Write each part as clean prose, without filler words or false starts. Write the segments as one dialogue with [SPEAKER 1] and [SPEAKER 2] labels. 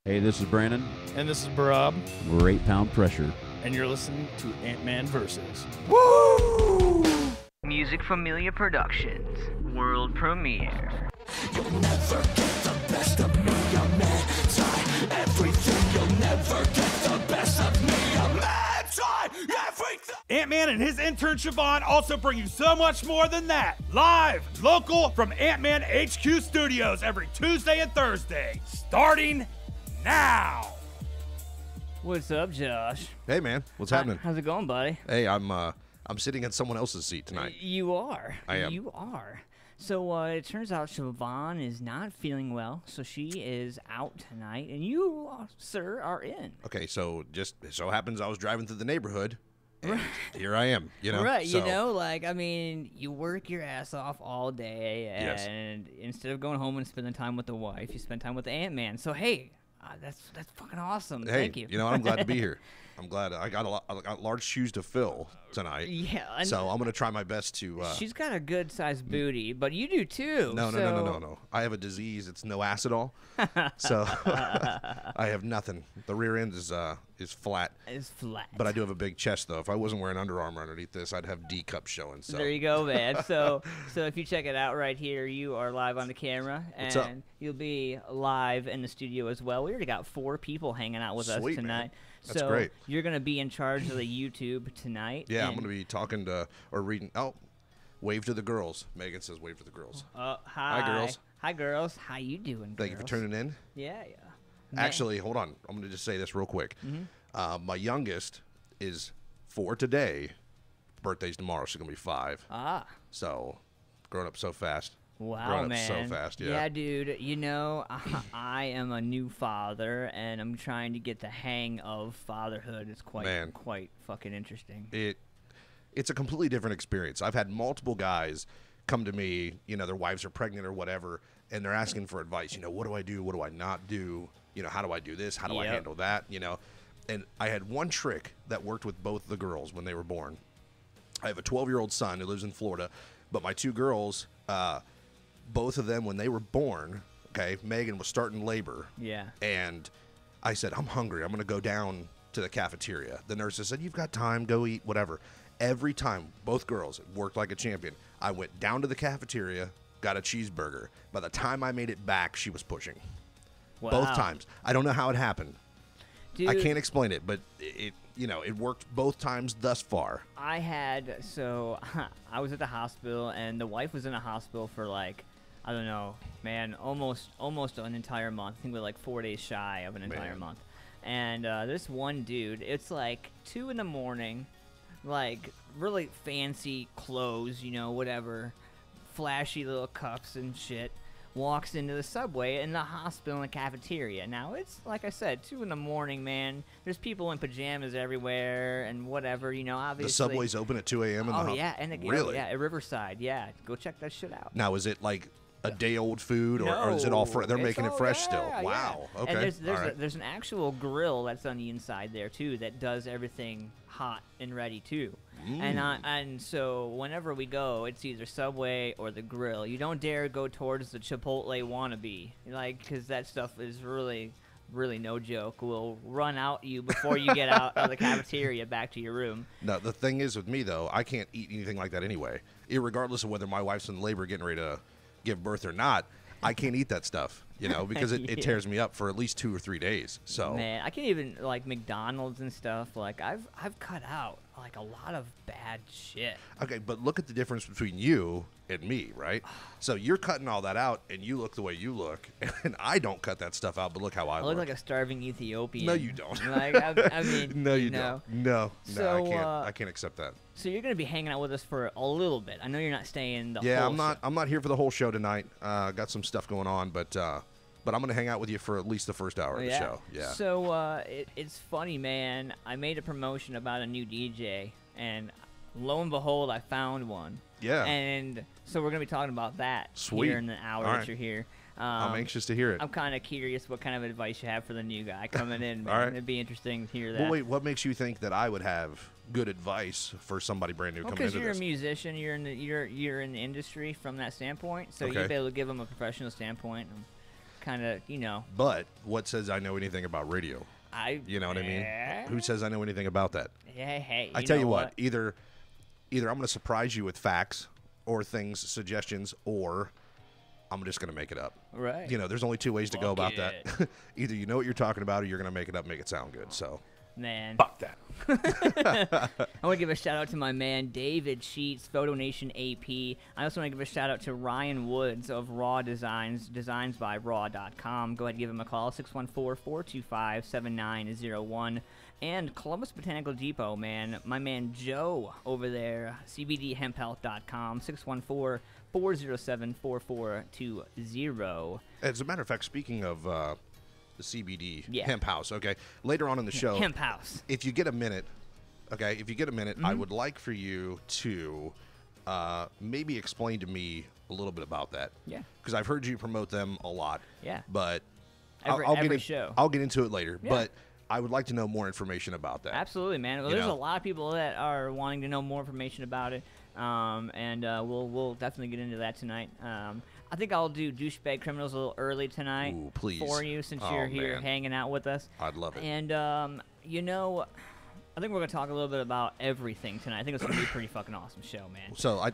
[SPEAKER 1] Hey, this is Brandon.
[SPEAKER 2] And this is Barab.
[SPEAKER 1] We're 8 Pound Pressure.
[SPEAKER 2] And you're listening to Antman Verses.
[SPEAKER 3] Woo! Music Familia Productions. World premiere.
[SPEAKER 4] You'll never get the best of me, I'm anti-everything. You'll never get the best of me, I'm anti-everything.
[SPEAKER 5] Antman and his intern Siobhan also bring you so much more than that. Live, local, from Antman HQ Studios every Tuesday and Thursday, starting now.
[SPEAKER 3] What's up, Josh?
[SPEAKER 6] Hey, man. What's happening?
[SPEAKER 3] How's it going, buddy?
[SPEAKER 6] Hey, I'm sitting in someone else's seat tonight.
[SPEAKER 3] You are.
[SPEAKER 6] I am.
[SPEAKER 3] You are. So it turns out Siobhan is not feeling well, so she is out tonight, and you, sir, are in.
[SPEAKER 6] Okay, so just so happens I was driving through the neighborhood, and here I am, you know?
[SPEAKER 3] Right,
[SPEAKER 6] so,
[SPEAKER 3] you know, like, I mean, you work your ass off all day, and instead of going home and spending time with the wife, you spend time with the Ant-Man. So, hey, that's fucking awesome.
[SPEAKER 6] Hey,
[SPEAKER 3] Thank you.
[SPEAKER 6] You know what? I'm glad to be here. I'm glad I got large shoes to fill tonight.
[SPEAKER 3] Yeah.
[SPEAKER 6] So I'm gonna try my best to.
[SPEAKER 3] She's got a good sized booty, but you do too.
[SPEAKER 6] No. I have a disease. It's no acidol. So I have nothing. The rear end is flat.
[SPEAKER 3] It's flat.
[SPEAKER 6] But I do have a big chest though. If I wasn't wearing Under Armour underneath this, I'd have D cups showing. So
[SPEAKER 3] there you go, man. So if you check it out right here, you are live on the camera, and you'll be live in the studio as well. We already got 4 people hanging out with us tonight.
[SPEAKER 6] Man. That's
[SPEAKER 3] so
[SPEAKER 6] great.
[SPEAKER 3] You're gonna be in charge of the YouTube tonight.
[SPEAKER 6] Yeah, I'm gonna be talking to or reading. Oh, wave to the girls. Megan says wave to the girls.
[SPEAKER 3] Hi.
[SPEAKER 6] Hi, girls.
[SPEAKER 3] Hi, girls. How you doing,
[SPEAKER 6] Thank you for tuning in.
[SPEAKER 3] Yeah.
[SPEAKER 6] Actually, hold on. I'm gonna just say this real quick. My youngest is 4 today. Birthday's tomorrow. She's gonna be 5. So, growing up so fast.
[SPEAKER 3] Wow,
[SPEAKER 6] growing
[SPEAKER 3] man.
[SPEAKER 6] up so fast.
[SPEAKER 3] Yeah, dude. You know, I am a new father, and I'm trying to get the hang of fatherhood. It's quite fucking interesting.
[SPEAKER 6] It's a completely different experience. I've had multiple guys come to me, you know, their wives are pregnant or whatever, and they're asking for advice. You know, what do I do? What do I not do? You know, how do I do this? How do I handle that? You know, and I had one trick that worked with both the girls when they were born. I have a 12-year-old son who lives in Florida, but my 2 girls, both of them when they were born, okay, Megan was starting labor.
[SPEAKER 3] Yeah.
[SPEAKER 6] And I said, I'm hungry. I'm going to go down to the cafeteria. The nurses said, you've got time. Go eat, whatever. Every time, both girls worked like a champion. I went down to the cafeteria, got a cheeseburger. By the time I made it back, she was pushing.
[SPEAKER 3] Wow.
[SPEAKER 6] Both times. I don't know how it happened.
[SPEAKER 3] Dude,
[SPEAKER 6] I can't explain it, but it worked both times thus far.
[SPEAKER 3] I was at the hospital, and the wife was in the hospital for like, I don't know, man, almost an entire month. I think we're like 4 days shy of an entire month. And this one dude, it's like 2 in the morning, like really fancy clothes, you know, whatever, flashy little cuffs and shit, walks into the subway in the hospital in the cafeteria. Now, it's, like I said, 2 in the morning, man. There's people in pajamas everywhere and whatever, you know, obviously.
[SPEAKER 6] The subway's open at 2 a.m. in the
[SPEAKER 3] Oh, yeah. And
[SPEAKER 6] really?
[SPEAKER 3] Yeah, at Riverside. Yeah. Go check that shit out.
[SPEAKER 6] Now, is it like a day-old food, or is it all fresh? They're making it fresh still. Wow.
[SPEAKER 3] Yeah.
[SPEAKER 6] Okay.
[SPEAKER 3] And there's an actual grill that's on the inside there, too, that does everything hot and ready, too. And so whenever we go, it's either Subway or the grill. You don't dare go towards the Chipotle wannabe, like, because that stuff is really no joke. We'll run out you before you get out of the cafeteria back to your room.
[SPEAKER 6] No, the thing is with me, though, I can't eat anything like that anyway. Irregardless of whether my wife's in labor getting ready to give birth or not, I can't eat that stuff, you know, because it tears me up for at least 2 or 3 days. So
[SPEAKER 3] man, I can't even, like, McDonald's and stuff. Like, I've cut out like a lot of bad shit.
[SPEAKER 6] Okay, but look at the difference between you and me, right? So you're cutting all that out, and you look the way you look, and I don't cut that stuff out. But look how I look.
[SPEAKER 3] I look like a starving Ethiopian.
[SPEAKER 6] No, you don't.
[SPEAKER 3] Like, I mean,
[SPEAKER 6] no, you don't. No,
[SPEAKER 3] so,
[SPEAKER 6] I can't accept that.
[SPEAKER 3] So you're gonna be hanging out with us for a little bit. I know you're not staying the whole
[SPEAKER 6] show. I'm not here for the whole show tonight. Got some stuff going on, but I'm gonna hang out with you for at least the first hour of the show. Yeah.
[SPEAKER 3] So it's funny, man. I made a promotion about a new DJ, and lo and behold, I found one.
[SPEAKER 6] Yeah.
[SPEAKER 3] And so we're gonna be talking about that here in the hour that you're here.
[SPEAKER 6] I'm anxious to hear it.
[SPEAKER 3] I'm kind of curious what kind of advice you have for the new guy coming in.
[SPEAKER 6] All right.
[SPEAKER 3] It'd be interesting to hear that.
[SPEAKER 6] Well, wait, what makes you think that I would have good advice for somebody brand new coming into this?
[SPEAKER 3] Because you're a musician, you're in the industry from that standpoint, so you'll be able to give them a professional standpoint. kind of, you know.
[SPEAKER 6] But what says I know anything about radio? You know what I mean? Who says I know anything about that?
[SPEAKER 3] Hey,
[SPEAKER 6] I tell you what, either I'm going to surprise you with facts or things, suggestions, or I'm just going to make it up.
[SPEAKER 3] Right.
[SPEAKER 6] You know, there's only two ways to go about that. Either you know what you're talking about or you're going to make it up and make it sound good. So,
[SPEAKER 3] man.
[SPEAKER 5] Fuck that.
[SPEAKER 3] I want to give a shout out to my man David Sheets, Photo Nation AP. I also want to give a shout out to Ryan Woods of Raw Designs, designsbyraw.com. Go ahead and give him a call, 614-425-7901. And Columbus Botanical Depot, man, my man Joe over there, cbdhemphealth.com, 614-407-4420.
[SPEAKER 6] as a matter of fact, speaking of the CBD
[SPEAKER 3] Yeah.
[SPEAKER 6] Hemp House, okay, later on in the show,
[SPEAKER 3] Hemp House.
[SPEAKER 6] if you get a minute, I would like for you to maybe explain to me a little bit about that.
[SPEAKER 3] Yeah.
[SPEAKER 6] Because I've heard you promote them a lot.
[SPEAKER 3] Yeah.
[SPEAKER 6] But
[SPEAKER 3] Every show.
[SPEAKER 6] I'll get into it later.
[SPEAKER 3] Yeah.
[SPEAKER 6] But I would like to know more information about that.
[SPEAKER 3] Absolutely, man. Well,
[SPEAKER 6] You
[SPEAKER 3] there's
[SPEAKER 6] know?
[SPEAKER 3] a lot of people that are wanting to know more information about it, and we'll definitely get into that tonight. I think I'll do Douchebag Criminals a little early tonight.
[SPEAKER 6] Ooh, please.
[SPEAKER 3] For you, since
[SPEAKER 6] Oh,
[SPEAKER 3] you're here
[SPEAKER 6] man.
[SPEAKER 3] hanging out with us.
[SPEAKER 6] I'd love it.
[SPEAKER 3] And, you know, I think we're going to talk a little bit about everything tonight. I think it's going to be a pretty fucking awesome show, man.
[SPEAKER 6] So are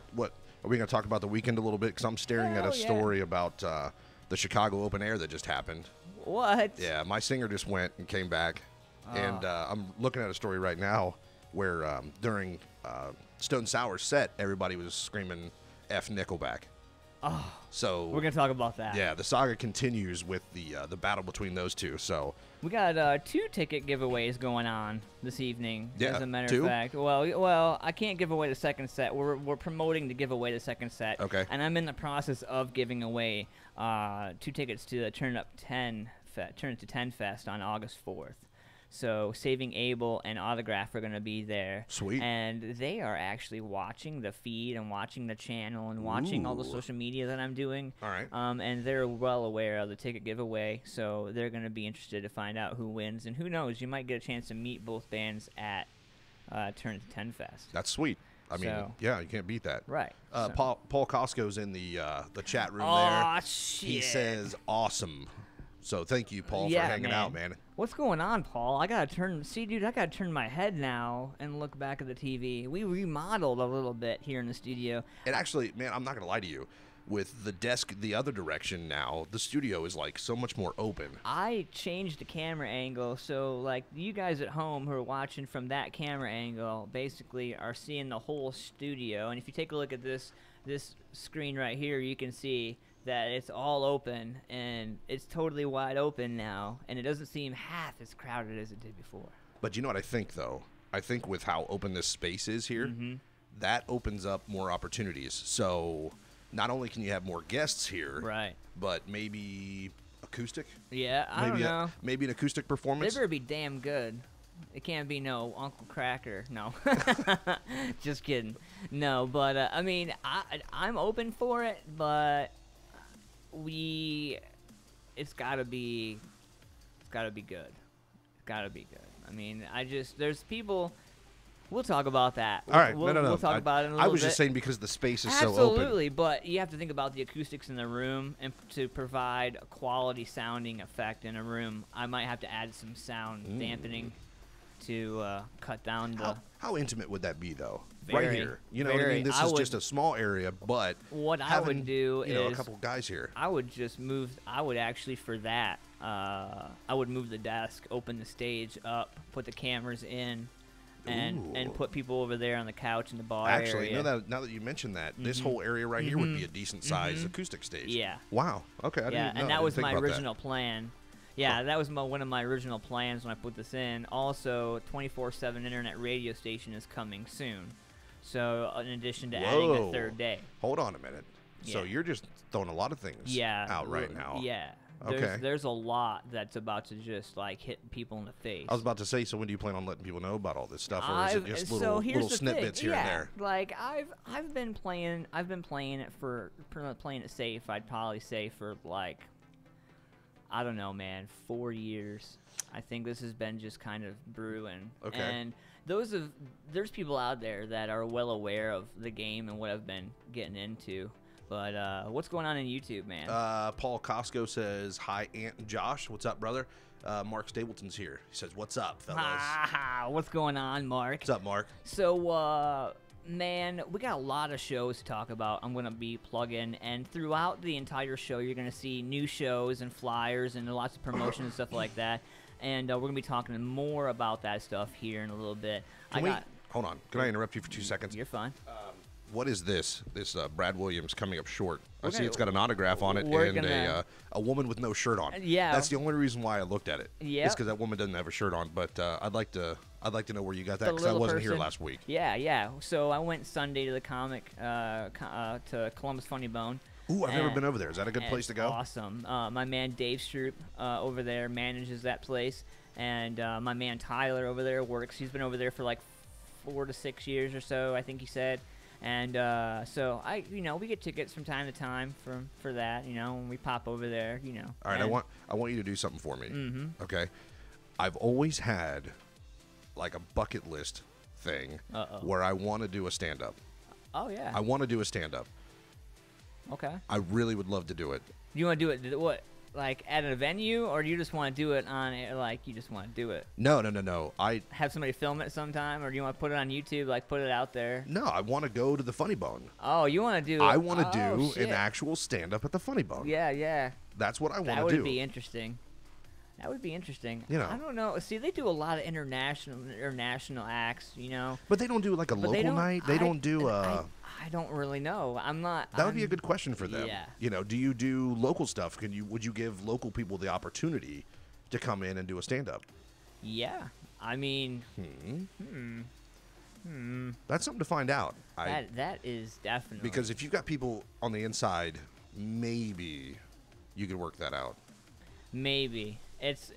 [SPEAKER 6] we going to talk about the weekend a little bit? Because I'm staring at
[SPEAKER 3] Hell
[SPEAKER 6] a
[SPEAKER 3] yeah.
[SPEAKER 6] story about the Chicago Open Air that just happened.
[SPEAKER 3] What?
[SPEAKER 6] Yeah, my singer just went and came back, and I'm looking at a story right now where during Stone Sour's set, everybody was screaming "F Nickelback."
[SPEAKER 3] Oh,
[SPEAKER 6] so
[SPEAKER 3] we're going to talk about that.
[SPEAKER 6] yeah, the saga continues with the battle between those two. So
[SPEAKER 3] We got 2 ticket giveaways going on this evening.
[SPEAKER 6] Yeah,
[SPEAKER 3] as a matter
[SPEAKER 6] 2?
[SPEAKER 3] of fact. Well, I can't give away the second set. We're promoting to give away the second set.
[SPEAKER 6] Okay.
[SPEAKER 3] And I'm in the process of giving away 2 tickets to the Turn It to 10 Fest on August 4th. So Saving Abel and Autograph are going to be there.
[SPEAKER 6] Sweet.
[SPEAKER 3] And they are actually watching the feed and watching the channel and watching all the
[SPEAKER 6] Ooh.
[SPEAKER 3] social media that I'm doing.
[SPEAKER 6] All right.
[SPEAKER 3] And they're well aware of the ticket giveaway, so they're going to be interested to find out who wins. And who knows, you might get a chance to meet both bands at Turn It to 10 Fest.
[SPEAKER 6] that's sweet. I mean,
[SPEAKER 3] So-
[SPEAKER 6] yeah, you can't beat that.
[SPEAKER 3] Right. So-
[SPEAKER 6] Paul Costco's in the chat room
[SPEAKER 3] Aw,
[SPEAKER 6] there.
[SPEAKER 3] shit.
[SPEAKER 6] He says awesome. So thank you, Paul,
[SPEAKER 3] Yeah,
[SPEAKER 6] for hanging out, man.
[SPEAKER 3] What's going on, Paul? I gotta turn my head now and look back at the TV. We remodeled a little bit here in the studio.
[SPEAKER 6] And actually, man, I'm not gonna lie to you. With the desk the other direction now, the studio is like so much more open.
[SPEAKER 3] I changed the camera angle, so like you guys at home who are watching from that camera angle basically are seeing the whole studio. And if you take a look at this screen right here, you can see that it's all open and it's totally wide open now, and it doesn't seem half as crowded as it did before.
[SPEAKER 6] But you know what I think, though? I think with how open this space is here,
[SPEAKER 3] Mm-hmm.
[SPEAKER 6] that opens up more opportunities. So not only can you have more guests here,
[SPEAKER 3] Right.
[SPEAKER 6] but maybe acoustic?
[SPEAKER 3] Yeah, I
[SPEAKER 6] maybe
[SPEAKER 3] don't know.
[SPEAKER 6] maybe an acoustic
[SPEAKER 3] They
[SPEAKER 6] performance?
[SPEAKER 3] better be damn good. It can't be no Uncle Cracker. No. Just kidding. No, but I mean, I'm open for it, but it's gotta be good. It's gotta be good. I mean, there's people. We'll talk about that.
[SPEAKER 6] All right,
[SPEAKER 3] We'll,
[SPEAKER 6] no.
[SPEAKER 3] We'll talk about it in a little
[SPEAKER 6] I was
[SPEAKER 3] bit.
[SPEAKER 6] just saying because the space is so open.
[SPEAKER 3] Absolutely, but you have to think about the acoustics in the room, and to provide a quality sounding effect in a room, I might have to add some sound dampening to cut down the.
[SPEAKER 6] How intimate would that be, though? Right
[SPEAKER 3] Very,
[SPEAKER 6] here. You know what I
[SPEAKER 3] very.
[SPEAKER 6] mean? This
[SPEAKER 3] I
[SPEAKER 6] is
[SPEAKER 3] would-
[SPEAKER 6] just a small area, but
[SPEAKER 3] What I
[SPEAKER 6] having,
[SPEAKER 3] would do
[SPEAKER 6] you know, a
[SPEAKER 3] is
[SPEAKER 6] couple guys here.
[SPEAKER 3] I would just move. I would actually for that. I would move the desk, open the stage up, put the cameras in, and
[SPEAKER 6] Ooh.
[SPEAKER 3] put people over there on the couch in the bar
[SPEAKER 6] Actually,
[SPEAKER 3] area.
[SPEAKER 6] now that you mentioned that, this whole area right here would be a decent sized acoustic stage.
[SPEAKER 3] Yeah.
[SPEAKER 6] Wow. Okay. I
[SPEAKER 3] Yeah,
[SPEAKER 6] didn't know.
[SPEAKER 3] and
[SPEAKER 6] I
[SPEAKER 3] that
[SPEAKER 6] didn't
[SPEAKER 3] was
[SPEAKER 6] think
[SPEAKER 3] my
[SPEAKER 6] about that.
[SPEAKER 3] original plan. Yeah, that was one of my original plans when I put this in. Also, 24/7 internet radio station is coming soon. So, in addition to adding a
[SPEAKER 6] Whoa.
[SPEAKER 3] third day.
[SPEAKER 6] Hold on a minute. So
[SPEAKER 3] Yeah.
[SPEAKER 6] you're just throwing a lot of things out right now.
[SPEAKER 3] Yeah.
[SPEAKER 6] Okay.
[SPEAKER 3] There's a lot that's about to just like hit people in the face.
[SPEAKER 6] I was about to say, so when do you plan on letting people know about all this stuff, or is it
[SPEAKER 3] I've-
[SPEAKER 6] just
[SPEAKER 3] so
[SPEAKER 6] little
[SPEAKER 3] here's the
[SPEAKER 6] snippets
[SPEAKER 3] thing.
[SPEAKER 6] here
[SPEAKER 3] yeah,
[SPEAKER 6] and there?
[SPEAKER 3] Like I've been playing it for playing it safe. I'd probably say for like I don't know, man, 4 years. I think this has been just kind of brewing.
[SPEAKER 6] Okay.
[SPEAKER 3] And there's people out there that are well aware of the game and what I've been getting into. But what's going on in YouTube, man?
[SPEAKER 6] Paul Costco says, hi, Aunt and Josh. What's up, brother? Mark Stapleton's here. He says, what's up, fellas?
[SPEAKER 3] What's going on, Mark?
[SPEAKER 6] What's up, Mark?
[SPEAKER 3] So, man, we got a lot of shows to talk about. I'm going to be plugging, and throughout the entire show, you're going to see new shows and flyers and lots of promotion and stuff like that. And we're going to be talking more about that stuff here in a little bit.
[SPEAKER 6] Hold on. Can I interrupt you for 2 seconds?
[SPEAKER 3] You're fine.
[SPEAKER 6] What is this? This Brad Williams coming up short. I see
[SPEAKER 3] gonna-
[SPEAKER 6] it's got an autograph on it
[SPEAKER 3] we're
[SPEAKER 6] and
[SPEAKER 3] gonna-
[SPEAKER 6] a woman with no shirt on.
[SPEAKER 3] Yeah.
[SPEAKER 6] That's the only reason why I looked at it.
[SPEAKER 3] Yeah.
[SPEAKER 6] It's because that woman doesn't have a shirt on. But I'd like to know where you got that
[SPEAKER 3] The
[SPEAKER 6] because I
[SPEAKER 3] little
[SPEAKER 6] wasn't here
[SPEAKER 3] person.
[SPEAKER 6] last week.
[SPEAKER 3] Yeah. So I went Sunday to the comic, to Columbus Funny Bone.
[SPEAKER 6] Ooh, I've never
[SPEAKER 3] And-
[SPEAKER 6] been over there. Is that a good place to go?
[SPEAKER 3] Awesome. My man Dave Stroop over there manages that place, and my man Tyler over there works. He's been over there for like 4 to 6 years or so, I think he said. And so we get tickets from time to time for that. When we pop over there.
[SPEAKER 6] All right, I want you to do something for me. Mm-hmm. Okay, I've always had like a bucket list thing where I want to do a stand up.
[SPEAKER 3] Oh yeah.
[SPEAKER 6] I want to do a stand up.
[SPEAKER 3] Okay.
[SPEAKER 6] I really would love to do it.
[SPEAKER 3] You want to do it what? Like at a venue, or do you just want to do it on air? Like you just want to do it?
[SPEAKER 6] No. I
[SPEAKER 3] Have somebody film it sometime, or do you want to put it on YouTube? Like put it out there?
[SPEAKER 6] I want to go to the Funny Bone.
[SPEAKER 3] Oh, you want to do?
[SPEAKER 6] I want to
[SPEAKER 3] Oh,
[SPEAKER 6] do
[SPEAKER 3] shit.
[SPEAKER 6] an actual stand up at the Funny Bone.
[SPEAKER 3] Yeah.
[SPEAKER 6] That's what I want
[SPEAKER 3] That
[SPEAKER 6] to
[SPEAKER 3] would
[SPEAKER 6] do.
[SPEAKER 3] be interesting. That would be interesting.
[SPEAKER 6] You know.
[SPEAKER 3] I don't know. See, they do a lot of international acts.
[SPEAKER 6] But they don't do like a
[SPEAKER 3] But they
[SPEAKER 6] local
[SPEAKER 3] don't-
[SPEAKER 6] night. They don't do
[SPEAKER 3] I don't really know. I'm not.
[SPEAKER 6] That would be a good question for them.
[SPEAKER 3] Yeah.
[SPEAKER 6] Do you do local stuff? Would you give local people the opportunity to come in and do a stand up?
[SPEAKER 3] Yeah. I mean,
[SPEAKER 6] That's something to find out.
[SPEAKER 3] that is definitely
[SPEAKER 6] Because if you've got people on the inside, maybe you could work that out.
[SPEAKER 3] maybe it's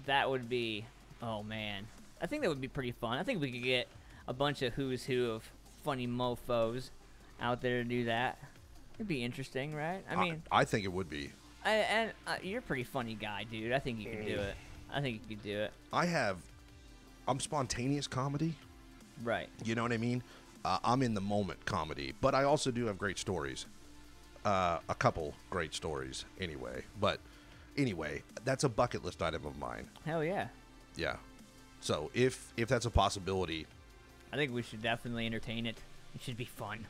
[SPEAKER 3] that would be. Oh man, I think that would be pretty fun. I think we could get a bunch of who's who of funny mofos out there to do that. It'd be interesting, right? I mean,
[SPEAKER 6] I think it would be.
[SPEAKER 3] you're a pretty funny guy, dude. I think you could do it.
[SPEAKER 6] I'm spontaneous comedy.
[SPEAKER 3] Right.
[SPEAKER 6] You know what I mean? I'm in the moment comedy, but I also do have great stories. A couple great stories, anyway. But anyway, that's a bucket list item of mine.
[SPEAKER 3] Hell yeah.
[SPEAKER 6] Yeah. So if that's a possibility,
[SPEAKER 3] I think we should definitely entertain it. It should be fun.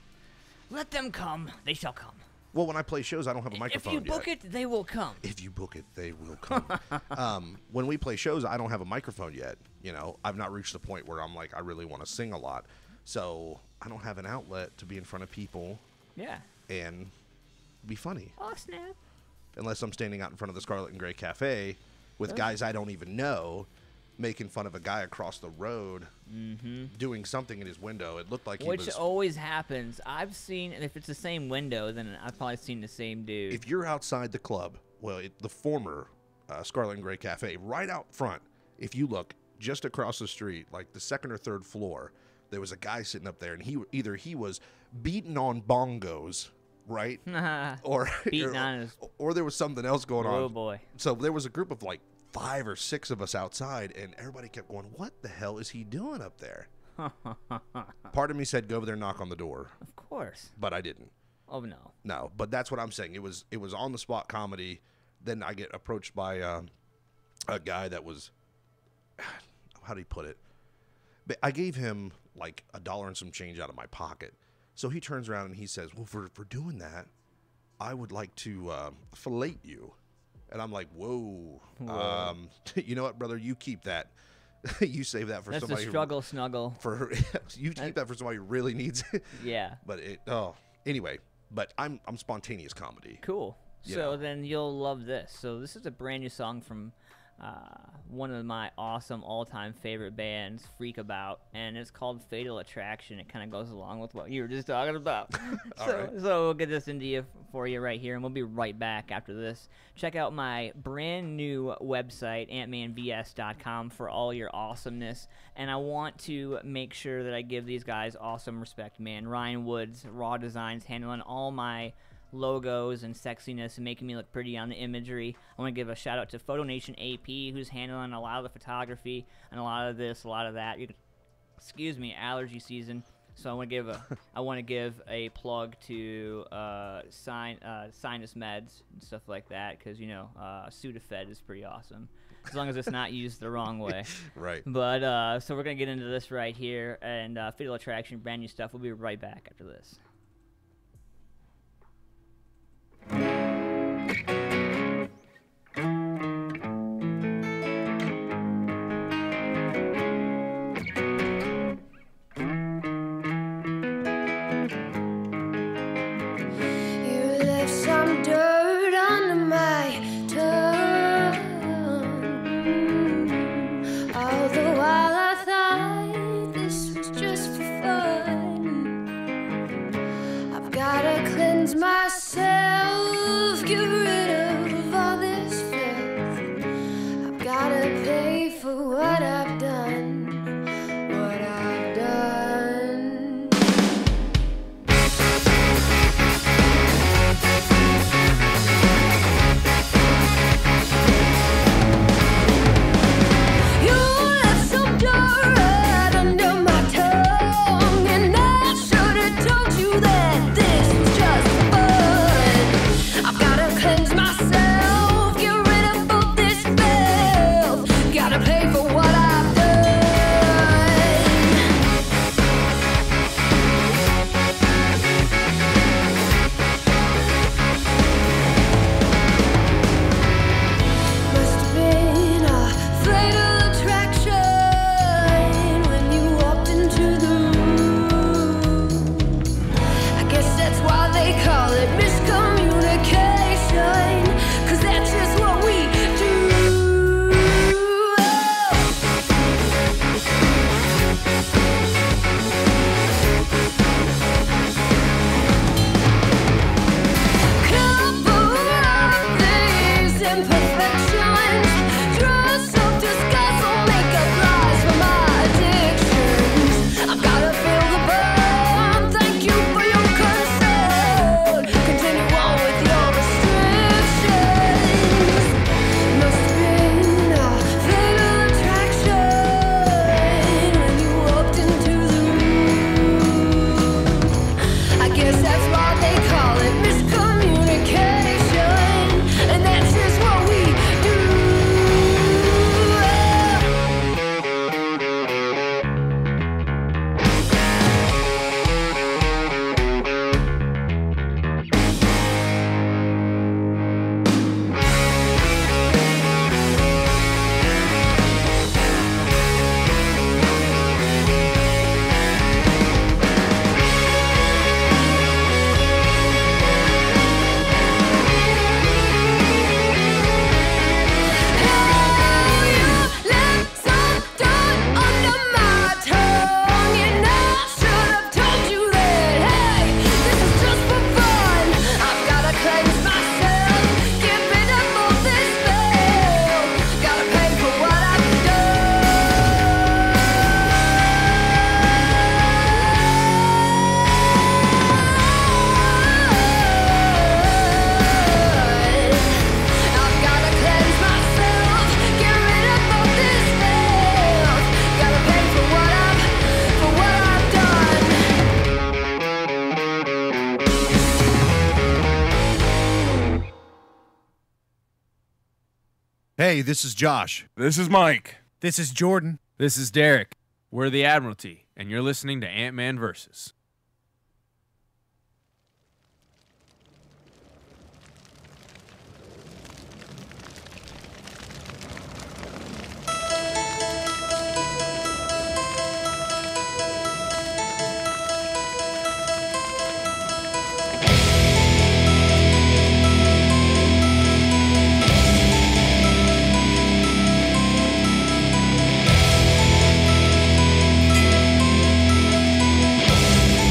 [SPEAKER 3] Let them come. They shall come.
[SPEAKER 6] well, when I play shows, I don't have a microphone
[SPEAKER 3] If you book
[SPEAKER 6] yet.
[SPEAKER 3] it, they will come.
[SPEAKER 6] If you book it, they will come. When we play shows, I don't have a microphone yet. I've not reached the point where I'm like, I really want to sing a lot. So I don't have an outlet to be in front of people
[SPEAKER 3] Yeah.
[SPEAKER 6] and be funny.
[SPEAKER 3] Oh, snap.
[SPEAKER 6] Unless I'm standing out in front of the Scarlet and Gray Cafe with guys I don't even know, making fun of a guy across the road doing something in his window. It looked like he
[SPEAKER 3] Which
[SPEAKER 6] was...
[SPEAKER 3] always happens. I've seen, and if it's the same window, then I've probably seen the same dude.
[SPEAKER 6] If you're outside the club, the former Scarlet and Gray Cafe, right out front, if you look just across the street, like the second or third floor, there was a guy sitting up there, and he was beating on bongos, right? or
[SPEAKER 3] Beating on his...
[SPEAKER 6] or there was something else going on.
[SPEAKER 3] Oh, boy.
[SPEAKER 6] So there was a group of like 5 or 6 of us outside, and everybody kept going, what the hell is he doing up there? Part of me said, go over there and knock on the door.
[SPEAKER 3] Of course.
[SPEAKER 6] But I didn't.
[SPEAKER 3] Oh, no.
[SPEAKER 6] No, but that's what I'm saying. It was on the spot comedy. Then I get approached by a guy that was, how do you put it? But I gave him like $1 and some change out of my pocket. So he turns around and he says, well, for doing that, I would like to fillet you. And I'm like, whoa. You know what, brother? You keep that. You save that for
[SPEAKER 3] That's
[SPEAKER 6] somebody
[SPEAKER 3] the struggle snuggle.
[SPEAKER 6] you keep that for somebody who really needs it.
[SPEAKER 3] Yeah.
[SPEAKER 6] But anyway, but I'm spontaneous comedy.
[SPEAKER 3] Cool.
[SPEAKER 6] You
[SPEAKER 3] So
[SPEAKER 6] know.
[SPEAKER 3] then you'll love this. So this is a brand new song from one of my awesome all-time favorite bands, Freak About, and it's called Fatal Attraction. It kind of goes along with what you were just talking about. So we'll get this into you for you right here, and we'll be right back after this. Check out my brand new website, antmanvs.com, for all your awesomeness. And I want to make sure that I give these guys awesome respect, man. Ryan Woods, Raw Designs, handling all my logos and sexiness and making me look pretty on the imagery. I want to give a shout out to Photo Nation AP, who's handling a lot of the photography and a lot of this, a lot of that. Allergy season. So I want to give a plug to sinus meds and stuff like that, because Sudafed is pretty awesome, as long as it's not used the wrong way.
[SPEAKER 6] Right.
[SPEAKER 3] But so we're gonna get into this right here, and Fatal Attraction, brand new stuff. We'll be right back after this.
[SPEAKER 7] Myself, get rid of all this filth. I've gotta pay for what I've done, what I've done. You left some dirt under my tongue, and I should have told you that this was just fun. I've gotta cleanse myself, get rid of all this filth. Gotta pay for what I've done. Must have been a fatal attraction when you walked into the room. I guess that's why they call it miscommunication, 'cause that's just what we do. Cover up these imperfections. Draw self-disguise or makeup lies for my addictions. I've gotta feel the burn. Thank you for your concern. Continue on with your restrictions. Must have been a fatal attraction when you walked into the room. I guess that's why they call it miscommunication, and that's just what we do.
[SPEAKER 8] Hey, this is Josh.
[SPEAKER 9] This is Mike.
[SPEAKER 10] This is Jordan.
[SPEAKER 11] This is Derek. We're the Admiralty, and you're listening to Antman Verses.
[SPEAKER 7] Thank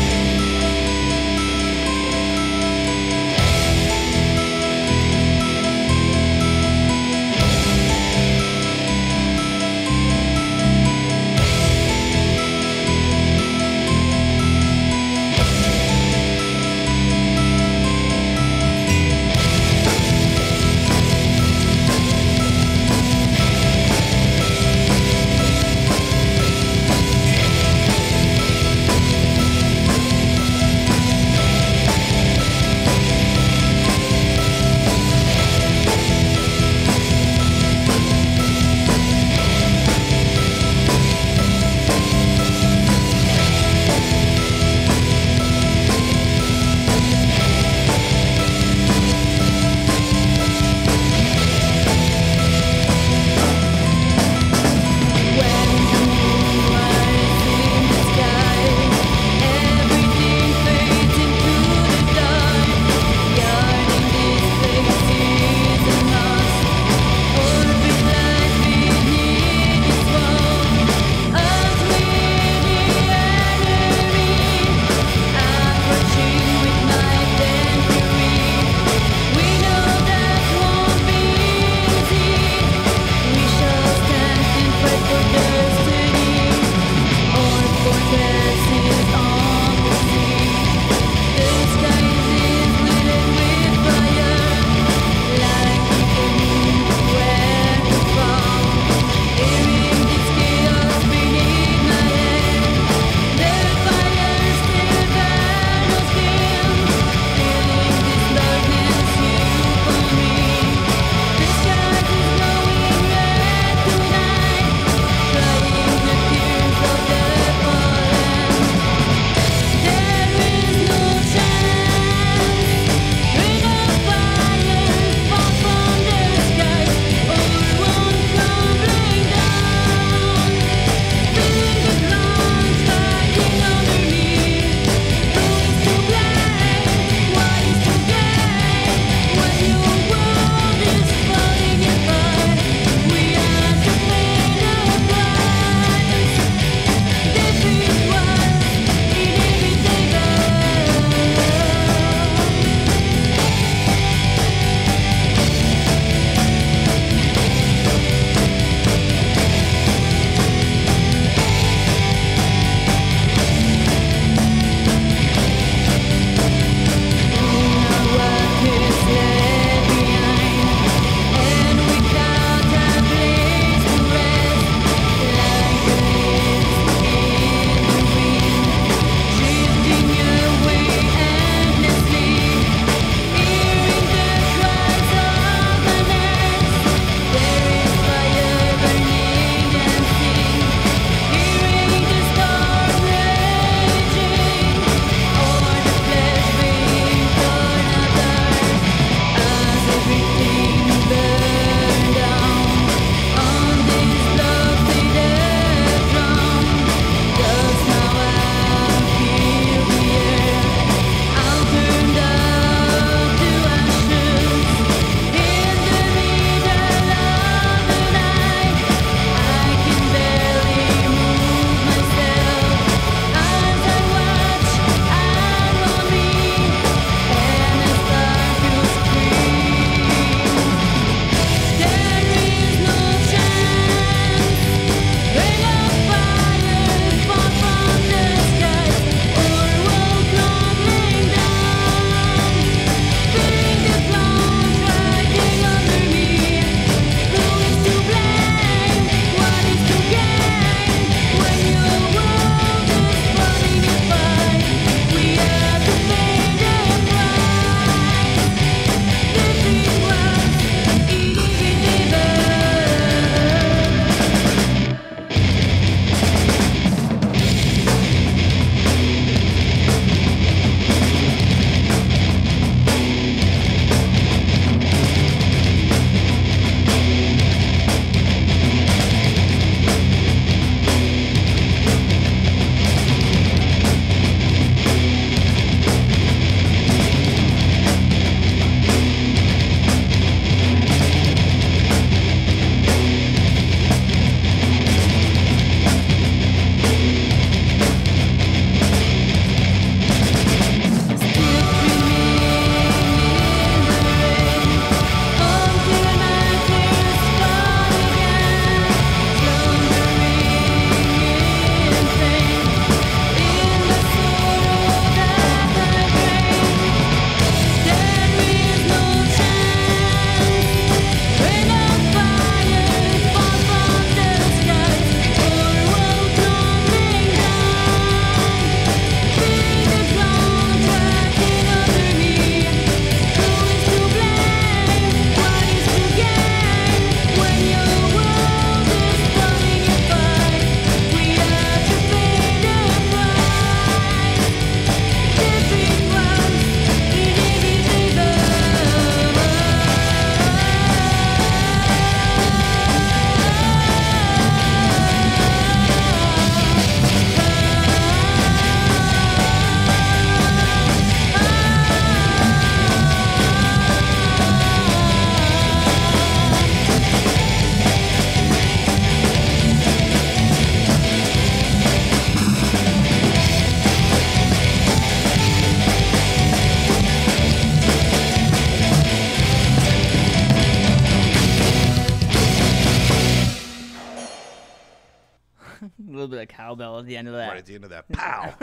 [SPEAKER 3] A little bit of cowbell at the end of that.
[SPEAKER 6] Right at the end of that. Pow!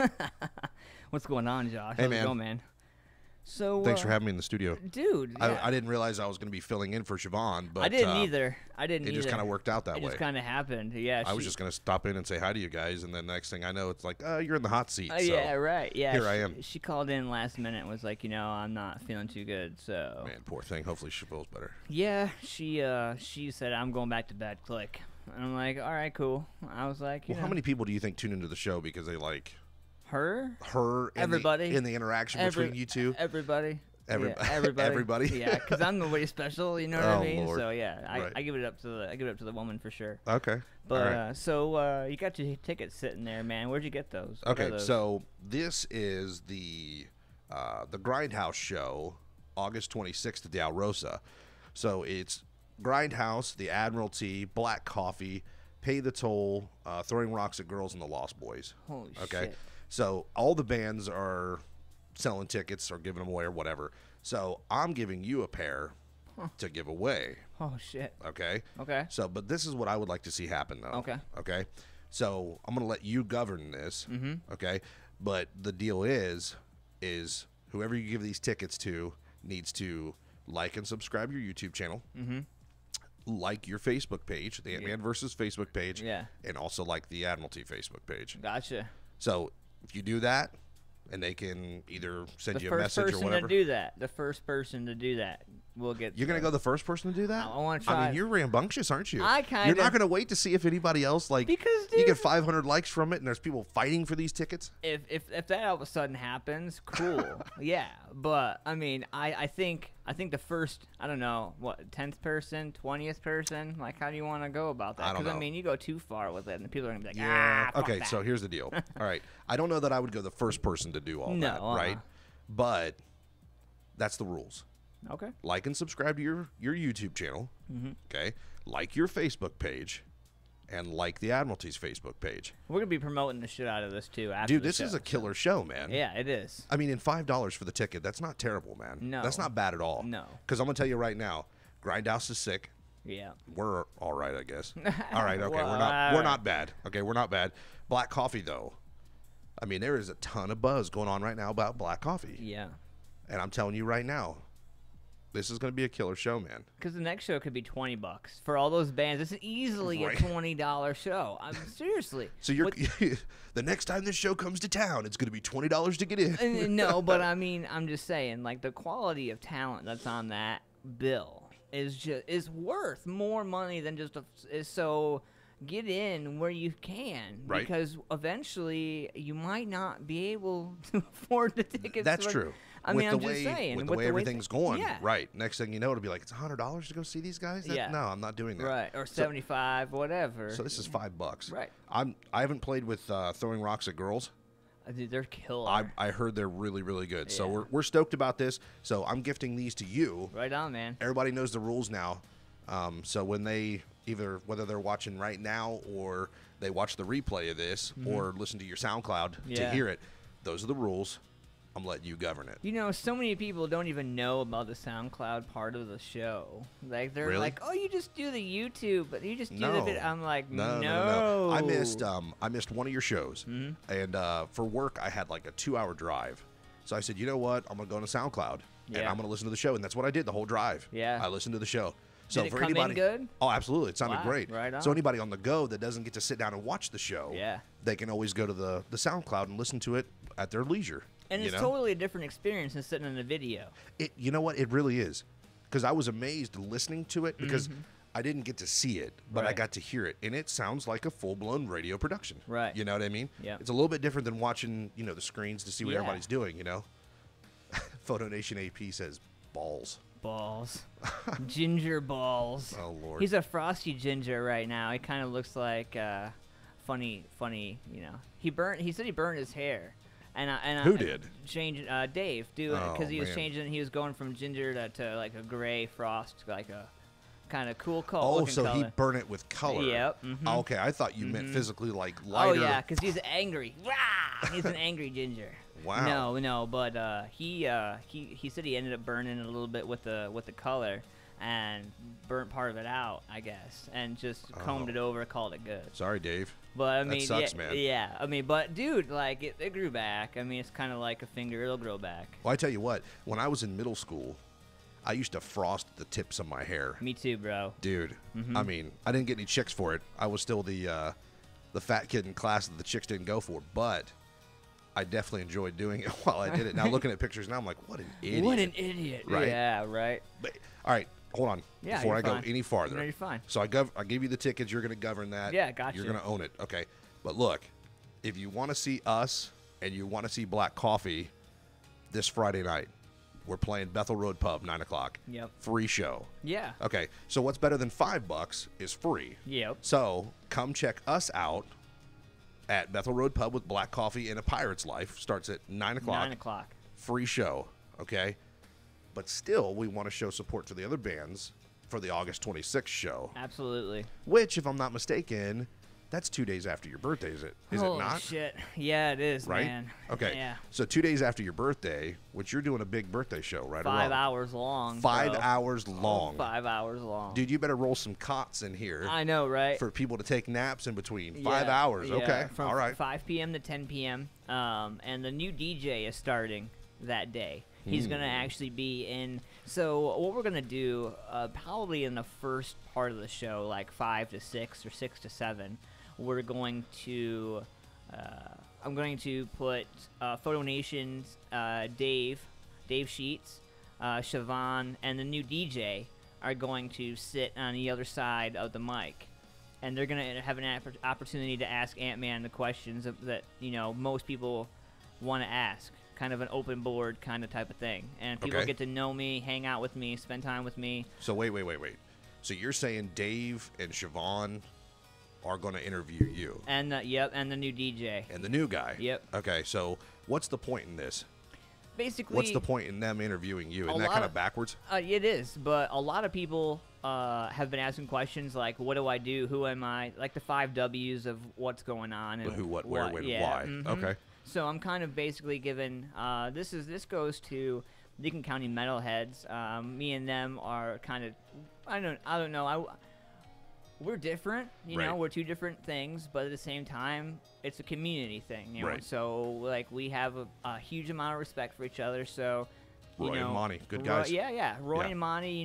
[SPEAKER 3] What's going on, Josh?
[SPEAKER 6] Hey,
[SPEAKER 3] How's
[SPEAKER 6] man.
[SPEAKER 3] it going, man? So
[SPEAKER 6] Thanks for having me in the studio.
[SPEAKER 3] dude. Yeah.
[SPEAKER 6] I didn't realize I was going to be filling in for Siobhan, but
[SPEAKER 3] I didn't either. I didn't
[SPEAKER 6] it
[SPEAKER 3] either.
[SPEAKER 6] just kind of worked out that
[SPEAKER 3] It
[SPEAKER 6] way.
[SPEAKER 3] just kind of happened. Yeah.
[SPEAKER 6] I was just going to stop in and say hi to you guys, and then next thing I know, it's like, you're in the hot seat. So
[SPEAKER 3] yeah, right. Yeah.
[SPEAKER 6] here I am.
[SPEAKER 3] She called in last minute and was like, I'm not feeling too good. So.
[SPEAKER 6] Man, poor thing. Hopefully she feels better.
[SPEAKER 3] Yeah, she said I'm going back to bed. Click. And I'm like, all right, cool. I was like,
[SPEAKER 6] Well, how many people do you think tune into the show because they like
[SPEAKER 3] her?
[SPEAKER 6] And
[SPEAKER 3] Everybody.
[SPEAKER 6] in the interaction between you two?
[SPEAKER 3] Everybody.
[SPEAKER 6] Every-
[SPEAKER 3] Yeah, everybody.
[SPEAKER 6] everybody?
[SPEAKER 3] Yeah, because I'm nobody special. You know what
[SPEAKER 6] Oh,
[SPEAKER 3] I mean?
[SPEAKER 6] Lord.
[SPEAKER 3] So yeah,
[SPEAKER 6] Right.
[SPEAKER 3] I give it up to the woman for sure.
[SPEAKER 6] Okay.
[SPEAKER 3] But
[SPEAKER 6] All right.
[SPEAKER 3] so you got your tickets sitting there, man. Where'd you get those? What are
[SPEAKER 6] Okay,
[SPEAKER 3] those?
[SPEAKER 6] so this is the Grindhouse show, August 26th at the Alrosa. So it's Grindhouse, the Admiralty, Black Coffee, Pay the Toll, Throwing Rocks at Girls, and the Lost Boys.
[SPEAKER 3] Holy
[SPEAKER 6] Okay,
[SPEAKER 3] shit.
[SPEAKER 6] so all the bands are selling tickets or giving them away or whatever. So I'm giving you a pair to give away.
[SPEAKER 3] Oh shit.
[SPEAKER 6] Okay.
[SPEAKER 3] Okay.
[SPEAKER 6] So, but this is what I would like to see happen, though.
[SPEAKER 3] Okay.
[SPEAKER 6] Okay. So I'm gonna let you govern this.
[SPEAKER 3] Mm-hmm.
[SPEAKER 6] Okay. But the deal is whoever you give these tickets to needs to like and subscribe your YouTube channel.
[SPEAKER 3] Mm-hmm.
[SPEAKER 6] Like your Facebook page, the Antman Verses Facebook page.
[SPEAKER 3] Yeah.
[SPEAKER 6] And also like the Admiralty Facebook page.
[SPEAKER 3] Gotcha.
[SPEAKER 6] So if you do that, and they can either send
[SPEAKER 3] The
[SPEAKER 6] you a
[SPEAKER 3] first
[SPEAKER 6] message or
[SPEAKER 3] person
[SPEAKER 6] whatever.
[SPEAKER 3] to do that. The first person to do that will get.
[SPEAKER 6] You're gonna go the first person to do that?
[SPEAKER 3] I wanna
[SPEAKER 6] I
[SPEAKER 3] try-
[SPEAKER 6] mean, you're rambunctious, aren't you?
[SPEAKER 3] I
[SPEAKER 6] You're
[SPEAKER 3] kinda-
[SPEAKER 6] not gonna wait to see if anybody else
[SPEAKER 3] Because,
[SPEAKER 6] you get
[SPEAKER 3] dude-
[SPEAKER 6] 500 likes from it, and there's people fighting for these tickets.
[SPEAKER 3] If that all of a sudden happens, cool. Yeah, but I mean, I think the first, I don't know, what, 10th person, 20th person, like how do you want to go about that?
[SPEAKER 6] I don't know.
[SPEAKER 3] I mean, you go too far with it, and people are gonna be like,
[SPEAKER 6] Yeah.
[SPEAKER 3] fuck
[SPEAKER 6] Okay,
[SPEAKER 3] that.
[SPEAKER 6] so here's the deal. All right, I don't know that I would go the first person to do all
[SPEAKER 3] No,
[SPEAKER 6] that, right? But that's the rules.
[SPEAKER 3] Okay.
[SPEAKER 6] Like and subscribe to your YouTube channel.
[SPEAKER 3] Mm-hmm.
[SPEAKER 6] Okay. Like your Facebook page, and like the Admiralty's Facebook page.
[SPEAKER 3] We're gonna be promoting the shit out of this too. After
[SPEAKER 6] Dude,
[SPEAKER 3] the
[SPEAKER 6] this
[SPEAKER 3] show,
[SPEAKER 6] is a
[SPEAKER 3] so-
[SPEAKER 6] killer show, man.
[SPEAKER 3] Yeah, it is.
[SPEAKER 6] I mean, in $5 for the ticket, that's not terrible, man.
[SPEAKER 3] No.
[SPEAKER 6] That's not bad at all.
[SPEAKER 3] No.
[SPEAKER 6] Because I'm gonna tell you right now, Grindhouse is sick.
[SPEAKER 3] Yeah.
[SPEAKER 6] We're all right, I guess. All right, okay,
[SPEAKER 3] Well,
[SPEAKER 6] we're not bad. Okay, we're not bad. Black Coffee, though. I mean, there is a ton of buzz going on right now about Black Coffee,
[SPEAKER 3] Yeah.
[SPEAKER 6] and I'm telling you right now, this is gonna be a killer show, man.
[SPEAKER 3] Because the next show could be $20 for all those bands. This is easily
[SPEAKER 6] Right.
[SPEAKER 3] a $20 show. I'm seriously.
[SPEAKER 6] So you're
[SPEAKER 3] What-
[SPEAKER 6] the next time this show comes to town, it's gonna be $20 to get in.
[SPEAKER 3] No, but I mean, I'm just saying, like the quality of talent that's on that bill is worth more money than just so. Get in where you can,
[SPEAKER 6] Right.
[SPEAKER 3] because eventually you might not be able to afford the tickets.
[SPEAKER 6] That's
[SPEAKER 3] for-
[SPEAKER 6] true.
[SPEAKER 3] I
[SPEAKER 6] With
[SPEAKER 3] mean,
[SPEAKER 6] the
[SPEAKER 3] I'm
[SPEAKER 6] way,
[SPEAKER 3] just saying.
[SPEAKER 6] with the way everything's going,
[SPEAKER 3] yeah.
[SPEAKER 6] right? Next thing you know, it'll be like it's $100 to go see these guys.
[SPEAKER 3] Yeah.
[SPEAKER 6] No, I'm not doing that.
[SPEAKER 3] Right, or 75, whatever.
[SPEAKER 6] So this is $5.
[SPEAKER 3] Right.
[SPEAKER 6] I haven't played with Throwing Rocks at Girls.
[SPEAKER 3] Dude, they're killer.
[SPEAKER 6] I heard they're really, really good. So
[SPEAKER 3] Yeah.
[SPEAKER 6] we're stoked about this. So I'm gifting these to you.
[SPEAKER 3] Right on, man.
[SPEAKER 6] Everybody knows the rules now. So when they whether they're watching right now or they watch the replay of this or listen to your SoundCloud to
[SPEAKER 3] Yeah.
[SPEAKER 6] hear it, those are the rules. I'm letting you govern it.
[SPEAKER 3] You know, so many people don't even know about the SoundCloud part of the show. Like they're
[SPEAKER 6] Really?
[SPEAKER 3] like, "Oh, you just do the YouTube, but you just do
[SPEAKER 6] No.
[SPEAKER 3] the video." I'm like,
[SPEAKER 6] No. I missed one of your shows,
[SPEAKER 3] Mm-hmm.
[SPEAKER 6] and for work I had like a 2-hour drive. So I said, you know what? I'm gonna go to SoundCloud and
[SPEAKER 3] Yeah.
[SPEAKER 6] I'm gonna listen to the show, and that's what I did the whole drive.
[SPEAKER 3] Yeah.
[SPEAKER 6] I listened to the show. So
[SPEAKER 3] Did it
[SPEAKER 6] for
[SPEAKER 3] come in
[SPEAKER 6] anybody,
[SPEAKER 3] good?
[SPEAKER 6] Oh, absolutely, it sounded
[SPEAKER 3] Wow,
[SPEAKER 6] great.
[SPEAKER 3] right
[SPEAKER 6] So
[SPEAKER 3] on.
[SPEAKER 6] anybody on the go that doesn't get to sit down and watch the show,
[SPEAKER 3] Yeah.
[SPEAKER 6] they can always go to the SoundCloud and listen to it at their leisure.
[SPEAKER 3] And
[SPEAKER 6] you
[SPEAKER 3] it's
[SPEAKER 6] know?
[SPEAKER 3] totally a different experience than sitting in a video.
[SPEAKER 6] You know what? It really is. Because I was amazed listening to it because I didn't get to see it, but I
[SPEAKER 3] Mm-hmm. Right.
[SPEAKER 6] got to hear it. And it sounds like a full-blown radio production.
[SPEAKER 3] Right.
[SPEAKER 6] You know what I mean?
[SPEAKER 3] Yeah.
[SPEAKER 6] It's a little bit different than watching, the screens to see what
[SPEAKER 3] Yeah.
[SPEAKER 6] everybody's doing, Photo Nation AP says balls.
[SPEAKER 3] Balls. Ginger balls.
[SPEAKER 6] Oh, Lord.
[SPEAKER 3] He's a frosty ginger right now. He kind of looks like funny, He said he burned his hair. And
[SPEAKER 6] Who did?
[SPEAKER 3] Dave, because
[SPEAKER 6] Oh,
[SPEAKER 3] he was
[SPEAKER 6] man.
[SPEAKER 3] changing. He was going from ginger to like a gray frost, like a kind of cool color.
[SPEAKER 6] Oh,
[SPEAKER 3] looking
[SPEAKER 6] so he
[SPEAKER 3] color.
[SPEAKER 6] burnt it with color.
[SPEAKER 3] Yep, mhm.
[SPEAKER 6] Okay, I thought you meant physically like
[SPEAKER 3] Oh
[SPEAKER 6] lighter.
[SPEAKER 3] yeah, because he's angry. Rah! He's an angry ginger.
[SPEAKER 6] Wow.
[SPEAKER 3] No, but he said he ended up burning a little bit with the color, and burnt part of it out, I guess, and just combed it over, called it good.
[SPEAKER 6] Sorry, Dave.
[SPEAKER 3] But I mean,
[SPEAKER 6] sucks,
[SPEAKER 3] yeah,
[SPEAKER 6] man.
[SPEAKER 3] yeah. I mean, but dude, like it grew back. I mean, it's kind of like a finger; it'll grow back.
[SPEAKER 6] Well, I tell you what, when I was in middle school, I used to frost the tips of my hair.
[SPEAKER 3] Me too, bro.
[SPEAKER 6] Dude, I mean, I didn't get any chicks for it. I was still the fat kid in class that the chicks didn't go for, but I definitely enjoyed doing it while I did it. Now looking at pictures now, I'm like, what an idiot.
[SPEAKER 3] What an idiot.
[SPEAKER 6] Right?
[SPEAKER 3] Yeah, right.
[SPEAKER 6] But, all right, hold on.
[SPEAKER 3] Yeah,
[SPEAKER 6] before I
[SPEAKER 3] you're
[SPEAKER 6] go
[SPEAKER 3] fine.
[SPEAKER 6] any farther.
[SPEAKER 3] No, you're fine.
[SPEAKER 6] So I give you the tickets. You're going to govern that.
[SPEAKER 3] Yeah, gotcha.
[SPEAKER 6] You're going to own it. Okay. But look, if you want to see us and you want to see Black Coffee this Friday night, we're playing Bethel Road Pub, 9 o'clock.
[SPEAKER 3] Yep.
[SPEAKER 6] Free show.
[SPEAKER 3] Yeah.
[SPEAKER 6] Okay. So what's better than $5 is free.
[SPEAKER 3] Yep.
[SPEAKER 6] So come check us out at Bethel Road Pub with Black Coffee and a Pirate's Life. Starts at 9 o'clock.
[SPEAKER 3] 9 o'clock.
[SPEAKER 6] Free show. Okay. But still, we want to show support to the other bands for the August 26th show.
[SPEAKER 3] Absolutely.
[SPEAKER 6] Which, if I'm not mistaken, that's 2 days after your birthday, is it? Is
[SPEAKER 3] Holy
[SPEAKER 6] it not?
[SPEAKER 3] shit. Yeah, it is,
[SPEAKER 6] Right?
[SPEAKER 3] man.
[SPEAKER 6] Okay.
[SPEAKER 3] Yeah.
[SPEAKER 6] So 2 days after your birthday, which you're doing a big birthday show, right?
[SPEAKER 3] 5 hours long.
[SPEAKER 6] 5
[SPEAKER 3] bro.
[SPEAKER 6] hours long.
[SPEAKER 3] 5 hours long.
[SPEAKER 6] Dude, you better roll some cots in here
[SPEAKER 3] I know, right?
[SPEAKER 6] for people to take naps in between.
[SPEAKER 3] Yeah,
[SPEAKER 6] 5 hours.
[SPEAKER 3] yeah,
[SPEAKER 6] Okay.
[SPEAKER 3] From
[SPEAKER 6] All right.
[SPEAKER 3] 5 p.m. to 10 p.m. And the new DJ is starting that day. He's going to actually be in. So what we're going to do, probably in the first part of the show, like 5 to 6 or 6 to 7, we're going to. I'm going to put Photo Nation's Dave Sheets, Siobhan, and the new DJ are going to sit on the other side of the mic. And they're going to have an opportunity to ask Ant-Man the questions that, most people want to ask. Kind of an open board kind of type of thing. And people get to know me, hang out with me, spend time with me.
[SPEAKER 6] So wait. So you're saying Dave and Siobhan are going to interview you?
[SPEAKER 3] And and the new DJ.
[SPEAKER 6] And the new guy?
[SPEAKER 3] Yep.
[SPEAKER 6] Okay, so what's the point in this?
[SPEAKER 3] Basically,
[SPEAKER 6] What's the point in them interviewing you? Isn't that kind of backwards?
[SPEAKER 3] It is, but a lot of people have been asking questions like, what do I do? Who am I? Like the 5 W's of what's going on. And
[SPEAKER 6] Who, what, where, when,
[SPEAKER 3] yeah,
[SPEAKER 6] why.
[SPEAKER 3] mhm.
[SPEAKER 6] Okay.
[SPEAKER 3] So I'm kind of basically given this goes to Lincoln County Metalheads. Me and them are kind of I don't know. We're different, you know.
[SPEAKER 6] Right.
[SPEAKER 3] We're two different things, but at the same time, it's a community thing, you know.
[SPEAKER 6] Right.
[SPEAKER 3] So like we have a huge amount of respect for each other. So
[SPEAKER 6] Roy and Monty, good guys.
[SPEAKER 3] Yeah. Roy
[SPEAKER 6] Yeah.
[SPEAKER 3] and Monty,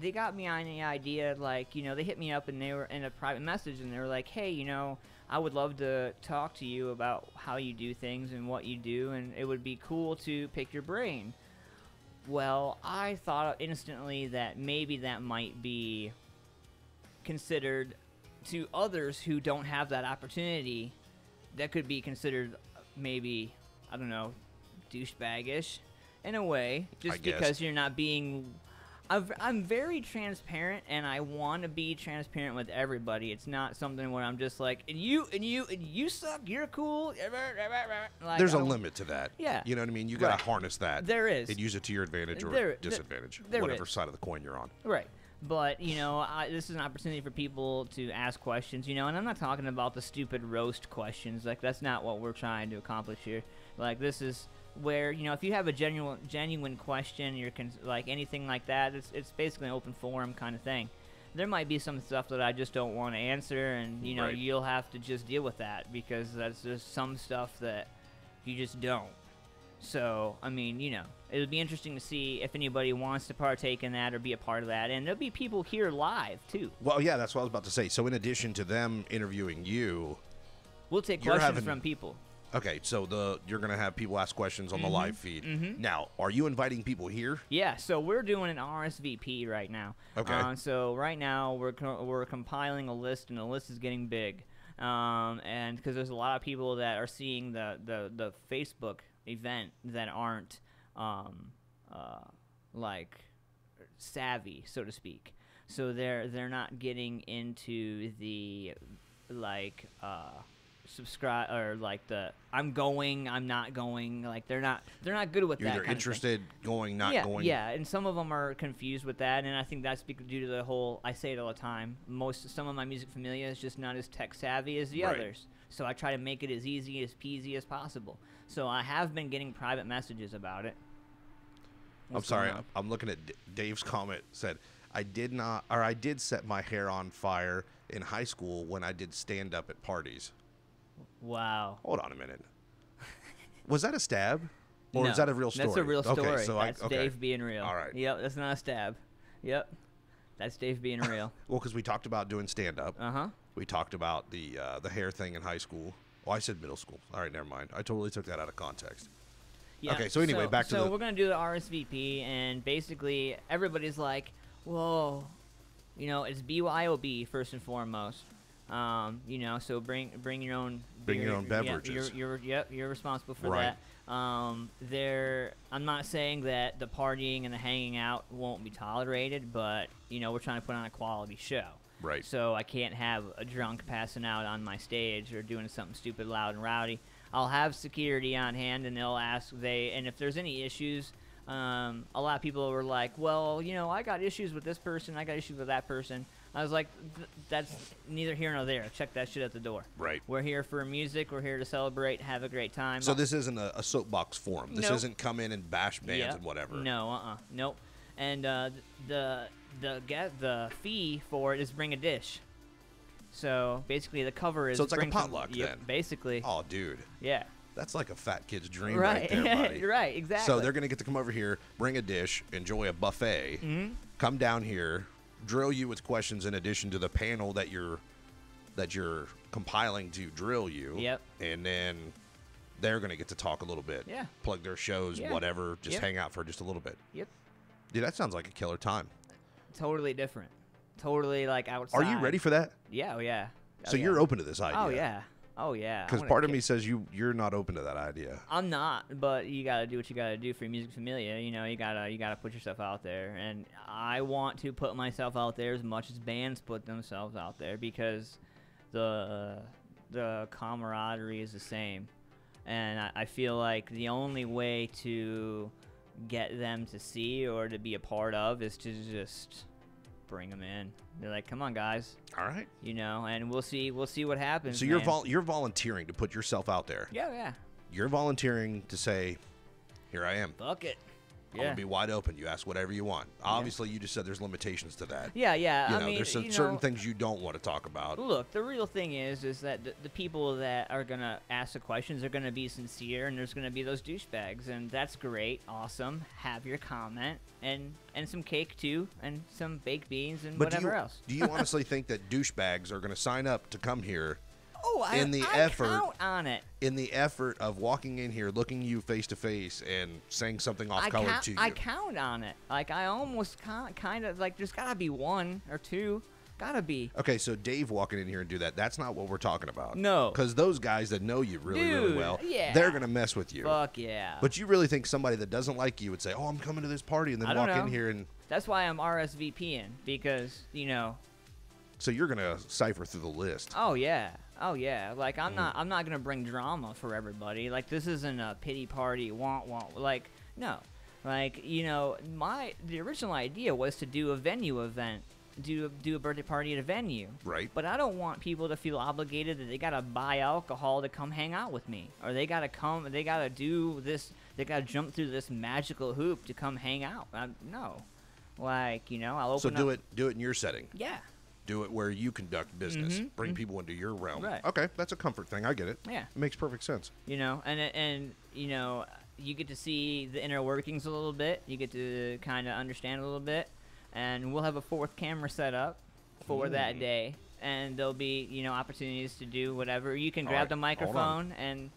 [SPEAKER 3] they got me on the idea, like, they hit me up and they were in a private message and they were like, hey, I would love to talk to you about how you do things and what you do, and it would be cool to pick your brain. Well, I thought instantly that maybe that might be considered to others who don't have that opportunity. That could be considered maybe, I don't know, douchebaggish in a way, just because you're not being. I'm very transparent, and I want to be transparent with everybody. It's not something where I'm just like, and you suck, you're cool. Like,
[SPEAKER 6] There's a limit to that.
[SPEAKER 3] Yeah.
[SPEAKER 6] You know what I mean? You got to harness that.
[SPEAKER 3] There is.
[SPEAKER 6] And use it to your advantage or disadvantage,
[SPEAKER 3] there
[SPEAKER 6] whatever
[SPEAKER 3] is.
[SPEAKER 6] side of the coin you're on.
[SPEAKER 3] Right. But, this is an opportunity for people to ask questions, and I'm not talking about the stupid roast questions. Like, that's not what we're trying to accomplish here. Like, this is where, if you have a genuine question, like anything like that, it's basically an open forum kind of thing. There might be some stuff that I just don't want to answer, and,
[SPEAKER 6] Right.
[SPEAKER 3] you'll have to just deal with that, because that's just some stuff that you just don't. So, I mean, it would be interesting to see if anybody wants to partake in that or be a part of that. And there'll be people here live, too.
[SPEAKER 6] Well, yeah, that's what I was about to say. So in addition to them interviewing you,
[SPEAKER 3] We'll take
[SPEAKER 6] You're
[SPEAKER 3] questions
[SPEAKER 6] having-
[SPEAKER 3] from people.
[SPEAKER 6] okay, so you're going to have people ask questions on the live feed. Now, are you inviting people here?
[SPEAKER 3] Yeah, so we're doing an RSVP right now.
[SPEAKER 6] Okay.
[SPEAKER 3] So right now we're compiling a list, and the list is getting big. And because there's a lot of people that are seeing the Facebook event that aren't like savvy, so to speak. So they're not getting into the subscribe or like the I'm going, I'm not going. Like they're not good with
[SPEAKER 6] You're
[SPEAKER 3] that.
[SPEAKER 6] either
[SPEAKER 3] kind of thing.
[SPEAKER 6] interested, going, not
[SPEAKER 3] Yeah,
[SPEAKER 6] going.
[SPEAKER 3] yeah, and some of them are confused with that, and I think that's due to the whole. I say it all the time. Some of my music familia is just not as tech savvy as the
[SPEAKER 6] Right.
[SPEAKER 3] others, so I try to make it as easy as peasy as possible. So I have been getting private messages about it.
[SPEAKER 6] I'm
[SPEAKER 3] What's
[SPEAKER 6] sorry.
[SPEAKER 3] going on?
[SPEAKER 6] I'm looking at Dave's comment. Said, I did set my hair on fire in high school when I did stand up at parties.
[SPEAKER 3] Wow.
[SPEAKER 6] Hold on a minute. Was that a stab? Or
[SPEAKER 3] No,
[SPEAKER 6] is that a real story?
[SPEAKER 3] That's a real story.
[SPEAKER 6] Okay, so
[SPEAKER 3] That's Dave being real.
[SPEAKER 6] All right.
[SPEAKER 3] Yep, that's not a stab. Yep. That's Dave being real.
[SPEAKER 6] Well, because we talked about doing stand up.
[SPEAKER 3] Uh-huh.
[SPEAKER 6] We talked about the hair thing in high school. Oh, I said middle school. All right, never mind. I totally took that out of context.
[SPEAKER 3] Yeah.
[SPEAKER 6] Okay, so anyway, back to
[SPEAKER 3] So
[SPEAKER 6] the...
[SPEAKER 3] we're going to do the RSVP, and basically everybody's like, whoa, you know, it's BYOB first and foremost. You know, so bring your own...
[SPEAKER 6] Bring your own beverages.
[SPEAKER 3] You're responsible for
[SPEAKER 6] Right.
[SPEAKER 3] that. I'm not saying that the partying and the hanging out won't be tolerated, but, you know, we're trying to put on a quality show.
[SPEAKER 6] Right.
[SPEAKER 3] So I can't have a drunk passing out on my stage or doing something stupid, loud, and rowdy. I'll have security on hand, and they'll ask, and if there's any issues, a lot of people were like, well, you know, I got issues with this person, I got issues with that person. I was like, that's neither here nor there. Check that shit at the door.
[SPEAKER 6] Right.
[SPEAKER 3] We're here for music. We're here to celebrate, have a great time.
[SPEAKER 6] So this isn't a soapbox forum. This
[SPEAKER 3] Nope.
[SPEAKER 6] isn't come in and bash bands
[SPEAKER 3] Yep.
[SPEAKER 6] and whatever.
[SPEAKER 3] No, nope. And the fee for it is bring a dish. So basically, the cover is.
[SPEAKER 6] So it's like a
[SPEAKER 3] bring some-
[SPEAKER 6] potluck
[SPEAKER 3] yep,
[SPEAKER 6] then.
[SPEAKER 3] Basically.
[SPEAKER 6] Oh, dude.
[SPEAKER 3] Yeah.
[SPEAKER 6] That's like a fat kid's dream right there, buddy.
[SPEAKER 3] Right, exactly.
[SPEAKER 6] So they're going to get to come over here, bring a dish, enjoy a buffet, come down here, drill you with questions in addition to the panel that you're compiling to drill you.
[SPEAKER 3] Yep.
[SPEAKER 6] And then they're going to get to talk a little bit.
[SPEAKER 3] Yeah.
[SPEAKER 6] Plug their shows,
[SPEAKER 3] Yeah.
[SPEAKER 6] whatever, just
[SPEAKER 3] Yep.
[SPEAKER 6] hang out for just a little bit.
[SPEAKER 3] Yep.
[SPEAKER 6] Dude, that sounds like a killer time.
[SPEAKER 3] Totally different. Totally like outside.
[SPEAKER 6] Are you ready for that?
[SPEAKER 3] Yeah, oh yeah.
[SPEAKER 6] So you're open to this idea?
[SPEAKER 3] Oh yeah. Oh yeah.
[SPEAKER 6] Because part of me says you're not open to that idea.
[SPEAKER 3] I'm not, but you gotta do what you gotta do for your music familia. You know, you gotta put yourself out there, and I want to put myself out there as much as bands put themselves out there because the camaraderie is the same, and I feel like the only way to get them to see or to be a part of is to just bring them in. They're like, come on, guys.
[SPEAKER 6] All right.
[SPEAKER 3] You know, and we'll see what happens.
[SPEAKER 6] So
[SPEAKER 3] man.
[SPEAKER 6] you're volunteering to put yourself out there.
[SPEAKER 3] Yeah.
[SPEAKER 6] You're volunteering to say, here I am.
[SPEAKER 3] Fuck it.
[SPEAKER 6] I'm going to be wide open. You ask whatever you want. Obviously, you just said there's limitations to that.
[SPEAKER 3] Yeah.
[SPEAKER 6] You
[SPEAKER 3] I
[SPEAKER 6] know,
[SPEAKER 3] mean,
[SPEAKER 6] there's some
[SPEAKER 3] you
[SPEAKER 6] certain
[SPEAKER 3] know,
[SPEAKER 6] things you don't want to talk about.
[SPEAKER 3] Look, the real thing is that the people that are going to ask the questions are going to be sincere, and there's going to be those douchebags, and that's great, awesome. Have your comment, and some cake, too, and some baked beans, and whatever else.
[SPEAKER 6] Do you honestly think that douchebags are going to sign up to come here
[SPEAKER 3] I count on it.
[SPEAKER 6] in the effort of walking in here, looking you face to face, and saying something off-color to you?
[SPEAKER 3] I count on it. Like, I almost kind of, like, there's got to be one or two. Gotta be.
[SPEAKER 6] Okay, so Dave walking in here and do that, that's not what we're talking about.
[SPEAKER 3] No.
[SPEAKER 6] Because those guys that know you really well,
[SPEAKER 3] yeah.
[SPEAKER 6] they're going to mess with you.
[SPEAKER 3] Fuck yeah.
[SPEAKER 6] But you really think somebody that doesn't like you would say, oh, I'm coming to this party, and then
[SPEAKER 3] I don't
[SPEAKER 6] walk in
[SPEAKER 3] know.
[SPEAKER 6] here and...
[SPEAKER 3] That's why I'm RSVPing, because, you know...
[SPEAKER 6] So you're going to cipher through the list.
[SPEAKER 3] Oh, yeah. Like, I'm not gonna bring drama for everybody. Like, this isn't a pity party, want. Like, no. Like, you know, the original idea was to do a venue event. Do a birthday party at a venue.
[SPEAKER 6] Right.
[SPEAKER 3] But I don't want people to feel obligated that they gotta buy alcohol to come hang out with me, or they gotta do this, they gotta jump through this magical hoop to come hang out. No, like, you know, I'll open.
[SPEAKER 6] So do it in your setting.
[SPEAKER 3] Yeah.
[SPEAKER 6] Do it where you conduct business. Bring people into your realm.
[SPEAKER 3] Right.
[SPEAKER 6] Okay, that's a comfort thing. I get it.
[SPEAKER 3] Yeah.
[SPEAKER 6] It makes perfect sense.
[SPEAKER 3] You know, and you know, you get to see the inner workings a little bit. You get to kind of understand a little bit. And we'll have a fourth camera set up for that day, and there'll be, you know, opportunities to do whatever. You can grab the microphone and...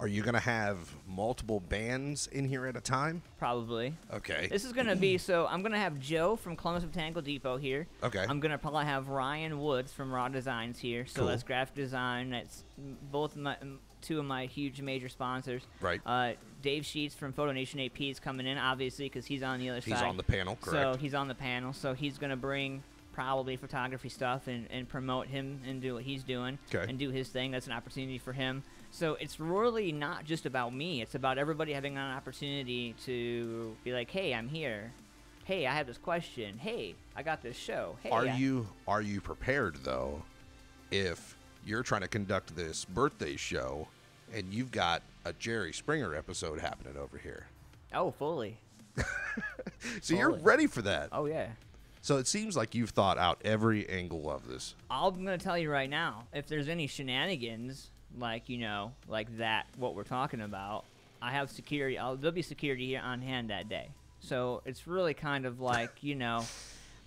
[SPEAKER 6] Are you going to have multiple bands in here at a time?
[SPEAKER 3] Probably.
[SPEAKER 6] Okay.
[SPEAKER 3] This is going to be, so I'm going to have Joe from Columbus Botanical Depot here.
[SPEAKER 6] Okay.
[SPEAKER 3] I'm going to probably have Ryan Woods from Raw Designs here. So
[SPEAKER 6] Cool.
[SPEAKER 3] that's graphic design. That's two of my huge major sponsors.
[SPEAKER 6] Right.
[SPEAKER 3] Dave Sheets from Photo Nation AP is coming in, obviously, because he's on the other side.
[SPEAKER 6] He's on the panel, correct.
[SPEAKER 3] So he's on the panel. So he's going to bring probably photography stuff and promote him and do what he's doing and do his thing. That's an opportunity for him. So it's really not just about me. It's about everybody having an opportunity to be like, hey, I'm here. Hey, I have this question. Hey, I got this show. Hey,
[SPEAKER 6] Are you prepared, though, if you're trying to conduct this birthday show and you've got a Jerry Springer episode happening over here?
[SPEAKER 3] Oh, fully.
[SPEAKER 6] So you're
[SPEAKER 3] Fully.
[SPEAKER 6] ready for that.
[SPEAKER 3] Oh yeah.
[SPEAKER 6] So it seems like you've thought out every angle of this.
[SPEAKER 3] I'm gonna tell you right now, if there's any shenanigans like like that, what we're talking about, I have security. There'll be security here on hand that day. So it's really kind of like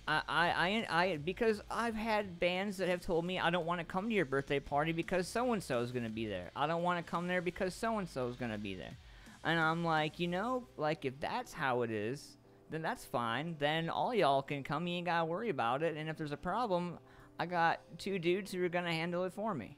[SPEAKER 3] I because I've had bands that have told me I don't want to come to your birthday party because so and so is gonna be there. I don't want to come there because so and so is gonna be there. And I'm like, like if that's how it is, then that's fine. Then all y'all can come. You ain't gotta worry about it. And if there's a problem, I got 2 dudes who are gonna handle it for me.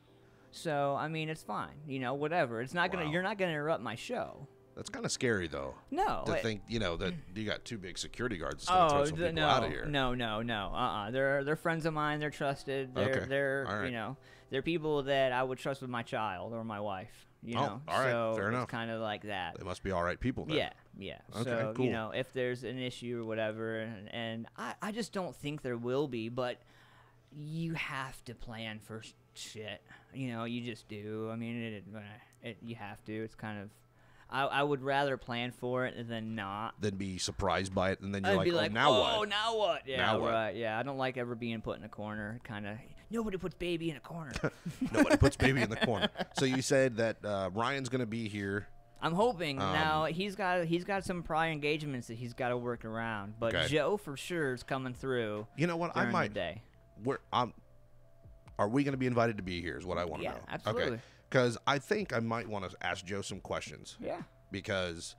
[SPEAKER 3] So I mean, it's fine. Whatever. It's not gonna.
[SPEAKER 6] Wow.
[SPEAKER 3] You're not gonna interrupt my show.
[SPEAKER 6] That's kind of scary, though.
[SPEAKER 3] No.
[SPEAKER 6] To think, that you got 2 big security guards that's gonna throw some people
[SPEAKER 3] no,
[SPEAKER 6] out of here.
[SPEAKER 3] no. They're friends of mine. They're trusted. They're
[SPEAKER 6] All right.
[SPEAKER 3] they're people that I would trust with my child or my wife.
[SPEAKER 6] All right.
[SPEAKER 3] So
[SPEAKER 6] Fair enough.
[SPEAKER 3] It's kind of like that.
[SPEAKER 6] They must be all right people then.
[SPEAKER 3] Yeah.
[SPEAKER 6] Okay,
[SPEAKER 3] So,
[SPEAKER 6] cool.
[SPEAKER 3] if there's an issue or whatever, and I just don't think there will be, but you have to plan for shit. You just do. I mean, you have to. It's kind of, I would rather plan for it than not.
[SPEAKER 6] Then be surprised by it, and then you're
[SPEAKER 3] I'd
[SPEAKER 6] like,
[SPEAKER 3] be like,
[SPEAKER 6] now
[SPEAKER 3] oh,
[SPEAKER 6] what?
[SPEAKER 3] now what? Yeah,
[SPEAKER 6] Now what?
[SPEAKER 3] right. Yeah, I don't like ever being put in a corner. Kind of, nobody puts baby in a corner.
[SPEAKER 6] Nobody puts baby in the corner. So you said that Ryan's going to be here.
[SPEAKER 3] I'm hoping. Now he's got some prior engagements that he's got to work around, but
[SPEAKER 6] Okay.
[SPEAKER 3] Joe for sure is coming through.
[SPEAKER 6] You know what?
[SPEAKER 3] During
[SPEAKER 6] I might.
[SPEAKER 3] the day.
[SPEAKER 6] Are we going to be invited to be here? Is what I want to
[SPEAKER 3] Yeah,
[SPEAKER 6] know.
[SPEAKER 3] absolutely.
[SPEAKER 6] Okay. Because I think I might want to ask Joe some questions.
[SPEAKER 3] Yeah.
[SPEAKER 6] Because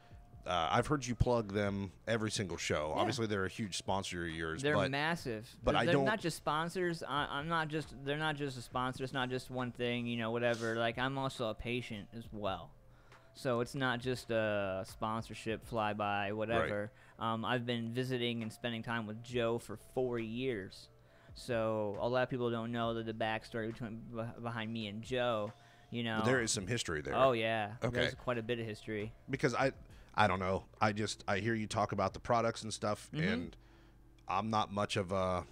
[SPEAKER 6] I've heard you plug them every single show.
[SPEAKER 3] Yeah.
[SPEAKER 6] Obviously, they're a huge sponsor of yours.
[SPEAKER 3] They're
[SPEAKER 6] but
[SPEAKER 3] massive.
[SPEAKER 6] but
[SPEAKER 3] they're,
[SPEAKER 6] I
[SPEAKER 3] they're
[SPEAKER 6] don't-
[SPEAKER 3] not just sponsors. They're not just a sponsor. It's not just one thing. Whatever. Like I'm also a patient as well. So it's not just a sponsorship flyby, whatever. I've been visiting and spending time with Joe for 4 years. So a lot of people don't know the backstory behind me and Joe.
[SPEAKER 6] But there is some history there.
[SPEAKER 3] Oh yeah.
[SPEAKER 6] Okay.
[SPEAKER 3] There's quite a bit of history.
[SPEAKER 6] Because I don't know. I hear you talk about the products and stuff, and I'm not much of a,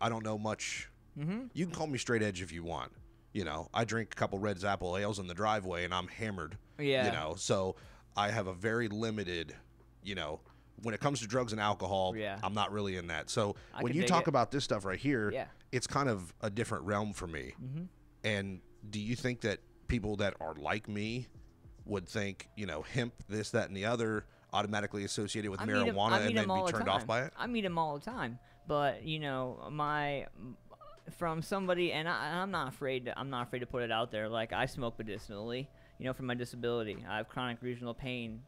[SPEAKER 6] I don't know much. You can call me straight edge if you want. I drink a couple Red Zapple ales in the driveway, and I'm hammered.
[SPEAKER 3] Yeah.
[SPEAKER 6] So I have a very limited, when it comes to drugs and alcohol,
[SPEAKER 3] Yeah.
[SPEAKER 6] I'm not really in that. So
[SPEAKER 3] I
[SPEAKER 6] when
[SPEAKER 3] can
[SPEAKER 6] you
[SPEAKER 3] dig
[SPEAKER 6] talk
[SPEAKER 3] it.
[SPEAKER 6] about this stuff right here,
[SPEAKER 3] Yeah.
[SPEAKER 6] it's kind of a different realm for me. And do you think that people that are like me would think, hemp, this, that, and the other, automatically associated with marijuana and then be turned off by it?
[SPEAKER 3] I meet him all the time, but from somebody, and I'm not afraid. I'm not afraid to put it out there. Like I smoke medicinally, for my disability. I have chronic regional pain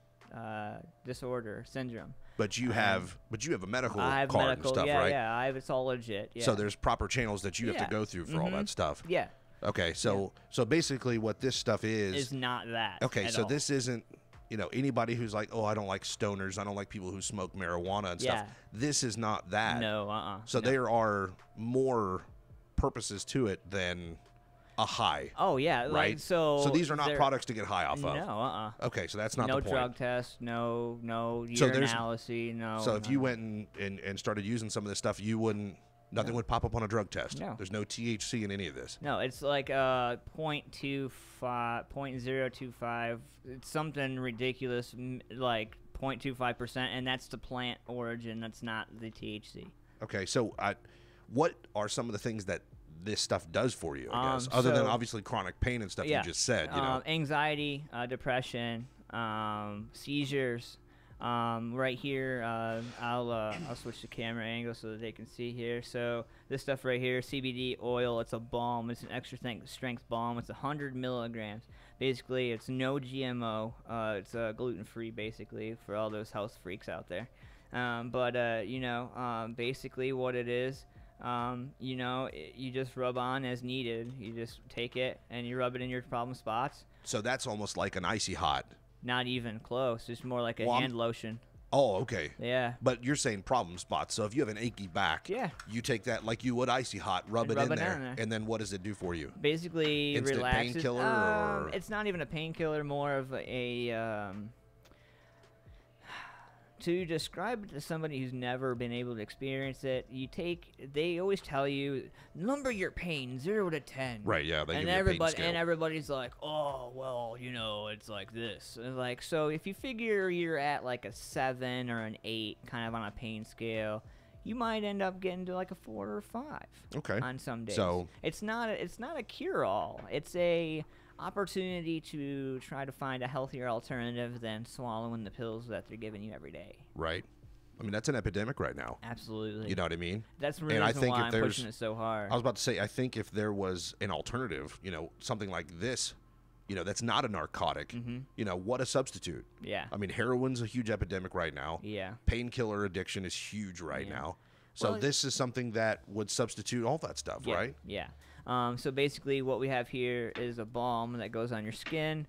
[SPEAKER 3] disorder syndrome.
[SPEAKER 6] But you have a medical
[SPEAKER 3] I have
[SPEAKER 6] card
[SPEAKER 3] medical,
[SPEAKER 6] and stuff,
[SPEAKER 3] yeah,
[SPEAKER 6] right?
[SPEAKER 3] yeah. It's all legit. Yeah.
[SPEAKER 6] So there's proper channels that you have
[SPEAKER 3] Yeah.
[SPEAKER 6] to go through for all that stuff.
[SPEAKER 3] yeah,
[SPEAKER 6] Okay, so basically what this stuff
[SPEAKER 3] is not that.
[SPEAKER 6] okay,
[SPEAKER 3] at
[SPEAKER 6] so
[SPEAKER 3] all.
[SPEAKER 6] this isn't anybody who's like, oh, I don't like stoners, I don't like people who smoke marijuana and
[SPEAKER 3] Yeah.
[SPEAKER 6] stuff. This is not that.
[SPEAKER 3] No,
[SPEAKER 6] So
[SPEAKER 3] no.
[SPEAKER 6] there are more purposes to it than a high.
[SPEAKER 3] Oh yeah,
[SPEAKER 6] right.
[SPEAKER 3] Like, so
[SPEAKER 6] these are not
[SPEAKER 3] they're-
[SPEAKER 6] products to get high off of.
[SPEAKER 3] No,
[SPEAKER 6] Okay, so that's not
[SPEAKER 3] no
[SPEAKER 6] the point.
[SPEAKER 3] drug test, no
[SPEAKER 6] So
[SPEAKER 3] urine
[SPEAKER 6] there's-
[SPEAKER 3] analysis, no.
[SPEAKER 6] So if you went and started using some of this stuff, nothing would pop up on a drug test.
[SPEAKER 3] No.
[SPEAKER 6] There's no THC in any of this.
[SPEAKER 3] No, it's like 0.25. It's something ridiculous, like 0.25%, and that's the plant origin. That's not the THC.
[SPEAKER 6] Okay, so what are some of the things that this stuff does for you, I guess, other than
[SPEAKER 3] so-
[SPEAKER 6] obviously chronic pain and stuff
[SPEAKER 3] Yeah.
[SPEAKER 6] you just said,
[SPEAKER 3] Anxiety, depression, seizures. Right here, I'll switch the camera angle so that they can see here. So this stuff right here, CBD oil, it's a balm. It's an extra strength balm. It's 100 milligrams. Basically, it's no GMO. It's gluten-free, basically, for all those health freaks out there. Basically what it is, you just rub on as needed. You just take it and you rub it in your problem spots.
[SPEAKER 6] So that's almost like an icy hot.
[SPEAKER 3] Not even close. It's more like a
[SPEAKER 6] Well,
[SPEAKER 3] hand lotion.
[SPEAKER 6] Oh, okay.
[SPEAKER 3] Yeah.
[SPEAKER 6] But you're saying problem spots. So if you have an achy back,
[SPEAKER 3] Yeah.
[SPEAKER 6] you take that like you would icy hot, rub it
[SPEAKER 3] Rub
[SPEAKER 6] in
[SPEAKER 3] it
[SPEAKER 6] there,
[SPEAKER 3] down there.
[SPEAKER 6] and then what does it do for you?
[SPEAKER 3] Basically,
[SPEAKER 6] Instant
[SPEAKER 3] relaxes.
[SPEAKER 6] painkiller or-
[SPEAKER 3] It's not even a painkiller. More of a to describe it to somebody who's never been able to experience it, they always tell you, number your pain 0 to 10.
[SPEAKER 6] Right, yeah, they
[SPEAKER 3] and
[SPEAKER 6] give you a pain scale.
[SPEAKER 3] and everybody's like, oh, well, it's like this. And like, so if you figure you're at like a 7 or an 8 kind of on a pain scale, you might end up getting to like a 4 or 5.
[SPEAKER 6] Okay.
[SPEAKER 3] On some days.
[SPEAKER 6] So
[SPEAKER 3] it's not a cure-all. It's a opportunity to try to find a healthier alternative than swallowing the pills that they're giving you every day.
[SPEAKER 6] right. I mean, that's an epidemic right now.
[SPEAKER 3] Absolutely.
[SPEAKER 6] You know what I mean?
[SPEAKER 3] That's the
[SPEAKER 6] And I
[SPEAKER 3] reason
[SPEAKER 6] think
[SPEAKER 3] why
[SPEAKER 6] if
[SPEAKER 3] I'm
[SPEAKER 6] there's-
[SPEAKER 3] pushing it so hard.
[SPEAKER 6] I was about to say, I think if there was an alternative, something like this, that's not a narcotic, what a substitute.
[SPEAKER 3] Yeah.
[SPEAKER 6] I mean, heroin's a huge epidemic right now.
[SPEAKER 3] Yeah.
[SPEAKER 6] Painkiller addiction is huge right now. So
[SPEAKER 3] Well,
[SPEAKER 6] this is something that would substitute all that stuff,
[SPEAKER 3] Yeah,
[SPEAKER 6] right?
[SPEAKER 3] Yeah. So basically, what we have here is a balm that goes on your skin.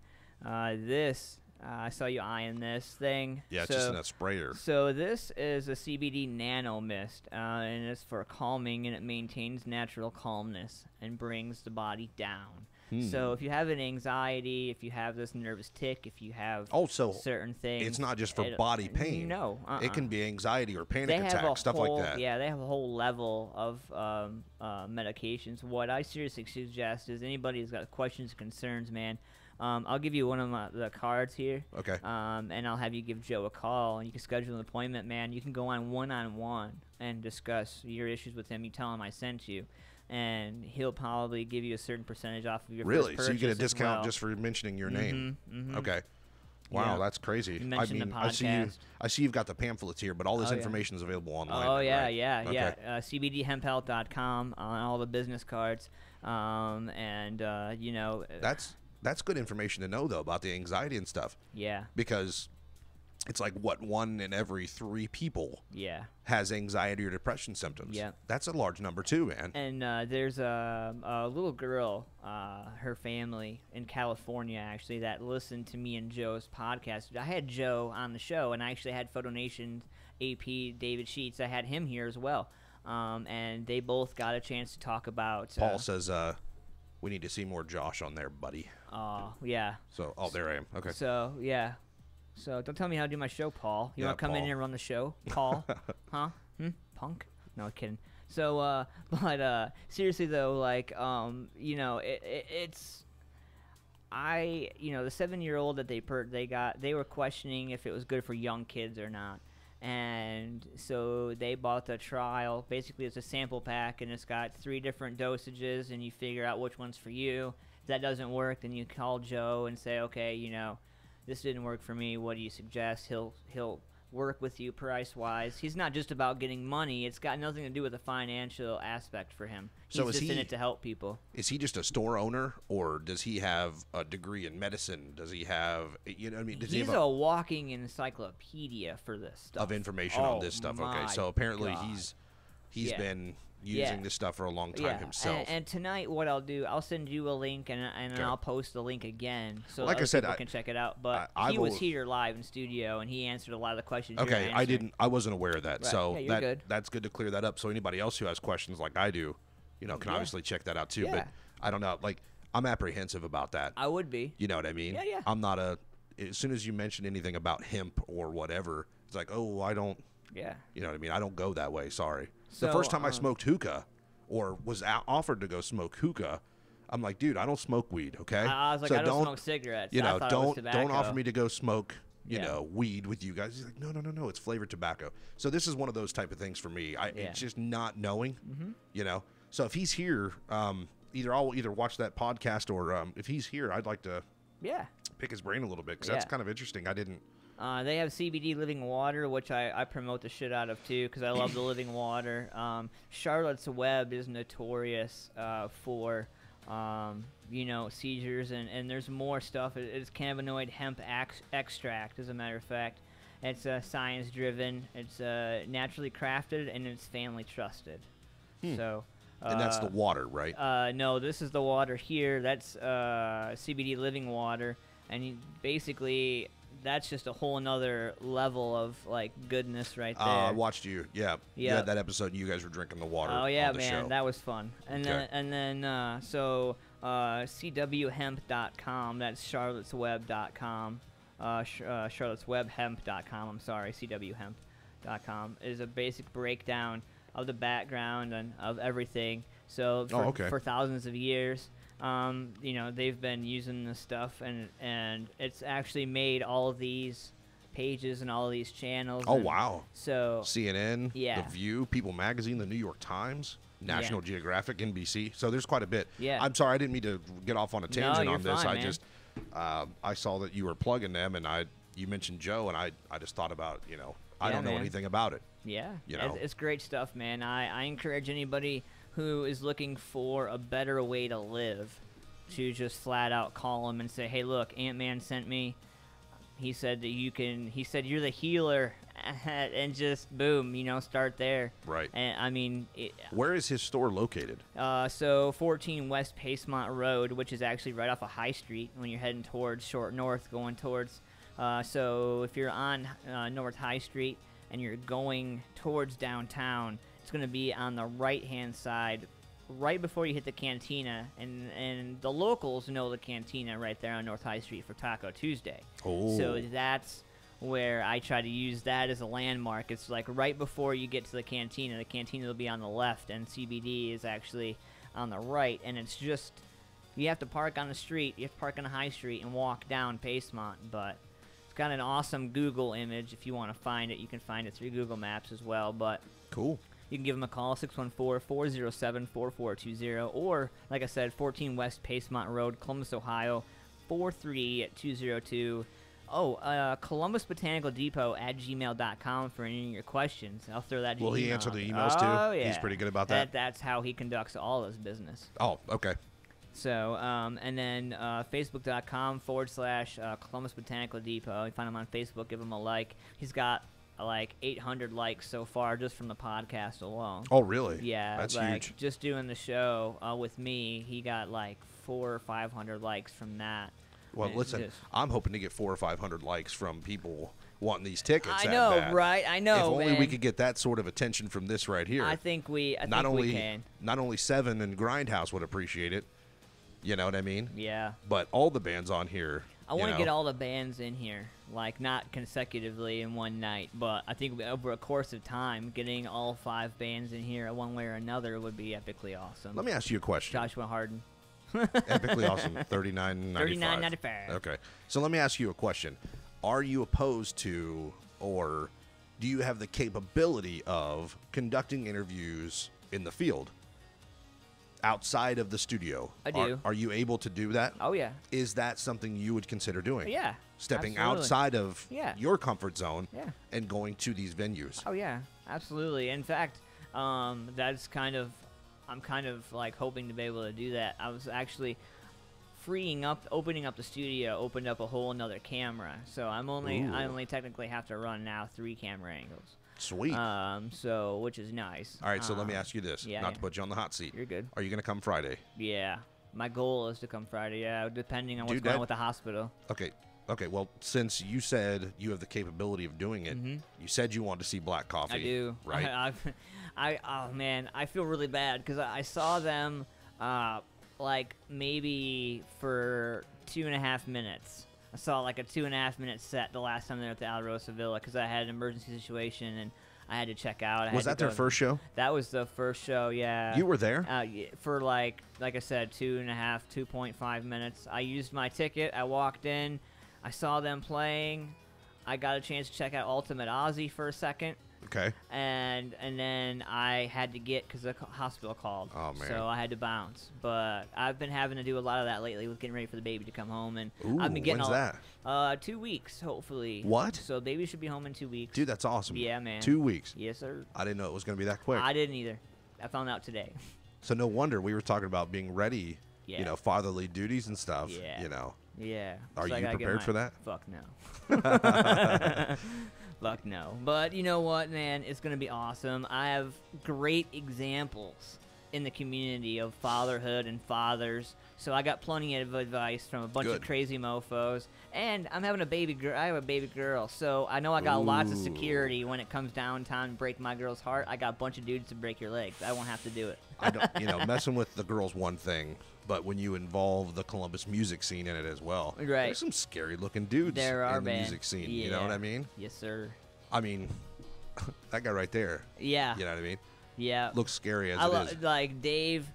[SPEAKER 3] I saw you eyeing this thing.
[SPEAKER 6] Yeah, it's just in a sprayer.
[SPEAKER 3] So this is a CBD nano mist, and it's for calming, and it maintains natural calmness and brings the body down. So if you have an anxiety, if you have this nervous tick, if you have
[SPEAKER 6] Also,
[SPEAKER 3] certain things,
[SPEAKER 6] It's not just for body pain.
[SPEAKER 3] No,
[SPEAKER 6] It can be anxiety or panic
[SPEAKER 3] they have
[SPEAKER 6] attack, stuff
[SPEAKER 3] whole,
[SPEAKER 6] like that.
[SPEAKER 3] Yeah, they have a whole level of medications. What I seriously suggest is anybody who's got questions or concerns, man, I'll give you one of the cards here.
[SPEAKER 6] Okay.
[SPEAKER 3] And I'll have you give Joe a call, and you can schedule an appointment, man. You can go on one-on-one and discuss your issues with him. You tell him I sent you, and he'll probably give you a certain percentage off of your
[SPEAKER 6] Really?
[SPEAKER 3] first
[SPEAKER 6] So you get a
[SPEAKER 3] purchase as
[SPEAKER 6] discount
[SPEAKER 3] well.
[SPEAKER 6] just for mentioning your name?
[SPEAKER 3] Mhm.
[SPEAKER 6] Okay. Wow,
[SPEAKER 3] Yeah.
[SPEAKER 6] that's crazy.
[SPEAKER 3] You mentioned the podcast.
[SPEAKER 6] I see you've got the pamphlets here, but all this
[SPEAKER 3] Oh, yeah.
[SPEAKER 6] information is available online.
[SPEAKER 3] Oh
[SPEAKER 6] then,
[SPEAKER 3] yeah,
[SPEAKER 6] right?
[SPEAKER 3] yeah,
[SPEAKER 6] Okay.
[SPEAKER 3] yeah. CBDHempHealth.com on all the business cards,
[SPEAKER 6] That's good information to know though about the anxiety and stuff,
[SPEAKER 3] yeah,
[SPEAKER 6] because it's like what 1 in every 3 people
[SPEAKER 3] yeah.
[SPEAKER 6] has anxiety or depression symptoms.
[SPEAKER 3] Yeah.
[SPEAKER 6] That's a large number too, man.
[SPEAKER 3] And there's a little girl, her family in California actually, that listened to me and Joe's podcast. I had Joe on the show, and I actually had Photo Nation AP David Sheets. I had him here as well, and they both got a chance to talk about.
[SPEAKER 6] Paul says, "We need to see more Josh on there, buddy."
[SPEAKER 3] Yeah.
[SPEAKER 6] So, there I am. Okay.
[SPEAKER 3] So yeah. So don't tell me how to do my show, Paul. You
[SPEAKER 6] Yeah,
[SPEAKER 3] want to come in
[SPEAKER 6] Paul.
[SPEAKER 3] here and run the show, Paul? Huh? Punk? No kidding. So, but seriously though, like, it's the 7-year-old that they were questioning if it was good for young kids or not. And so they bought the trial. Basically, it's a sample pack, and it's got 3 different dosages, and you figure out which one's for you. If that doesn't work, then you call Joe and say, okay, this didn't work for me. What do you suggest? He'll work with you price-wise. He's not just about getting money. It's got nothing to do with the financial aspect for him. He's
[SPEAKER 6] So is
[SPEAKER 3] just in
[SPEAKER 6] he-
[SPEAKER 3] it to help people.
[SPEAKER 6] Is he just a store owner, or does he have a degree in medicine? Does he have, does he
[SPEAKER 3] He's
[SPEAKER 6] have
[SPEAKER 3] a walking encyclopedia for this stuff.
[SPEAKER 6] of information on
[SPEAKER 3] Oh,
[SPEAKER 6] this stuff? Okay,
[SPEAKER 3] my
[SPEAKER 6] so apparently
[SPEAKER 3] God.
[SPEAKER 6] he's
[SPEAKER 3] Yeah.
[SPEAKER 6] been using
[SPEAKER 3] Yeah.
[SPEAKER 6] this stuff for a long time himself.
[SPEAKER 3] And tonight, what I'll do, I'll send you a link, and
[SPEAKER 6] Okay.
[SPEAKER 3] I'll post the link again, so
[SPEAKER 6] Like I
[SPEAKER 3] other
[SPEAKER 6] said,
[SPEAKER 3] people can check it out. But
[SPEAKER 6] I
[SPEAKER 3] he was
[SPEAKER 6] will-
[SPEAKER 3] here live in studio, and he answered a lot of the questions. you're
[SPEAKER 6] Okay,
[SPEAKER 3] answering.
[SPEAKER 6] I wasn't aware of that.
[SPEAKER 3] Right.
[SPEAKER 6] So
[SPEAKER 3] Yeah, you're good.
[SPEAKER 6] that's good to clear that up. So anybody else who has questions like I do, can obviously check that out too.
[SPEAKER 3] Yeah.
[SPEAKER 6] But I don't know, like I'm apprehensive about that.
[SPEAKER 3] I would be.
[SPEAKER 6] You know what I mean?
[SPEAKER 3] Yeah, yeah.
[SPEAKER 6] I'm not as soon as you mention anything about hemp or whatever, it's like, oh, I don't.
[SPEAKER 3] Yeah.
[SPEAKER 6] You know what I mean? I don't go that way. Sorry.
[SPEAKER 3] So,
[SPEAKER 6] the first time I smoked hookah, or was offered to go smoke hookah, I'm like, dude, I don't smoke weed. Okay.
[SPEAKER 3] I was like,
[SPEAKER 6] So
[SPEAKER 3] I don't smoke cigarettes.
[SPEAKER 6] You
[SPEAKER 3] I
[SPEAKER 6] know,
[SPEAKER 3] thought it was
[SPEAKER 6] don't
[SPEAKER 3] tobacco.
[SPEAKER 6] offer me to go smoke. You
[SPEAKER 3] Yeah.
[SPEAKER 6] know, weed with you guys. He's like, no, it's flavored tobacco. So this is one of those type of things for me.
[SPEAKER 3] Yeah.
[SPEAKER 6] It's just not knowing. You know. So if he's here, I'll either watch that podcast or if he's here, I'd like to
[SPEAKER 3] Yeah.
[SPEAKER 6] pick his brain a little bit because that's
[SPEAKER 3] Yeah.
[SPEAKER 6] kind of interesting. I didn't.
[SPEAKER 3] They have CBD living water, which I promote the shit out of too, because I love the living water. Charlotte's Web is notorious for seizures, and there's more stuff. It's cannabinoid hemp extract, as a matter of fact. It's science driven. It's naturally crafted, and it's family trusted. So.
[SPEAKER 6] And that's the water, right?
[SPEAKER 3] No, this is the water here. That's CBD living water, and basically that's just a whole another level of like goodness right there.
[SPEAKER 6] I watched you. Yeah. You
[SPEAKER 3] Yeah.
[SPEAKER 6] had that episode and you guys were drinking the water.
[SPEAKER 3] Oh yeah,
[SPEAKER 6] on the
[SPEAKER 3] man,
[SPEAKER 6] show.
[SPEAKER 3] that was fun. And
[SPEAKER 6] Okay.
[SPEAKER 3] then CWHemp.com. That's charlottesweb.com. charlotteswebhemp.com. I'm sorry, cwhemp.com is a basic breakdown of the background and of everything. So for thousands of years, they've been using this stuff, and it's actually made all of these pages and all of these channels.
[SPEAKER 6] Oh, wow.
[SPEAKER 3] So
[SPEAKER 6] CNN,
[SPEAKER 3] yeah.
[SPEAKER 6] The View, People Magazine, The New York Times, National Geographic, NBC. So there's quite a bit.
[SPEAKER 3] Yeah.
[SPEAKER 6] I'm sorry, I didn't mean to get off on a tangent on this.
[SPEAKER 3] Fine, man.
[SPEAKER 6] I saw that you were plugging them, and you mentioned Joe, and I just thought about, I don't know anything about it.
[SPEAKER 3] Yeah. It's great stuff, man. I encourage anybody who is looking for a better way to live to just flat out call him and say, hey, look, Ant-Man sent me. He said that he said you're the healer, and just boom, start there.
[SPEAKER 6] Right.
[SPEAKER 3] And I mean,
[SPEAKER 6] where is his store located?
[SPEAKER 3] So 14 West Pacemont Road, which is actually right off of High Street when you're heading towards Short North, going towards. So if you're on North High Street and you're going towards downtown, it's going to be on the right-hand side, right before you hit the Cantina, and the locals know the Cantina right there on North High Street for Taco Tuesday.
[SPEAKER 6] Oh.
[SPEAKER 3] So that's where I try to use that as a landmark. It's like right before you get to the Cantina. The Cantina will be on the left, and CBD is actually on the right, and it's just, you have to park on the street, you have to park on the High Street and walk down Pacemont, but it's got an awesome Google image. If you want to find it, you can find it through Google Maps as well, but
[SPEAKER 6] cool.
[SPEAKER 3] You can give them a call, 614-407-4420, or, like I said, 14 West Pacemont Road, Columbus, Ohio, 43202. Columbus Botanical Depot at gmail.com for any of your questions. I'll throw that.
[SPEAKER 6] Will he answer the emails too?
[SPEAKER 3] Oh, yeah.
[SPEAKER 6] He's pretty good about that.
[SPEAKER 3] That's how he conducts all his business.
[SPEAKER 6] Oh, okay.
[SPEAKER 3] So, and then facebook.com / Columbus Botanical Depot. You find him on Facebook, give him a like. He's got like 800 likes so far just from the podcast alone.
[SPEAKER 6] Oh, really?
[SPEAKER 3] Yeah.
[SPEAKER 6] That's huge.
[SPEAKER 3] Just doing the show with me, he got like 400 or 500 likes from that.
[SPEAKER 6] Well, listen, I'm hoping to get 400 or 500 likes from people wanting these tickets.
[SPEAKER 3] I know,
[SPEAKER 6] bad.
[SPEAKER 3] right? I know,
[SPEAKER 6] If only
[SPEAKER 3] man.
[SPEAKER 6] we could get that sort of attention from this right here.
[SPEAKER 3] I think we can.
[SPEAKER 6] Not only Seven and Grindhouse would appreciate it, you know what I mean?
[SPEAKER 3] Yeah.
[SPEAKER 6] But all the bands on here.
[SPEAKER 3] I want to get all the bands in here, like not consecutively in one night, but I think over a course of time, getting all 5 bands in here one way or another would be epically awesome.
[SPEAKER 6] Let me ask you a question.
[SPEAKER 3] Joshua Harden.
[SPEAKER 6] Epically awesome. $39.95. Okay. So let me ask you a question. Are you opposed to, or do you have the capability of conducting interviews in the field outside of the studio?
[SPEAKER 3] I do.
[SPEAKER 6] Are you able to do that?
[SPEAKER 3] Oh, yeah.
[SPEAKER 6] Is that something you would consider doing?
[SPEAKER 3] Yeah.
[SPEAKER 6] Stepping
[SPEAKER 3] absolutely.
[SPEAKER 6] outside of your comfort zone
[SPEAKER 3] Yeah.
[SPEAKER 6] and going to these venues?
[SPEAKER 3] Oh, yeah. Absolutely. In fact, that's I'm kind of like hoping to be able to do that. I was actually opening up the studio, opened up a whole another camera. So I only technically have to run now 3 camera angles.
[SPEAKER 6] Sweet.
[SPEAKER 3] So which is nice.
[SPEAKER 6] All right, so let me ask you this,
[SPEAKER 3] yeah,
[SPEAKER 6] not to put you on the hot seat.
[SPEAKER 3] You're good.
[SPEAKER 6] Are you going to come Friday?
[SPEAKER 3] Yeah. My goal is to come Friday, yeah, depending on what's going on with the hospital.
[SPEAKER 6] Okay, well, since you said you have the capability of doing it, you said you wanted to see Black Coffee.
[SPEAKER 3] I do.
[SPEAKER 6] Right?
[SPEAKER 3] Oh, man, I feel really bad because I saw them like maybe for 2.5 minutes. I saw like a 2.5 minute set the last time they were at the Alarosa Villa because I had an emergency situation and I had to check out.
[SPEAKER 6] Was that their first show?
[SPEAKER 3] That was the first show, yeah.
[SPEAKER 6] You were there?
[SPEAKER 3] For like I said, 2.5 minutes. I used my ticket. I walked in. I saw them playing. I got a chance to check out Ultimate Ozzy for a second.
[SPEAKER 6] Okay.
[SPEAKER 3] And then I had to get, because the hospital called.
[SPEAKER 6] Oh, man.
[SPEAKER 3] So I had to bounce. But I've been having to do a lot of that lately with getting ready for the baby to come home. And
[SPEAKER 6] Ooh,
[SPEAKER 3] I've been getting
[SPEAKER 6] when's that?
[SPEAKER 3] 2 weeks, hopefully.
[SPEAKER 6] What?
[SPEAKER 3] So baby should be home in 2 weeks.
[SPEAKER 6] Dude, that's awesome.
[SPEAKER 3] Yeah, man.
[SPEAKER 6] 2 weeks.
[SPEAKER 3] Yes, sir.
[SPEAKER 6] I didn't know it was going to be that quick.
[SPEAKER 3] I didn't either. I found out today.
[SPEAKER 6] So no wonder we were talking about being ready, fatherly duties and stuff,
[SPEAKER 3] Yeah.
[SPEAKER 6] Are
[SPEAKER 3] So
[SPEAKER 6] you prepared for that?
[SPEAKER 3] Fuck no. Fuck no. But you know what, man? It's going to be awesome. I have great examples in the community of fatherhood and fathers. So I got plenty of advice from a bunch
[SPEAKER 6] Good.
[SPEAKER 3] of crazy mofos. And I'm having a baby girl. I have a baby girl, so I know I got lots of security when it comes down time to break my girl's heart. I got a bunch of dudes to break your legs. I won't have to do it.
[SPEAKER 6] I don't, messing with the girls one thing, but when you involve the Columbus music scene in it as well,
[SPEAKER 3] Right.
[SPEAKER 6] there's some scary looking dudes
[SPEAKER 3] There are,
[SPEAKER 6] in the
[SPEAKER 3] man.
[SPEAKER 6] music scene. You know what I mean?
[SPEAKER 3] Yes, sir.
[SPEAKER 6] I mean, that guy right there.
[SPEAKER 3] Yeah.
[SPEAKER 6] You know what I mean?
[SPEAKER 3] Yeah.
[SPEAKER 6] Looks scary as
[SPEAKER 3] I
[SPEAKER 6] it is.
[SPEAKER 3] like Dave.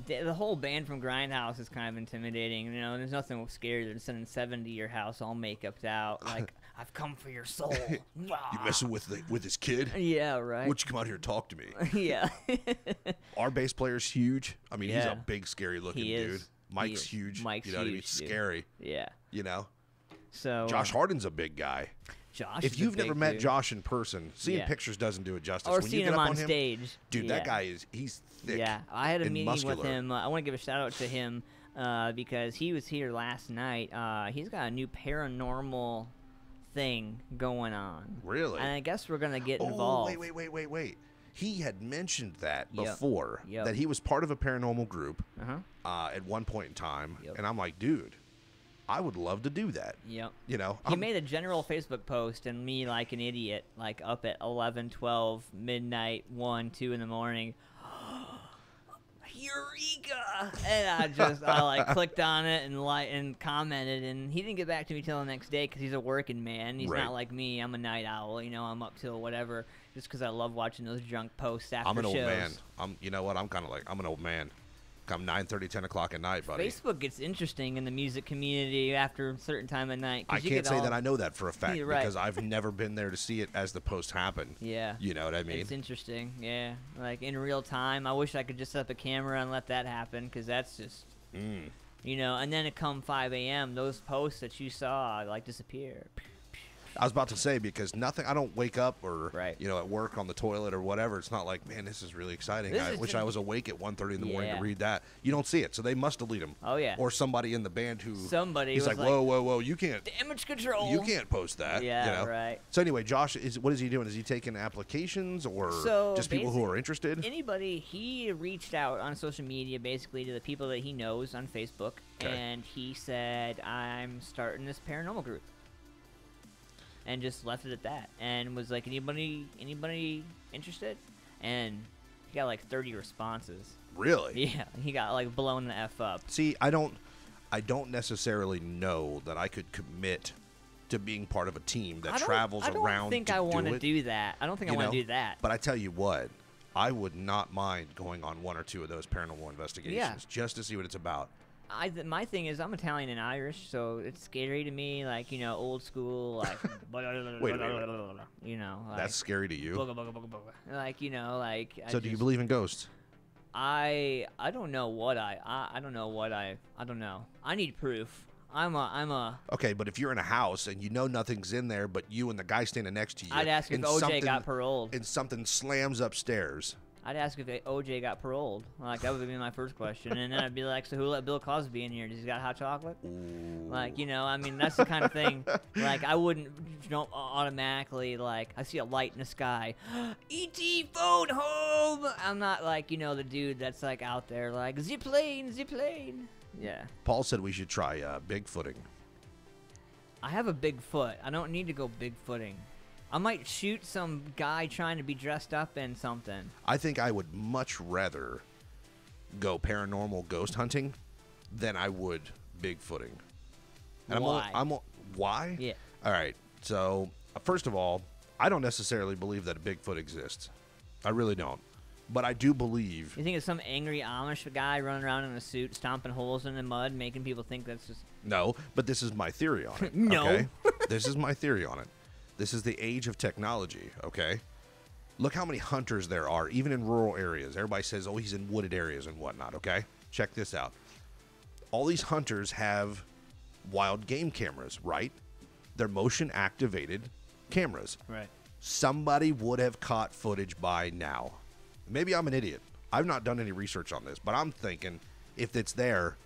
[SPEAKER 3] The whole band from Grindhouse is kind of intimidating. You know, there's nothing scarier than sending 7 to your house all makeuped out. Like, I've come for your soul.
[SPEAKER 6] You messing with his kid?
[SPEAKER 3] Yeah, right.
[SPEAKER 6] Would you come out here and talk to me?
[SPEAKER 3] Yeah.
[SPEAKER 6] Our bass player's huge. I mean, he's
[SPEAKER 3] Yeah.
[SPEAKER 6] a big, scary looking
[SPEAKER 3] He
[SPEAKER 6] dude.
[SPEAKER 3] is.
[SPEAKER 6] Mike's
[SPEAKER 3] He is.
[SPEAKER 6] huge.
[SPEAKER 3] Mike's
[SPEAKER 6] you know what I mean?
[SPEAKER 3] huge, dude.
[SPEAKER 6] Scary.
[SPEAKER 3] Yeah.
[SPEAKER 6] You know?
[SPEAKER 3] So
[SPEAKER 6] Josh Harden's a big guy.
[SPEAKER 3] Josh.
[SPEAKER 6] If
[SPEAKER 3] is a
[SPEAKER 6] you've never
[SPEAKER 3] big
[SPEAKER 6] met
[SPEAKER 3] dude.
[SPEAKER 6] Josh in person, seeing
[SPEAKER 3] Yeah.
[SPEAKER 6] pictures doesn't do it justice.
[SPEAKER 3] or
[SPEAKER 6] when you
[SPEAKER 3] seeing
[SPEAKER 6] get
[SPEAKER 3] him
[SPEAKER 6] up
[SPEAKER 3] on
[SPEAKER 6] him,
[SPEAKER 3] stage,
[SPEAKER 6] dude,
[SPEAKER 3] yeah.
[SPEAKER 6] that guy he's thick.
[SPEAKER 3] Yeah, I had a
[SPEAKER 6] and
[SPEAKER 3] meeting
[SPEAKER 6] muscular.
[SPEAKER 3] with him. I want to give a shout out to him because he was here last night. He's got a new paranormal thing going on.
[SPEAKER 6] Really?
[SPEAKER 3] And I guess we're gonna get
[SPEAKER 6] Oh,
[SPEAKER 3] involved.
[SPEAKER 6] wait. He had mentioned that
[SPEAKER 3] Yep.
[SPEAKER 6] before,
[SPEAKER 3] Yep.
[SPEAKER 6] that he was part of a paranormal group
[SPEAKER 3] Uh-huh.
[SPEAKER 6] at one point in time.
[SPEAKER 3] Yep.
[SPEAKER 6] And I'm like, dude, I would love to do that.
[SPEAKER 3] Yep.
[SPEAKER 6] You know?
[SPEAKER 3] He made a general Facebook post, and me, like an idiot, like up at 11, 12, midnight, 1, 2 in the morning. Eureka! And I like clicked on it and commented, and he didn't get back to me till the next day because he's a working man. He's
[SPEAKER 6] Right.
[SPEAKER 3] not like me. I'm a night owl. You know, I'm up till whatever just because I love watching those drunk posts after
[SPEAKER 6] I'm an old
[SPEAKER 3] shows.
[SPEAKER 6] man. You know what? I'm kind of like, I'm an old man. Come 9:30, 10 o'clock at night, buddy.
[SPEAKER 3] Facebook gets interesting in the music community after a certain time of night. 'cause
[SPEAKER 6] I
[SPEAKER 3] you
[SPEAKER 6] can't
[SPEAKER 3] get
[SPEAKER 6] say
[SPEAKER 3] all-
[SPEAKER 6] that I know that for a fact
[SPEAKER 3] You're right.
[SPEAKER 6] because I've never been there to see it as the post happened.
[SPEAKER 3] Yeah.
[SPEAKER 6] You know what I mean?
[SPEAKER 3] It's interesting, yeah. Like in real time. I wish I could just set up a camera and let that happen, because that's just, you know. And then it come 5 a.m., those posts that you saw like disappear.
[SPEAKER 6] I was about to say, because nothing, I don't wake up or,
[SPEAKER 3] Right.
[SPEAKER 6] you know, at work on the toilet or whatever. It's not like, man, this is really exciting.
[SPEAKER 3] This
[SPEAKER 6] I
[SPEAKER 3] is
[SPEAKER 6] wish
[SPEAKER 3] the-
[SPEAKER 6] I was awake at 1:30 in the morning
[SPEAKER 3] Yeah.
[SPEAKER 6] to read that. You don't see it, so they must delete them.
[SPEAKER 3] Oh, yeah.
[SPEAKER 6] Or somebody in the band who,
[SPEAKER 3] Somebody
[SPEAKER 6] he's
[SPEAKER 3] was
[SPEAKER 6] like, whoa, you can't,
[SPEAKER 3] damage control.
[SPEAKER 6] you can't post that.
[SPEAKER 3] Yeah,
[SPEAKER 6] you know?
[SPEAKER 3] right.
[SPEAKER 6] So anyway, Josh, what is he doing? Is he taking applications or
[SPEAKER 3] So
[SPEAKER 6] just people who are interested?
[SPEAKER 3] Anybody, he reached out on social media basically to the people that he knows on Facebook,
[SPEAKER 6] Okay.
[SPEAKER 3] and he said, I'm starting this paranormal group. And just left it at that, and was like, anybody interested? And he got like 30 responses.
[SPEAKER 6] Really?
[SPEAKER 3] Yeah, he got like blown the F up.
[SPEAKER 6] See, I don't necessarily know that I could commit to being part of a team that travels around.
[SPEAKER 3] I don't think
[SPEAKER 6] to
[SPEAKER 3] I want to
[SPEAKER 6] it,
[SPEAKER 3] do that. I don't think I
[SPEAKER 6] you
[SPEAKER 3] want
[SPEAKER 6] know?
[SPEAKER 3] to do that.
[SPEAKER 6] But I tell you what, I would not mind going on one or two of those paranormal investigations just to see what it's about.
[SPEAKER 3] My thing is, I'm Italian and Irish, so it's scary to me, like, you know, old school, like,
[SPEAKER 6] Wait.
[SPEAKER 3] you know, like,
[SPEAKER 6] That's scary to you.
[SPEAKER 3] booga, booga, booga, booga. Like, you know, like.
[SPEAKER 6] So do you believe in ghosts?
[SPEAKER 3] I don't know what I don't know. I need proof. I'm a.
[SPEAKER 6] Okay, but if you're in a house and you know nothing's in there, but you and the guy standing next to you,
[SPEAKER 3] I'd ask if
[SPEAKER 6] and
[SPEAKER 3] OJ
[SPEAKER 6] something-
[SPEAKER 3] got paroled.
[SPEAKER 6] and something slams upstairs.
[SPEAKER 3] I'd ask if OJ got paroled. Like, that would be my first question. And then I'd be like, so who let Bill Cosby in here? Does he got hot chocolate? Like, you know, I mean, that's the kind of thing. Like, I wouldn't don't automatically, like, I see a light in the sky. E.T. phone home! I'm not like, you know, the dude that's like out there like, zip-plane. Yeah.
[SPEAKER 6] Paul said we should try Bigfooting.
[SPEAKER 3] I have a big foot. I don't need to go bigfooting. I might shoot some guy trying to be dressed up in something.
[SPEAKER 6] I think I would much rather go paranormal ghost hunting than I would Bigfooting. And
[SPEAKER 3] Why?
[SPEAKER 6] Why?
[SPEAKER 3] Yeah.
[SPEAKER 6] All right. So, first of all, I don't necessarily believe that a Bigfoot exists. I really don't. But I do believe.
[SPEAKER 3] You think it's some angry Amish guy running around in a suit, stomping holes in the mud, making people think that's just...
[SPEAKER 6] No, but this is my theory on it.
[SPEAKER 3] No.
[SPEAKER 6] Okay? This is my theory on it. This is the age of technology, okay? Look how many hunters there are, even in rural areas. Everybody says, oh, he's in wooded areas and whatnot, okay? Check this out. All these hunters have wild game cameras, right? They're motion-activated cameras.
[SPEAKER 3] Right.
[SPEAKER 6] Somebody would have caught footage by now. Maybe I'm an idiot. I've not done any research on this, but I'm thinking if it's there,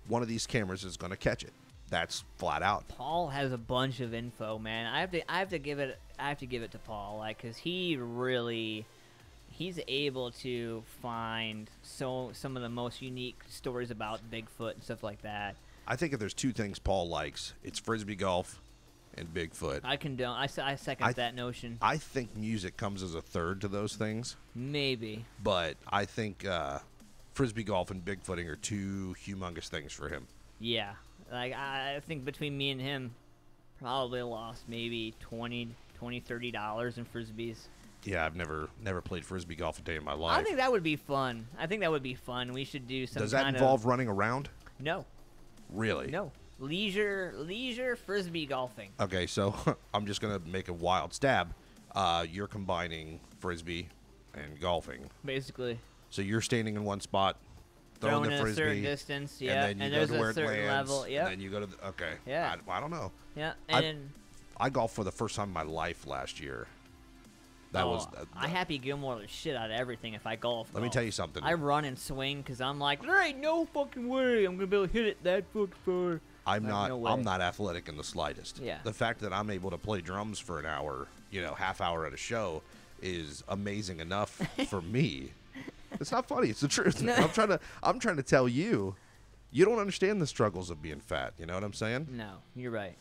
[SPEAKER 6] one of these cameras is going to catch it. That's flat out.
[SPEAKER 3] Paul has a bunch of info, man. I have to give it to Paul, like, cause he he's able to find some of the most unique stories about Bigfoot and stuff like that.
[SPEAKER 6] I think if there's two things Paul likes, it's frisbee golf and Bigfoot.
[SPEAKER 3] I condone. I second that notion.
[SPEAKER 6] I think music comes as a third to those things,
[SPEAKER 3] Maybe.
[SPEAKER 6] but I think frisbee golf and Bigfooting are two humongous things for him.
[SPEAKER 3] Yeah. Like I think between me and him, probably lost maybe $20, $30 in frisbees.
[SPEAKER 6] Yeah, I've never played frisbee golf a day in my life.
[SPEAKER 3] I think that would be fun. We should do some.
[SPEAKER 6] Does that involve running around?
[SPEAKER 3] No.
[SPEAKER 6] Really?
[SPEAKER 3] No. Leisure frisbee golfing.
[SPEAKER 6] Okay, so I'm just gonna make a wild stab. You're combining frisbee and golfing.
[SPEAKER 3] Basically.
[SPEAKER 6] So you're standing in one spot, throwing the
[SPEAKER 3] in
[SPEAKER 6] frisbee,
[SPEAKER 3] a certain distance, yeah,
[SPEAKER 6] and then you
[SPEAKER 3] there's
[SPEAKER 6] go to where
[SPEAKER 3] a
[SPEAKER 6] it
[SPEAKER 3] certain
[SPEAKER 6] lands,
[SPEAKER 3] level, yeah.
[SPEAKER 6] and then you go to the, okay.
[SPEAKER 3] Yeah.
[SPEAKER 6] I don't know.
[SPEAKER 3] Yeah,
[SPEAKER 6] I-
[SPEAKER 3] and
[SPEAKER 6] I golfed for the first time in my life last year. That was.
[SPEAKER 3] I Happy Gilmore the shit out of everything if I golf.
[SPEAKER 6] Let me tell you something.
[SPEAKER 3] I run and swing because I'm like, there ain't no fucking way I'm gonna be able to hit it that fucking far.
[SPEAKER 6] I'm
[SPEAKER 3] Like,
[SPEAKER 6] not.
[SPEAKER 3] no way.
[SPEAKER 6] I'm not athletic in the slightest.
[SPEAKER 3] Yeah.
[SPEAKER 6] The fact that I'm able to play drums for an hour, half hour at a show, is amazing enough for me. It's not funny. It's the truth. I'm trying to tell you. You don't understand the struggles of being fat. You know what I'm saying?
[SPEAKER 3] No, you're right.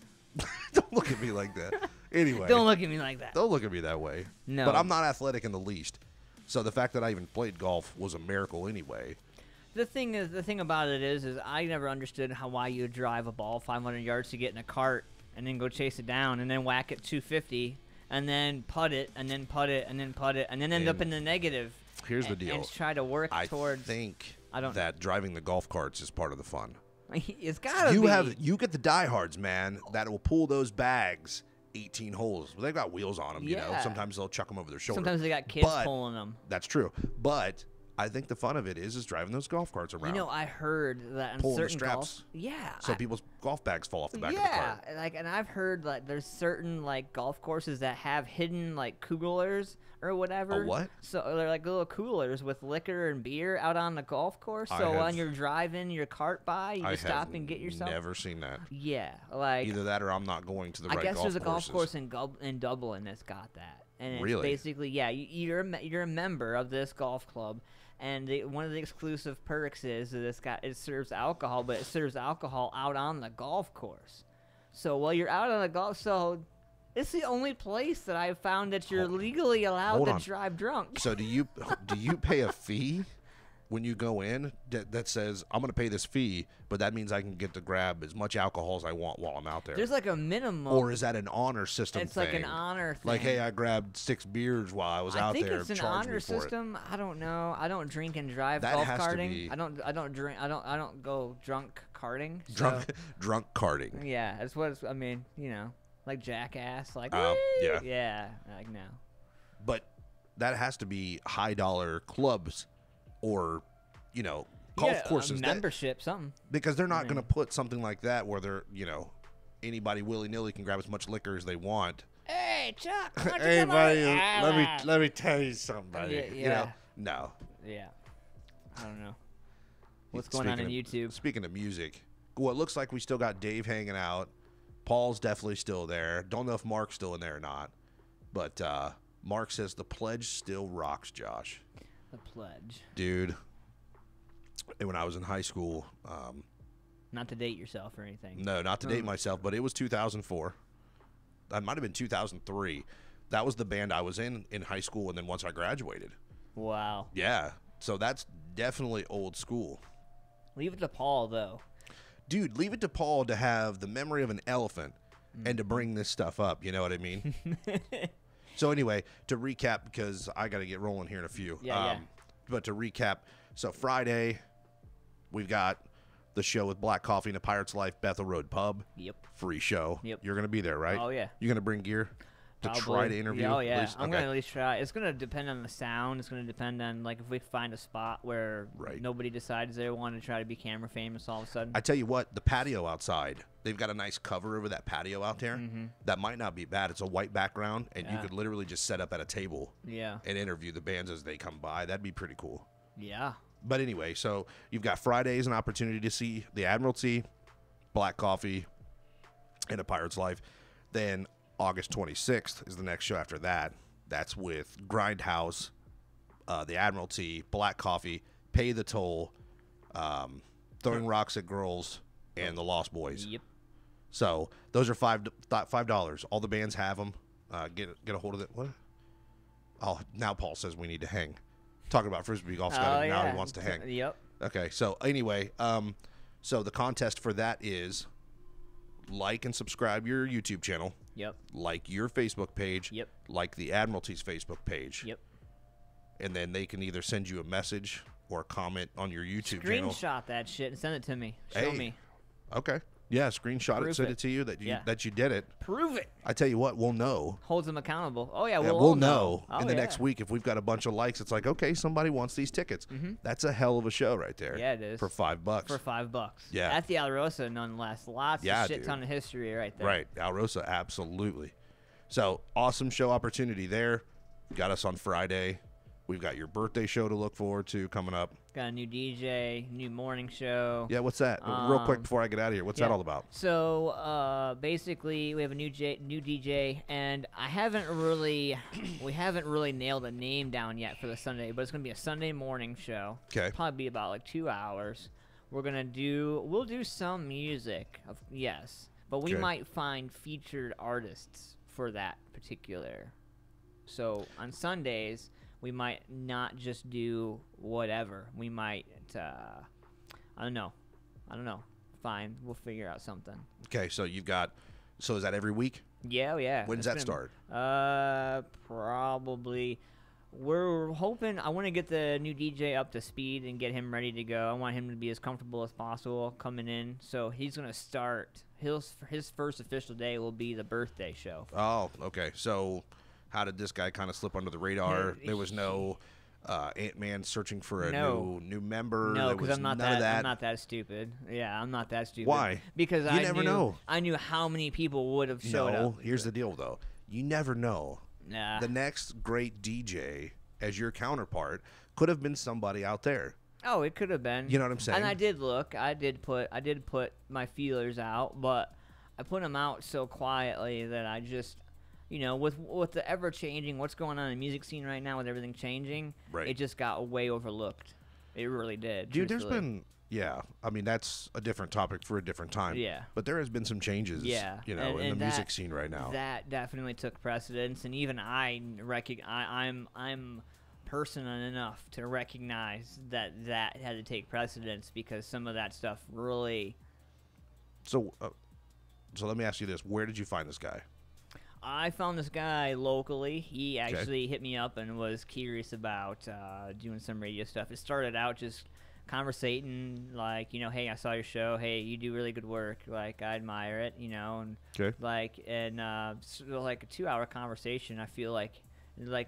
[SPEAKER 6] Don't look at me like that. Anyway.
[SPEAKER 3] Don't look at me like that.
[SPEAKER 6] Don't look at me that way.
[SPEAKER 3] No.
[SPEAKER 6] But I'm not athletic in the least. So the fact that I even played golf was a miracle anyway.
[SPEAKER 3] The thing about it is I never understood why you would drive a ball 500 yards to get in a cart and then go chase it down and then whack it 250 and then putt it and then putt it and then putt it and then end up in the negative.
[SPEAKER 6] Here's the deal.
[SPEAKER 3] And try to work towards.
[SPEAKER 6] I think that driving the golf carts is part of the fun.
[SPEAKER 3] It's gotta be.
[SPEAKER 6] You get the diehards, man, that will pull those bags 18 holes. Well, they've got wheels on them,
[SPEAKER 3] Yeah.
[SPEAKER 6] Sometimes they'll chuck them over their shoulder.
[SPEAKER 3] Sometimes they got kids
[SPEAKER 6] But
[SPEAKER 3] pulling them.
[SPEAKER 6] That's true. But I think the fun of it is driving those golf carts around.
[SPEAKER 3] I heard that in
[SPEAKER 6] Pulling the
[SPEAKER 3] certain
[SPEAKER 6] straps.
[SPEAKER 3] golf.
[SPEAKER 6] People's golf bags fall off the back of the cart.
[SPEAKER 3] And I've heard there's certain golf courses that have hidden coolers or whatever.
[SPEAKER 6] A what?
[SPEAKER 3] So they're like little coolers with liquor and beer out on the golf course. So when you're driving your cart by, you just stop and get yourself.
[SPEAKER 6] Never seen that.
[SPEAKER 3] Yeah,
[SPEAKER 6] either that or I'm not going to the
[SPEAKER 3] I
[SPEAKER 6] right
[SPEAKER 3] guess
[SPEAKER 6] golf
[SPEAKER 3] there's a golf
[SPEAKER 6] courses.
[SPEAKER 3] course in Dublin that's got that, and it's
[SPEAKER 6] Really?
[SPEAKER 3] basically you're a member of this golf club. And one of the exclusive perks is that it serves alcohol, but it serves alcohol out on the golf course. So while you're out on the it's the only place that I've found that you're legally allowed to drive drunk.
[SPEAKER 6] So do you pay a fee when you go in that says I'm going to pay this fee, but that means I can get to grab as much alcohol as I want while I'm out there?
[SPEAKER 3] There's a minimum.
[SPEAKER 6] Or is that an honor system
[SPEAKER 3] It's
[SPEAKER 6] thing?
[SPEAKER 3] like an honor thing.
[SPEAKER 6] Like, hey, I grabbed 6 beers while I was out there.
[SPEAKER 3] I think it's an
[SPEAKER 6] Charge
[SPEAKER 3] honor
[SPEAKER 6] me for
[SPEAKER 3] system. I don't know. I don't drink and drive
[SPEAKER 6] That
[SPEAKER 3] golf
[SPEAKER 6] has to
[SPEAKER 3] karting.
[SPEAKER 6] be-
[SPEAKER 3] I don't drink. I don't go drunk karting.
[SPEAKER 6] it.
[SPEAKER 3] So,
[SPEAKER 6] Drunk karting.
[SPEAKER 3] yeah, that's what it's, I mean. Like Jackass. Like
[SPEAKER 6] Yeah.
[SPEAKER 3] yeah. Like no.
[SPEAKER 6] But that has to be high dollar clubs or, golf courses.
[SPEAKER 3] Membership, something.
[SPEAKER 6] Because they're not going to put something like that where they're, anybody willy-nilly can grab as much liquor as they want.
[SPEAKER 3] Hey, Chuck. why don't you
[SPEAKER 6] Hey,
[SPEAKER 3] come
[SPEAKER 6] buddy,
[SPEAKER 3] over?
[SPEAKER 6] let me tell you something, buddy.
[SPEAKER 3] Yeah.
[SPEAKER 6] No.
[SPEAKER 3] Yeah. I don't know. What's going on YouTube?
[SPEAKER 6] Speaking of music, well, it looks like we still got Dave hanging out. Paul's definitely still there. Don't know if Mark's still in there or not. But Mark says the pledge still rocks, Josh.
[SPEAKER 3] The pledge.
[SPEAKER 6] Dude, and when I was in high school,
[SPEAKER 3] Not to date yourself or anything.
[SPEAKER 6] no, not to date myself, but it was 2004. That might have been 2003. That was the band I was in high school, and then once I graduated.
[SPEAKER 3] Wow.
[SPEAKER 6] Yeah, so that's definitely old school.
[SPEAKER 3] Leave it to Paul, though.
[SPEAKER 6] Dude, leave it to Paul to have the memory of an elephant and to bring this stuff up. You know what I mean? So anyway, to recap, because I got to get rolling here in a few.
[SPEAKER 3] Yeah.
[SPEAKER 6] But to recap, so Friday, we've got the show with Black Coffee and a Pirate's Life, Bethel Road Pub.
[SPEAKER 3] Yep.
[SPEAKER 6] Free show.
[SPEAKER 3] Yep.
[SPEAKER 6] You're going to be there, right?
[SPEAKER 3] Oh, yeah.
[SPEAKER 6] You're going to bring gear to try
[SPEAKER 3] Probably.
[SPEAKER 6] to interview?
[SPEAKER 3] Yeah, oh, yeah.
[SPEAKER 6] at least?
[SPEAKER 3] I'm
[SPEAKER 6] Okay.
[SPEAKER 3] going to at least try. It's going to depend on the sound. It's going to depend on, if we find a spot where nobody decides they want to try to be camera famous all of a sudden.
[SPEAKER 6] I tell you what, the patio outside, they've got a nice cover over that patio out there. That might not be bad. It's a white background, and you could literally just set up at a table and interview the bands as they come by. That'd be pretty cool.
[SPEAKER 3] Yeah.
[SPEAKER 6] But anyway, so you've got Fridays an opportunity to see the Admiralty, Black Coffee, and A Pirate's Life. Then August 26th is the next show after that. That's with Grindhouse the Admiralty, Black Coffee, Pay the Toll, Throwing Rocks at Girls, and the Lost Boys.
[SPEAKER 3] Yep.
[SPEAKER 6] So those are $5. All the bands have them. Get a hold of it. What? Oh, now Paul says we need to hang. Talking about Frisbee golf, Scott, now he wants to hang.
[SPEAKER 3] Yep.
[SPEAKER 6] Okay, so anyway, so the contest for that is like and subscribe your YouTube channel.
[SPEAKER 3] Yep.
[SPEAKER 6] Like your Facebook page.
[SPEAKER 3] Yep.
[SPEAKER 6] Like the Admiralty's Facebook page.
[SPEAKER 3] Yep.
[SPEAKER 6] And then they can either send you a message or a comment on your YouTube channel.
[SPEAKER 3] Screenshot that shit and send it to me. Show me.
[SPEAKER 6] Okay. Yeah, screenshot
[SPEAKER 3] Prove
[SPEAKER 6] it, send
[SPEAKER 3] it.
[SPEAKER 6] it to you that you did it.
[SPEAKER 3] Prove it.
[SPEAKER 6] I tell you what, we'll know.
[SPEAKER 3] Holds them accountable. Oh yeah,
[SPEAKER 6] Yeah,
[SPEAKER 3] we'll
[SPEAKER 6] we'll
[SPEAKER 3] all
[SPEAKER 6] know
[SPEAKER 3] Oh,
[SPEAKER 6] in the
[SPEAKER 3] yeah.
[SPEAKER 6] next week if we've got a bunch of likes. It's like, okay, somebody wants these tickets. That's a hell of a show right there.
[SPEAKER 3] Yeah, it is.
[SPEAKER 6] For $5.
[SPEAKER 3] For $5.
[SPEAKER 6] Yeah.
[SPEAKER 3] At the Alrosa, nonetheless. Lots
[SPEAKER 6] Yeah,
[SPEAKER 3] of shit
[SPEAKER 6] dude.
[SPEAKER 3] ton of history right there.
[SPEAKER 6] Right, Alrosa, absolutely. So awesome show opportunity there. Got us on Friday. We've got your birthday show to look forward to coming up.
[SPEAKER 3] Got a new DJ, new morning show.
[SPEAKER 6] Yeah, what's that? Real quick before I get out of here, what's that all about?
[SPEAKER 3] So basically, we have a new DJ, and we haven't really nailed a name down yet for the Sunday, but it's gonna be a Sunday morning show.
[SPEAKER 6] Okay.
[SPEAKER 3] Probably be about like 2 hours. We'll do some music, yes, but we
[SPEAKER 6] Okay.
[SPEAKER 3] might find featured artists for that particular. So on Sundays, we might not just do whatever. We might, I don't know. Fine, we'll figure out something.
[SPEAKER 6] Okay, so so is that every week?
[SPEAKER 3] Yeah, yeah.
[SPEAKER 6] When's that start?
[SPEAKER 3] Probably. We're hoping. I want to get the new DJ up to speed and get him ready to go. I want him to be as comfortable as possible coming in. So he's gonna start. His first official day will be the birthday show.
[SPEAKER 6] Oh, okay. So how did this guy kind of slip under the radar? There was no Antman searching for a new member.
[SPEAKER 3] No,
[SPEAKER 6] because
[SPEAKER 3] I'm not that. I'm not that stupid. Yeah, I'm not that stupid.
[SPEAKER 6] Why?
[SPEAKER 3] Because
[SPEAKER 6] You never know.
[SPEAKER 3] I knew how many people would have showed up.
[SPEAKER 6] Here's the deal, though. You never know.
[SPEAKER 3] Nah.
[SPEAKER 6] The next great DJ as your counterpart could have been somebody out there.
[SPEAKER 3] Oh, it could have been.
[SPEAKER 6] You know what I'm saying?
[SPEAKER 3] And I did look. I did put my feelers out, but I put them out so quietly that I just, with the ever changing, what's going on in the music scene right now with everything changing,
[SPEAKER 6] Right.
[SPEAKER 3] it just got way overlooked. It really did.
[SPEAKER 6] Dude, there's
[SPEAKER 3] truthfully.
[SPEAKER 6] been, I mean, that's a different topic for a different time.
[SPEAKER 3] Yeah.
[SPEAKER 6] But there has been some changes,
[SPEAKER 3] Yeah,
[SPEAKER 6] in
[SPEAKER 3] and
[SPEAKER 6] the
[SPEAKER 3] that-
[SPEAKER 6] music scene right now.
[SPEAKER 3] That definitely took precedence, and even I'm person enough to recognize that had to take precedence because some of that stuff really.
[SPEAKER 6] So let me ask you this. Where did you find this guy?
[SPEAKER 3] I found this guy locally. He actually hit me up and was curious about doing some radio stuff. It started out just conversating, like, hey, I saw your show. Hey, you do really good work. Like, I admire it, and
[SPEAKER 6] Okay.
[SPEAKER 3] like a 2-hour conversation. I feel like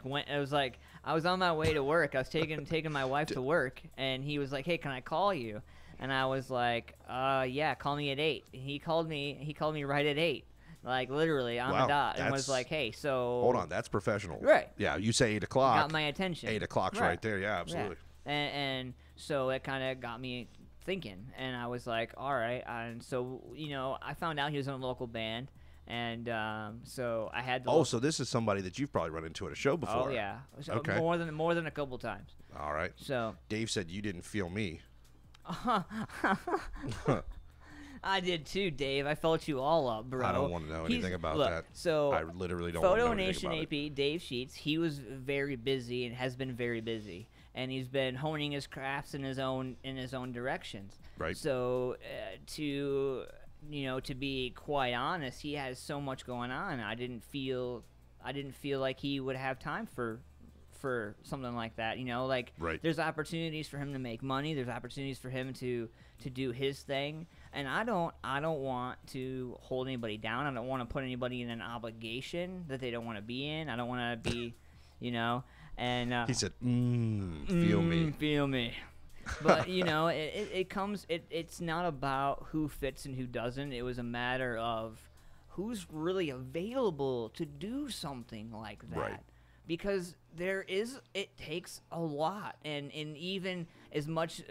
[SPEAKER 3] when it was like I was on my way to work. I was taking my wife to work, and he was like, hey, can I call you? And I was like, yeah, call me at 8. He called me right at 8. Like, literally on the dot, and was like, hey, so...
[SPEAKER 6] Hold on, that's professional.
[SPEAKER 3] Right.
[SPEAKER 6] Yeah, you say 8 o'clock.
[SPEAKER 3] Got my attention.
[SPEAKER 6] 8 o'clock's right there, yeah, absolutely.
[SPEAKER 3] Yeah. And so it kind of got me thinking, and I was like, all right. And so, I found out he was in a local band, and so I had to...
[SPEAKER 6] Oh, so this is somebody that you've probably run into at a show before.
[SPEAKER 3] Oh, yeah. So
[SPEAKER 6] Okay.
[SPEAKER 3] More than a couple times.
[SPEAKER 6] All right.
[SPEAKER 3] So...
[SPEAKER 6] Dave said you didn't feel me.
[SPEAKER 3] I did too, Dave. I felt you all up, bro.
[SPEAKER 6] I don't want to know anything about
[SPEAKER 3] look,
[SPEAKER 6] that.
[SPEAKER 3] So
[SPEAKER 6] I literally don't want to know
[SPEAKER 3] Photo
[SPEAKER 6] anything
[SPEAKER 3] Nation
[SPEAKER 6] about it.
[SPEAKER 3] AP, Dave Sheets, he was very busy and has been very busy, and he's been honing his crafts in his own directions.
[SPEAKER 6] Right.
[SPEAKER 3] So to be quite honest, he has so much going on. I didn't feel like he would have time for something like that.
[SPEAKER 6] Right.
[SPEAKER 3] There's opportunities for him to make money. There's opportunities for him to do his thing. And I don't want to hold anybody down. I don't want to put anybody in an obligation that they don't want to be in. I don't want to be, and
[SPEAKER 6] He said, feel me.
[SPEAKER 3] Feel me. But, it's not about who fits and who doesn't. It was a matter of who's really available to do something like that.
[SPEAKER 6] Right.
[SPEAKER 3] Because it takes a lot, and even as much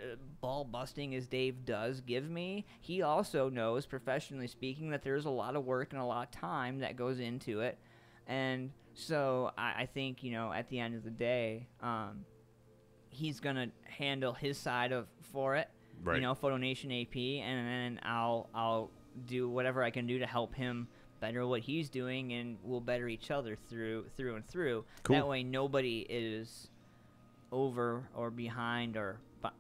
[SPEAKER 3] ball busting as Dave does give me, he also knows, professionally speaking, that there's a lot of work and a lot of time that goes into it, and so I think at the end of the day, he's gonna handle his side for it.
[SPEAKER 6] Right.
[SPEAKER 3] You know, Photo Nation AP, and then I'll do whatever I can do to help him better what he's doing, and we'll better each other through and through.
[SPEAKER 6] Cool.
[SPEAKER 3] That way, nobody is over or behind, or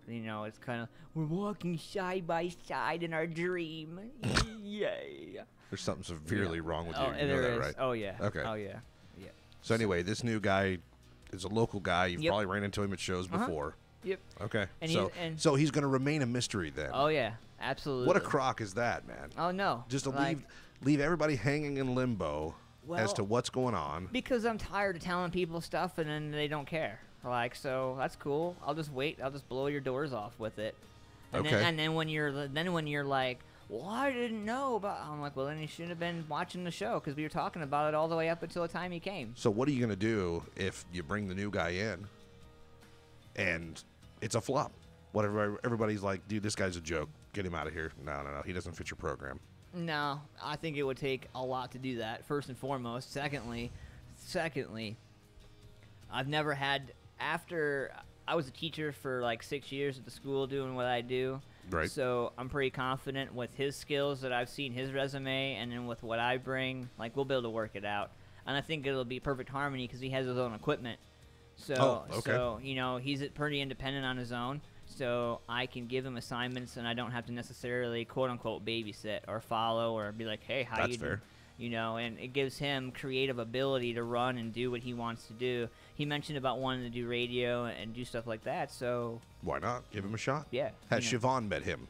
[SPEAKER 3] you know, it's kind of we're walking side by side in our dream. Yay!
[SPEAKER 6] There's something severely wrong with you.
[SPEAKER 3] Oh,
[SPEAKER 6] You know
[SPEAKER 3] there
[SPEAKER 6] that,
[SPEAKER 3] is.
[SPEAKER 6] right?
[SPEAKER 3] Oh yeah.
[SPEAKER 6] Okay.
[SPEAKER 3] Oh yeah. Yeah.
[SPEAKER 6] So anyway, this new guy is a local guy. You've
[SPEAKER 3] Yep.
[SPEAKER 6] probably ran into him at shows before.
[SPEAKER 3] Yep.
[SPEAKER 6] Okay.
[SPEAKER 3] And
[SPEAKER 6] so he's going to remain a mystery then.
[SPEAKER 3] Oh yeah, absolutely.
[SPEAKER 6] What a crock is that, man?
[SPEAKER 3] Oh no.
[SPEAKER 6] Just to
[SPEAKER 3] Like,
[SPEAKER 6] leave everybody hanging in limbo as
[SPEAKER 3] Well,
[SPEAKER 6] to what's going on.
[SPEAKER 3] because I'm tired of telling people stuff and then they don't care. Like, so that's cool. I'll just wait. I'll just blow your doors off with it. And
[SPEAKER 6] Okay.
[SPEAKER 3] Then when you're like, well, I didn't know about. I'm like, well, then you should have been watching the show because we were talking about it all the way up until the time he came.
[SPEAKER 6] So what are you going to do if you bring the new guy in and it's a flop? What everybody's like, dude, this guy's a joke. Get him out of here. No. He doesn't fit your program.
[SPEAKER 3] No, I think it would take a lot to do that. First and foremost. Secondly, I've never had after I was a teacher for like 6 years at the school doing what I do.
[SPEAKER 6] Right.
[SPEAKER 3] So I'm pretty confident with his skills that I've seen his resume, and then with what I bring, like we'll be able to work it out. And I think it'll be perfect harmony because he has his own equipment. So,
[SPEAKER 6] Oh, okay.
[SPEAKER 3] so you know, he's pretty independent on his own. So I can give him assignments, and I don't have to necessarily quote unquote babysit or follow or be like, hey, how
[SPEAKER 6] That's
[SPEAKER 3] you
[SPEAKER 6] fair.
[SPEAKER 3] doing? You know, and it gives him creative ability to run and do what he wants to do. He mentioned about wanting to do radio and do stuff like that. So
[SPEAKER 6] Why not? Give him a shot.
[SPEAKER 3] yeah,
[SPEAKER 6] Has
[SPEAKER 3] you know.
[SPEAKER 6] Siobhan met him?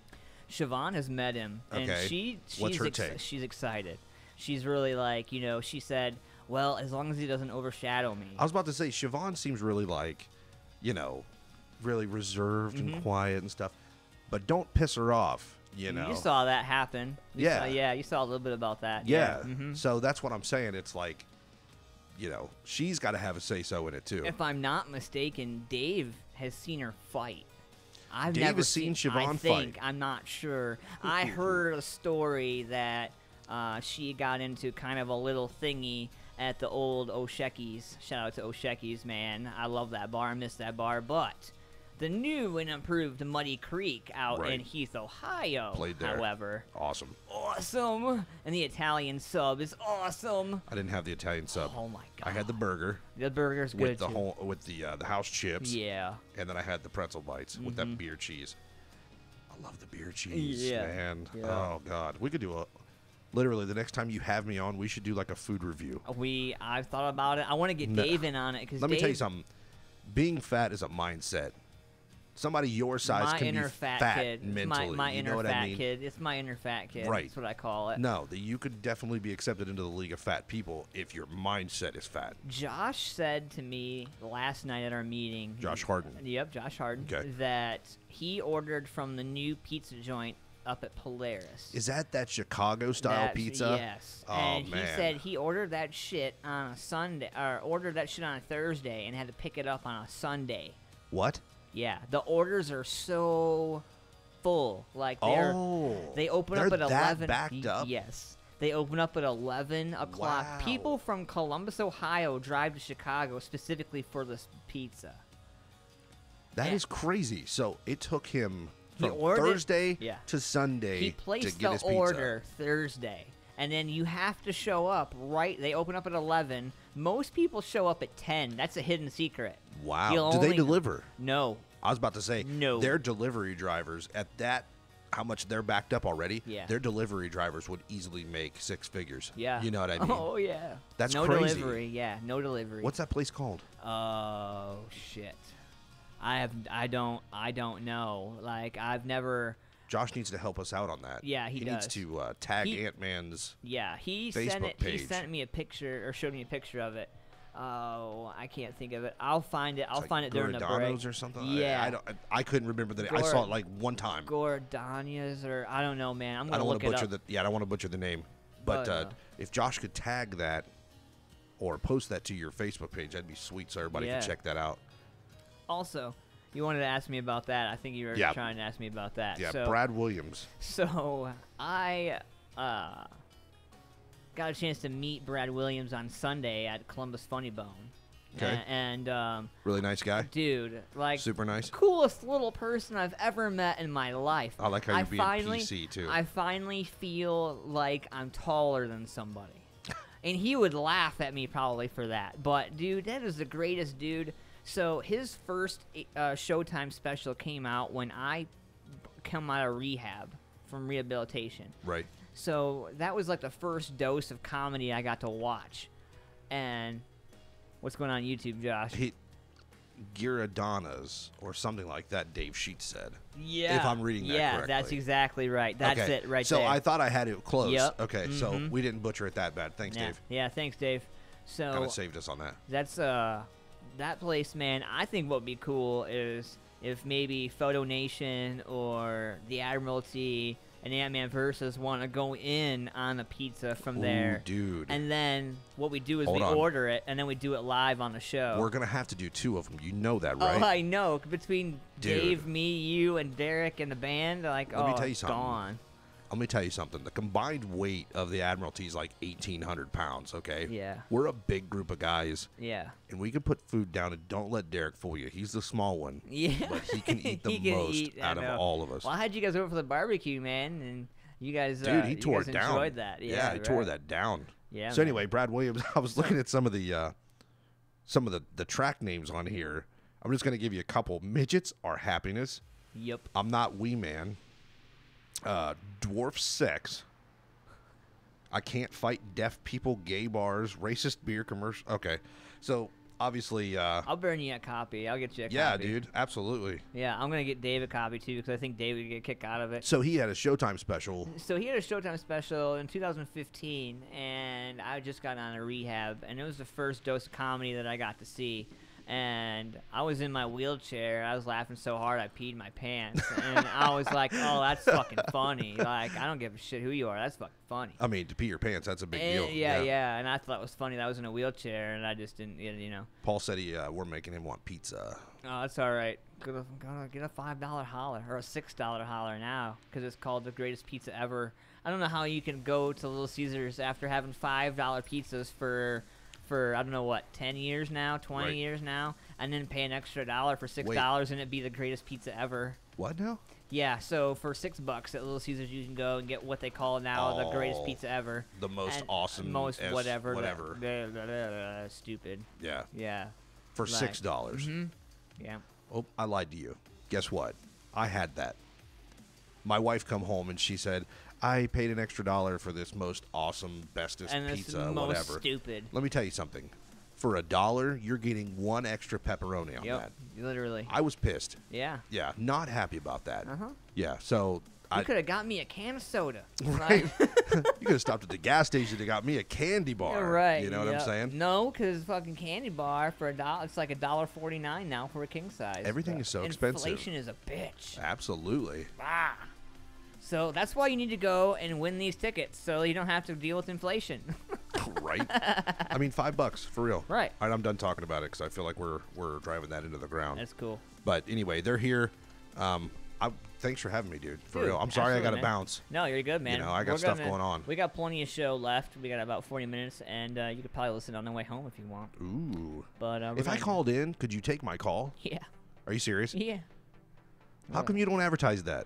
[SPEAKER 3] Siobhan has met him, and
[SPEAKER 6] Okay.
[SPEAKER 3] she's
[SPEAKER 6] What's her take?
[SPEAKER 3] she's excited. She's really like, you know, she said, well, as long as he doesn't overshadow me.
[SPEAKER 6] I was about to say, Siobhan seems really like, you know, really reserved and quiet and stuff. But don't piss her off, you know.
[SPEAKER 3] You saw that happen.
[SPEAKER 6] Yeah.
[SPEAKER 3] You saw a little bit about that.
[SPEAKER 6] Yeah.
[SPEAKER 3] Mhm.
[SPEAKER 6] So that's what I'm saying. It's like, you know, she's got to have a say-so in it, too.
[SPEAKER 3] If I'm not mistaken, Dave has seen her fight. I've
[SPEAKER 6] Dave
[SPEAKER 3] never
[SPEAKER 6] has seen Siobhan
[SPEAKER 3] I think.
[SPEAKER 6] fight.
[SPEAKER 3] I'm not sure. I heard a story that she got into kind of a little thingy at the old Oshecki's. Shout out to Oshecki's, man. I love that bar. I miss that bar. But the new and improved Muddy Creek out
[SPEAKER 6] Right.
[SPEAKER 3] in Heath, Ohio,
[SPEAKER 6] Played there.
[SPEAKER 3] however,
[SPEAKER 6] Awesome.
[SPEAKER 3] awesome. And the Italian sub is awesome.
[SPEAKER 6] I didn't have the Italian sub.
[SPEAKER 3] Oh my god.
[SPEAKER 6] I had the burger
[SPEAKER 3] The burger's good
[SPEAKER 6] with the
[SPEAKER 3] too.
[SPEAKER 6] with the house chips.
[SPEAKER 3] Yeah.
[SPEAKER 6] And then I had the pretzel bites with that beer cheese. I love the beer cheese,
[SPEAKER 3] Yeah.
[SPEAKER 6] man.
[SPEAKER 3] Yeah.
[SPEAKER 6] Oh god, we could do literally the next time you have me on, we should do like a food review.
[SPEAKER 3] I've thought about it. I want to get
[SPEAKER 6] No.
[SPEAKER 3] Dave in on it because
[SPEAKER 6] Let me tell you something. Being fat is a mindset. Somebody your size
[SPEAKER 3] My
[SPEAKER 6] can
[SPEAKER 3] inner
[SPEAKER 6] be
[SPEAKER 3] fat kid. It's
[SPEAKER 6] mentally.
[SPEAKER 3] my
[SPEAKER 6] you
[SPEAKER 3] inner
[SPEAKER 6] know what
[SPEAKER 3] fat
[SPEAKER 6] I mean?
[SPEAKER 3] kid. It's my inner fat kid.
[SPEAKER 6] Right.
[SPEAKER 3] That's what I call it.
[SPEAKER 6] No, that you could definitely be accepted into the league of fat people if your mindset is fat.
[SPEAKER 3] Josh said to me last night at our meeting.
[SPEAKER 6] Josh Harden.
[SPEAKER 3] Yep, Josh Harden.
[SPEAKER 6] Okay.
[SPEAKER 3] That he ordered from the new pizza joint up at Polaris.
[SPEAKER 6] Is that Chicago style
[SPEAKER 3] That's-
[SPEAKER 6] pizza?
[SPEAKER 3] Yes.
[SPEAKER 6] Oh
[SPEAKER 3] and
[SPEAKER 6] man.
[SPEAKER 3] he said he ordered that shit on a Sunday, or ordered that shit on a Thursday, and had to pick it up on a Sunday.
[SPEAKER 6] What?
[SPEAKER 3] Yeah, the orders are so full. Like they open
[SPEAKER 6] they're
[SPEAKER 3] up at
[SPEAKER 6] that
[SPEAKER 3] 11.
[SPEAKER 6] backed up?
[SPEAKER 3] Yes, they open up at 11 o'clock.
[SPEAKER 6] Wow.
[SPEAKER 3] People from Columbus, Ohio, drive to Chicago specifically for this pizza.
[SPEAKER 6] That
[SPEAKER 3] And-
[SPEAKER 6] is crazy. So it took him
[SPEAKER 3] He
[SPEAKER 6] from
[SPEAKER 3] ordered-
[SPEAKER 6] Thursday
[SPEAKER 3] yeah.
[SPEAKER 6] to Sunday
[SPEAKER 3] He
[SPEAKER 6] to
[SPEAKER 3] placed
[SPEAKER 6] get
[SPEAKER 3] the
[SPEAKER 6] his pizza.
[SPEAKER 3] order Thursday, and then you have to show up right. They open up at 11. Most people show up at 10. That's a hidden secret.
[SPEAKER 6] Wow.
[SPEAKER 3] You'll
[SPEAKER 6] Do they
[SPEAKER 3] only-
[SPEAKER 6] deliver?
[SPEAKER 3] No.
[SPEAKER 6] I was about to say,
[SPEAKER 3] No.
[SPEAKER 6] their delivery drivers at that, how much they're backed up already,
[SPEAKER 3] Yeah.
[SPEAKER 6] their delivery drivers would easily make six figures.
[SPEAKER 3] Yeah.
[SPEAKER 6] You know what I mean?
[SPEAKER 3] Oh yeah.
[SPEAKER 6] That's
[SPEAKER 3] no
[SPEAKER 6] crazy.
[SPEAKER 3] delivery. Yeah, no delivery.
[SPEAKER 6] What's that place called?
[SPEAKER 3] Oh shit. I don't know. Like I've never.
[SPEAKER 6] Josh needs to help us out on that.
[SPEAKER 3] Yeah, he
[SPEAKER 6] needs
[SPEAKER 3] does.
[SPEAKER 6] to tag
[SPEAKER 3] He-
[SPEAKER 6] Ant-Man's.
[SPEAKER 3] Yeah, he
[SPEAKER 6] Facebook
[SPEAKER 3] sent it.
[SPEAKER 6] page.
[SPEAKER 3] He sent me a picture or showed me a picture of it. Oh, I can't think of it. I'll find it. I'll
[SPEAKER 6] like
[SPEAKER 3] find it during the break.
[SPEAKER 6] Giordano's or something.
[SPEAKER 3] Yeah.
[SPEAKER 6] I couldn't remember the name. I saw it like one time.
[SPEAKER 3] Gordania's or I don't know, man. I'm
[SPEAKER 6] I
[SPEAKER 3] gonna
[SPEAKER 6] don't want
[SPEAKER 3] look
[SPEAKER 6] to
[SPEAKER 3] it
[SPEAKER 6] butcher
[SPEAKER 3] up.
[SPEAKER 6] I don't want to butcher the name. But
[SPEAKER 3] But,
[SPEAKER 6] if Josh could tag that or post that to your Facebook page, that'd be sweet, so everybody
[SPEAKER 3] Yeah.
[SPEAKER 6] can check that out.
[SPEAKER 3] Also, you wanted to ask me about that. I think you were
[SPEAKER 6] Yeah.
[SPEAKER 3] trying to ask me about that.
[SPEAKER 6] Yeah,
[SPEAKER 3] so,
[SPEAKER 6] Brad Williams.
[SPEAKER 3] So I got a chance to meet Brad Williams on Sunday at Columbus Funny Bone.
[SPEAKER 6] Okay.
[SPEAKER 3] And
[SPEAKER 6] Really nice guy.
[SPEAKER 3] dude, like
[SPEAKER 6] Super nice.
[SPEAKER 3] coolest little person I've ever met in my life.
[SPEAKER 6] I like how you're being
[SPEAKER 3] finally,
[SPEAKER 6] PC too.
[SPEAKER 3] I finally feel like I'm taller than somebody. And he would laugh at me probably for that. But, dude, that is the greatest dude. So his first Showtime special came out when I come out of rehab from rehabilitation.
[SPEAKER 6] Right.
[SPEAKER 3] So that was like the first dose of comedy I got to watch. And what's going on YouTube, Josh?
[SPEAKER 6] Giradana's or something like that, Dave Sheets said.
[SPEAKER 3] Yeah.
[SPEAKER 6] If I'm reading that correctly.
[SPEAKER 3] Yeah, that's exactly right. That's
[SPEAKER 6] okay.
[SPEAKER 3] it right
[SPEAKER 6] so
[SPEAKER 3] there.
[SPEAKER 6] I thought I had it close.
[SPEAKER 3] Yep.
[SPEAKER 6] Okay, so we didn't butcher it that bad. Thanks,
[SPEAKER 3] yeah.
[SPEAKER 6] Dave.
[SPEAKER 3] Yeah, thanks, Dave. So
[SPEAKER 6] Kind of saved us on that.
[SPEAKER 3] that's that place, man. I think what would be cool is if maybe Photo Nation or the Admiralty and Antman Verses want to go in on a pizza from there.
[SPEAKER 6] Dude.
[SPEAKER 3] And then what we do is
[SPEAKER 6] Hold
[SPEAKER 3] we
[SPEAKER 6] on.
[SPEAKER 3] order it, and then we do it live on the show.
[SPEAKER 6] We're going to have to do 2 of them. You know that, right?
[SPEAKER 3] Oh, I know. Between
[SPEAKER 6] Dude.
[SPEAKER 3] Dave, me, you, and Derek and the band, like,
[SPEAKER 6] Let me
[SPEAKER 3] oh,
[SPEAKER 6] tell you
[SPEAKER 3] it's
[SPEAKER 6] something.
[SPEAKER 3] gone.
[SPEAKER 6] Let me tell you something. The combined weight of the Admiralty is like 1,800 pounds, okay?
[SPEAKER 3] Yeah.
[SPEAKER 6] We're a big group of guys,
[SPEAKER 3] Yeah.
[SPEAKER 6] and we can put food down, and don't let Derek fool you. He's the small one.
[SPEAKER 3] Yeah.
[SPEAKER 6] But he can eat the
[SPEAKER 3] He can
[SPEAKER 6] most
[SPEAKER 3] eat, I
[SPEAKER 6] out of
[SPEAKER 3] know.
[SPEAKER 6] all of us.
[SPEAKER 3] Well, I had you guys over for the barbecue, man, and you guys,
[SPEAKER 6] Dude, he
[SPEAKER 3] you
[SPEAKER 6] tore
[SPEAKER 3] guys
[SPEAKER 6] it down.
[SPEAKER 3] enjoyed that. Yeah,
[SPEAKER 6] he tore
[SPEAKER 3] right.
[SPEAKER 6] that down.
[SPEAKER 3] Yeah.
[SPEAKER 6] So
[SPEAKER 3] man.
[SPEAKER 6] anyway, Brad Williams, I was looking at some of the track names on here. I'm just going to give you a couple. Midgets are happiness.
[SPEAKER 3] Yep.
[SPEAKER 6] I'm not Wee Man. Dwarf sex. I can't fight deaf people, gay bars, racist beer commercial. Okay, so obviously,
[SPEAKER 3] I'll burn you a copy. I'll get you a
[SPEAKER 6] yeah,
[SPEAKER 3] copy.
[SPEAKER 6] dude, absolutely.
[SPEAKER 3] Yeah, I'm gonna get Dave a copy too because I think Dave would get a kick out of it.
[SPEAKER 6] So he had a Showtime special.
[SPEAKER 3] So he had a Showtime special in 2015, and I just got on a rehab, and it was the first dose of comedy that I got to see. And I was in my wheelchair. I was laughing so hard I peed my pants, and I was like, "Oh, that's fucking funny! Like, I don't give a shit who you are. That's fucking funny."
[SPEAKER 6] I mean, to pee your pants, that's a big
[SPEAKER 3] And,
[SPEAKER 6] deal.
[SPEAKER 3] yeah. And I thought it was funny that I was in a wheelchair, and I just didn't, you know.
[SPEAKER 6] Paul said we're making him want pizza.
[SPEAKER 3] Oh, that's all right. Gonna get a $5 holler or a $6 holler now because it's called the greatest pizza ever. I don't know how you can go to Little Caesars after having $5 pizzas for I don't know what 10 years now, 20
[SPEAKER 6] Right.
[SPEAKER 3] years now, and then pay an extra $1 for $6 and it be the greatest pizza ever.
[SPEAKER 6] What now?
[SPEAKER 3] Yeah, so for $6 at Little Caesars you can go and get what they call now the greatest
[SPEAKER 6] Oh,
[SPEAKER 3] pizza ever.
[SPEAKER 6] The most
[SPEAKER 3] And
[SPEAKER 6] awesome,
[SPEAKER 3] most whatever.
[SPEAKER 6] whatever.
[SPEAKER 3] Stupid.
[SPEAKER 6] Yeah,
[SPEAKER 3] Yeah.
[SPEAKER 6] for
[SPEAKER 3] Like,
[SPEAKER 6] $6.
[SPEAKER 3] Yeah.
[SPEAKER 6] Oh, I lied to you. Guess what? I had that. My wife come home and she said, I paid an extra $1 for this most awesome, bestest
[SPEAKER 3] And it's
[SPEAKER 6] pizza,
[SPEAKER 3] most
[SPEAKER 6] whatever.
[SPEAKER 3] stupid.
[SPEAKER 6] Let me tell you something. For $1, you're getting 1 extra pepperoni on
[SPEAKER 3] Yep.
[SPEAKER 6] that.
[SPEAKER 3] Literally.
[SPEAKER 6] I was pissed.
[SPEAKER 3] Yeah.
[SPEAKER 6] Yeah, not happy about that.
[SPEAKER 3] Uh-huh.
[SPEAKER 6] Yeah, so
[SPEAKER 3] You could have got me a can of soda.
[SPEAKER 6] Right. You could have stopped at the gas station and got me a candy bar.
[SPEAKER 3] Yeah, right.
[SPEAKER 6] You know what I'm
[SPEAKER 3] yep.
[SPEAKER 6] saying?
[SPEAKER 3] No, because fucking candy bar for $1, it's like $1.49 now for a king size.
[SPEAKER 6] Everything is so expensive.
[SPEAKER 3] Inflation is a bitch.
[SPEAKER 6] Absolutely.
[SPEAKER 3] Ah. So that's why you need to go and win these tickets so you don't have to deal with inflation.
[SPEAKER 6] Right? I mean, $5 for real.
[SPEAKER 3] Right.
[SPEAKER 6] All right, I'm done talking about it because I feel like we're driving that into the ground.
[SPEAKER 3] That's cool.
[SPEAKER 6] But anyway, they're here. Thanks for having me, dude. For
[SPEAKER 3] Dude,
[SPEAKER 6] real. I'm sorry I got to
[SPEAKER 3] absolutely, man.
[SPEAKER 6] bounce.
[SPEAKER 3] No, you're good, man.
[SPEAKER 6] You know, I got
[SPEAKER 3] We're
[SPEAKER 6] stuff
[SPEAKER 3] gonna-
[SPEAKER 6] going on.
[SPEAKER 3] We got plenty of show left. We got about 40 minutes, and you could probably listen on the way home if you want.
[SPEAKER 6] Ooh.
[SPEAKER 3] But we're
[SPEAKER 6] If I
[SPEAKER 3] gonna-
[SPEAKER 6] called in, could you take my call?
[SPEAKER 3] Yeah.
[SPEAKER 6] Are you serious?
[SPEAKER 3] Yeah.
[SPEAKER 6] How come you don't advertise that?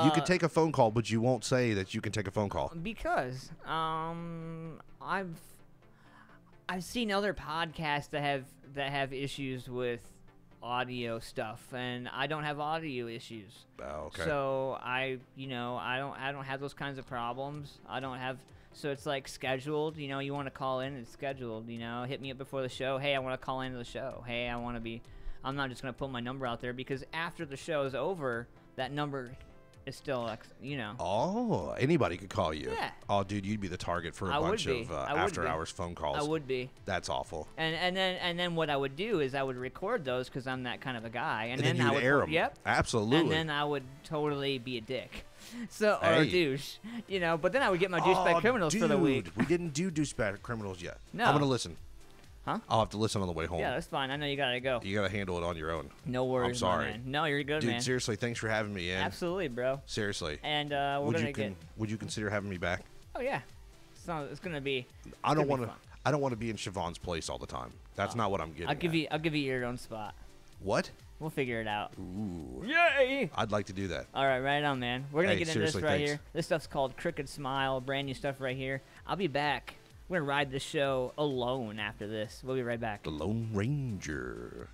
[SPEAKER 6] You could take a phone call, but you won't say that you can take a phone call.
[SPEAKER 3] Because I've seen other podcasts that have issues with audio stuff, and I don't have audio issues.
[SPEAKER 6] Oh, okay.
[SPEAKER 3] So I don't have those kinds of problems. I don't have. So it's like scheduled. You know, you want to call in, it's scheduled. You know, hit me up before the show. Hey, I want to call into the show. Hey, I want to be. I'm not just gonna put my number out there because after the show is over, that number is still, you know.
[SPEAKER 6] Oh, anybody could call you.
[SPEAKER 3] Yeah.
[SPEAKER 6] Oh, dude, you'd be the target for a
[SPEAKER 3] I would
[SPEAKER 6] bunch
[SPEAKER 3] be.
[SPEAKER 6] of
[SPEAKER 3] I would
[SPEAKER 6] after-hours phone calls.
[SPEAKER 3] I would be.
[SPEAKER 6] That's awful.
[SPEAKER 3] And then what I would do is I would record those because I'm that kind of a guy, and
[SPEAKER 6] then
[SPEAKER 3] I
[SPEAKER 6] you'd
[SPEAKER 3] would
[SPEAKER 6] air 'em.
[SPEAKER 3] Yep.
[SPEAKER 6] Absolutely.
[SPEAKER 3] And then I would totally be a dick, or a
[SPEAKER 6] Hey.
[SPEAKER 3] douche, you know. But then I would get my douchebag criminals for the week.
[SPEAKER 6] We didn't do douchebag criminals yet.
[SPEAKER 3] No.
[SPEAKER 6] I'm gonna listen.
[SPEAKER 3] Huh?
[SPEAKER 6] I'll have to listen on the way home.
[SPEAKER 3] Yeah, that's fine. I know you gotta go.
[SPEAKER 6] You gotta handle it on your own.
[SPEAKER 3] No worries,
[SPEAKER 6] I'm sorry.
[SPEAKER 3] my man. No, you're good,
[SPEAKER 6] Dude,
[SPEAKER 3] man.
[SPEAKER 6] seriously, thanks for having me in.
[SPEAKER 3] Absolutely, bro.
[SPEAKER 6] Seriously.
[SPEAKER 3] And we're
[SPEAKER 6] would
[SPEAKER 3] gonna
[SPEAKER 6] you
[SPEAKER 3] get.
[SPEAKER 6] would you consider having me back?
[SPEAKER 3] Oh yeah. So it's gonna be.
[SPEAKER 6] I don't
[SPEAKER 3] want
[SPEAKER 6] want to. I don't want to be in Siobhan's place all the time. That's not what I'm getting.
[SPEAKER 3] I'll give you your own spot.
[SPEAKER 6] What?
[SPEAKER 3] We'll figure it out.
[SPEAKER 6] Ooh.
[SPEAKER 3] Yay!
[SPEAKER 6] I'd like to do that.
[SPEAKER 3] All right on, man. We're gonna
[SPEAKER 6] Hey,
[SPEAKER 3] get into this
[SPEAKER 6] seriously,
[SPEAKER 3] right
[SPEAKER 6] thanks.
[SPEAKER 3] here. This stuff's called Crooked Smile, brand new stuff right here. I'll be back. We're gonna ride this show alone after this. We'll be right back.
[SPEAKER 6] The Lone Ranger.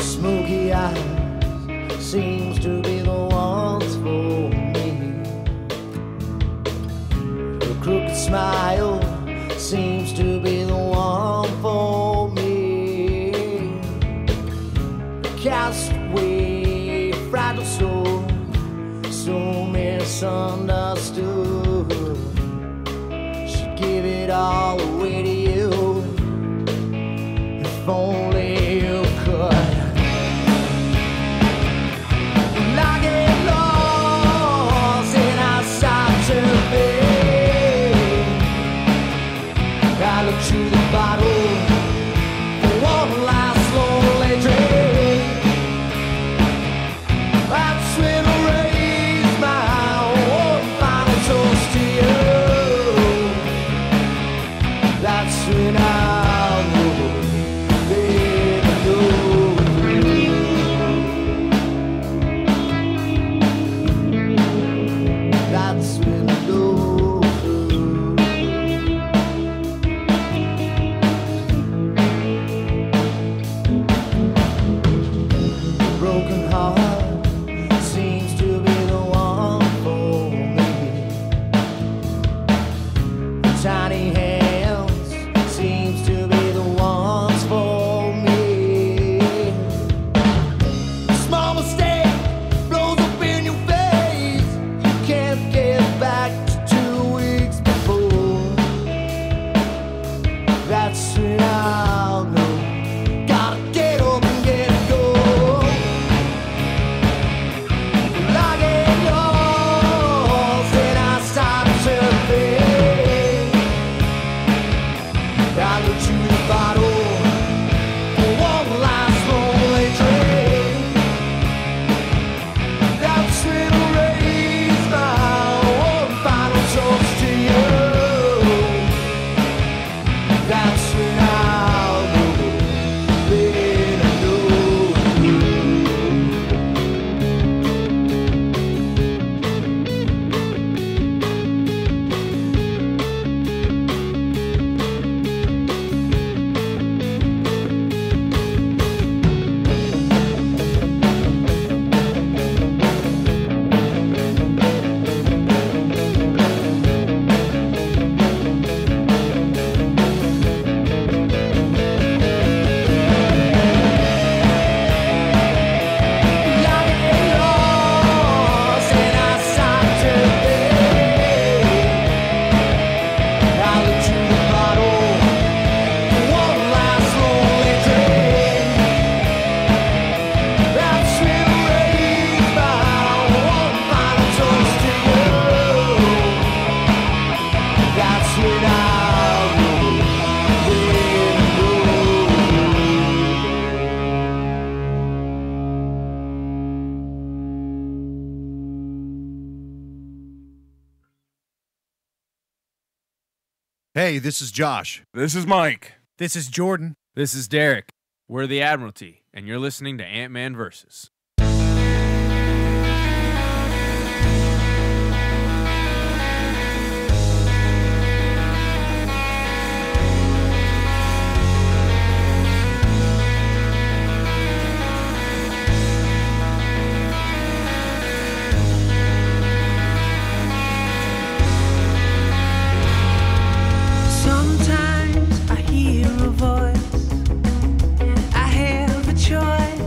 [SPEAKER 4] Smoky eyes seems to be the ones for me. The crooked smile seems to be the one for me. Castaway, fragile soul, so misunderstood. Should give it all away to you, if only you could. I get lost and I start to fade. I look through the bottle for one last lonely drink. That's when I raise my one final toast to you. That's when I'll know, baby, know. That's when I know. Broken heart seems to be the one for me. Tiny hands seems to be the ones for me. Small mistake blows up in your face. You can't get back to 2 weeks before. That's when I'll know. Gotta get up and get it going. I get lost and I start to fade. I look through the bottle for one last lonely drink. That's when I raise my one final toast to you. That's when I'll know, then I know.
[SPEAKER 8] Hey, this is Josh.
[SPEAKER 5] This is Mike.
[SPEAKER 2] This is Jordan.
[SPEAKER 11] This is Derek. We're the Admiralty, and you're listening to Antman Verses.
[SPEAKER 9] Sometimes I hear a voice, I have a choice.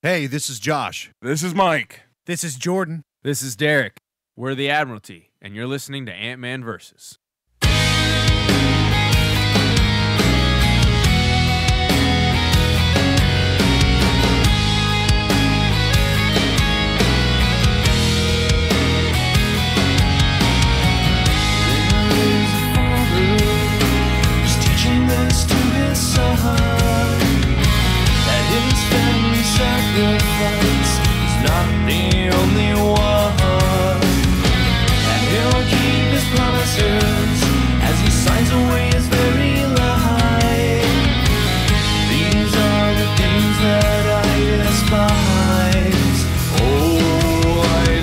[SPEAKER 8] Hey, this is Josh.
[SPEAKER 9] This is Mike.
[SPEAKER 10] This is Jordan.
[SPEAKER 11] This is Derek. We're the Admiralty, and you're listening to Antman Verses.
[SPEAKER 4] Sacrifice is not the only one, and he'll keep his promises as he signs away his very life. These are the things that I despise. Oh, I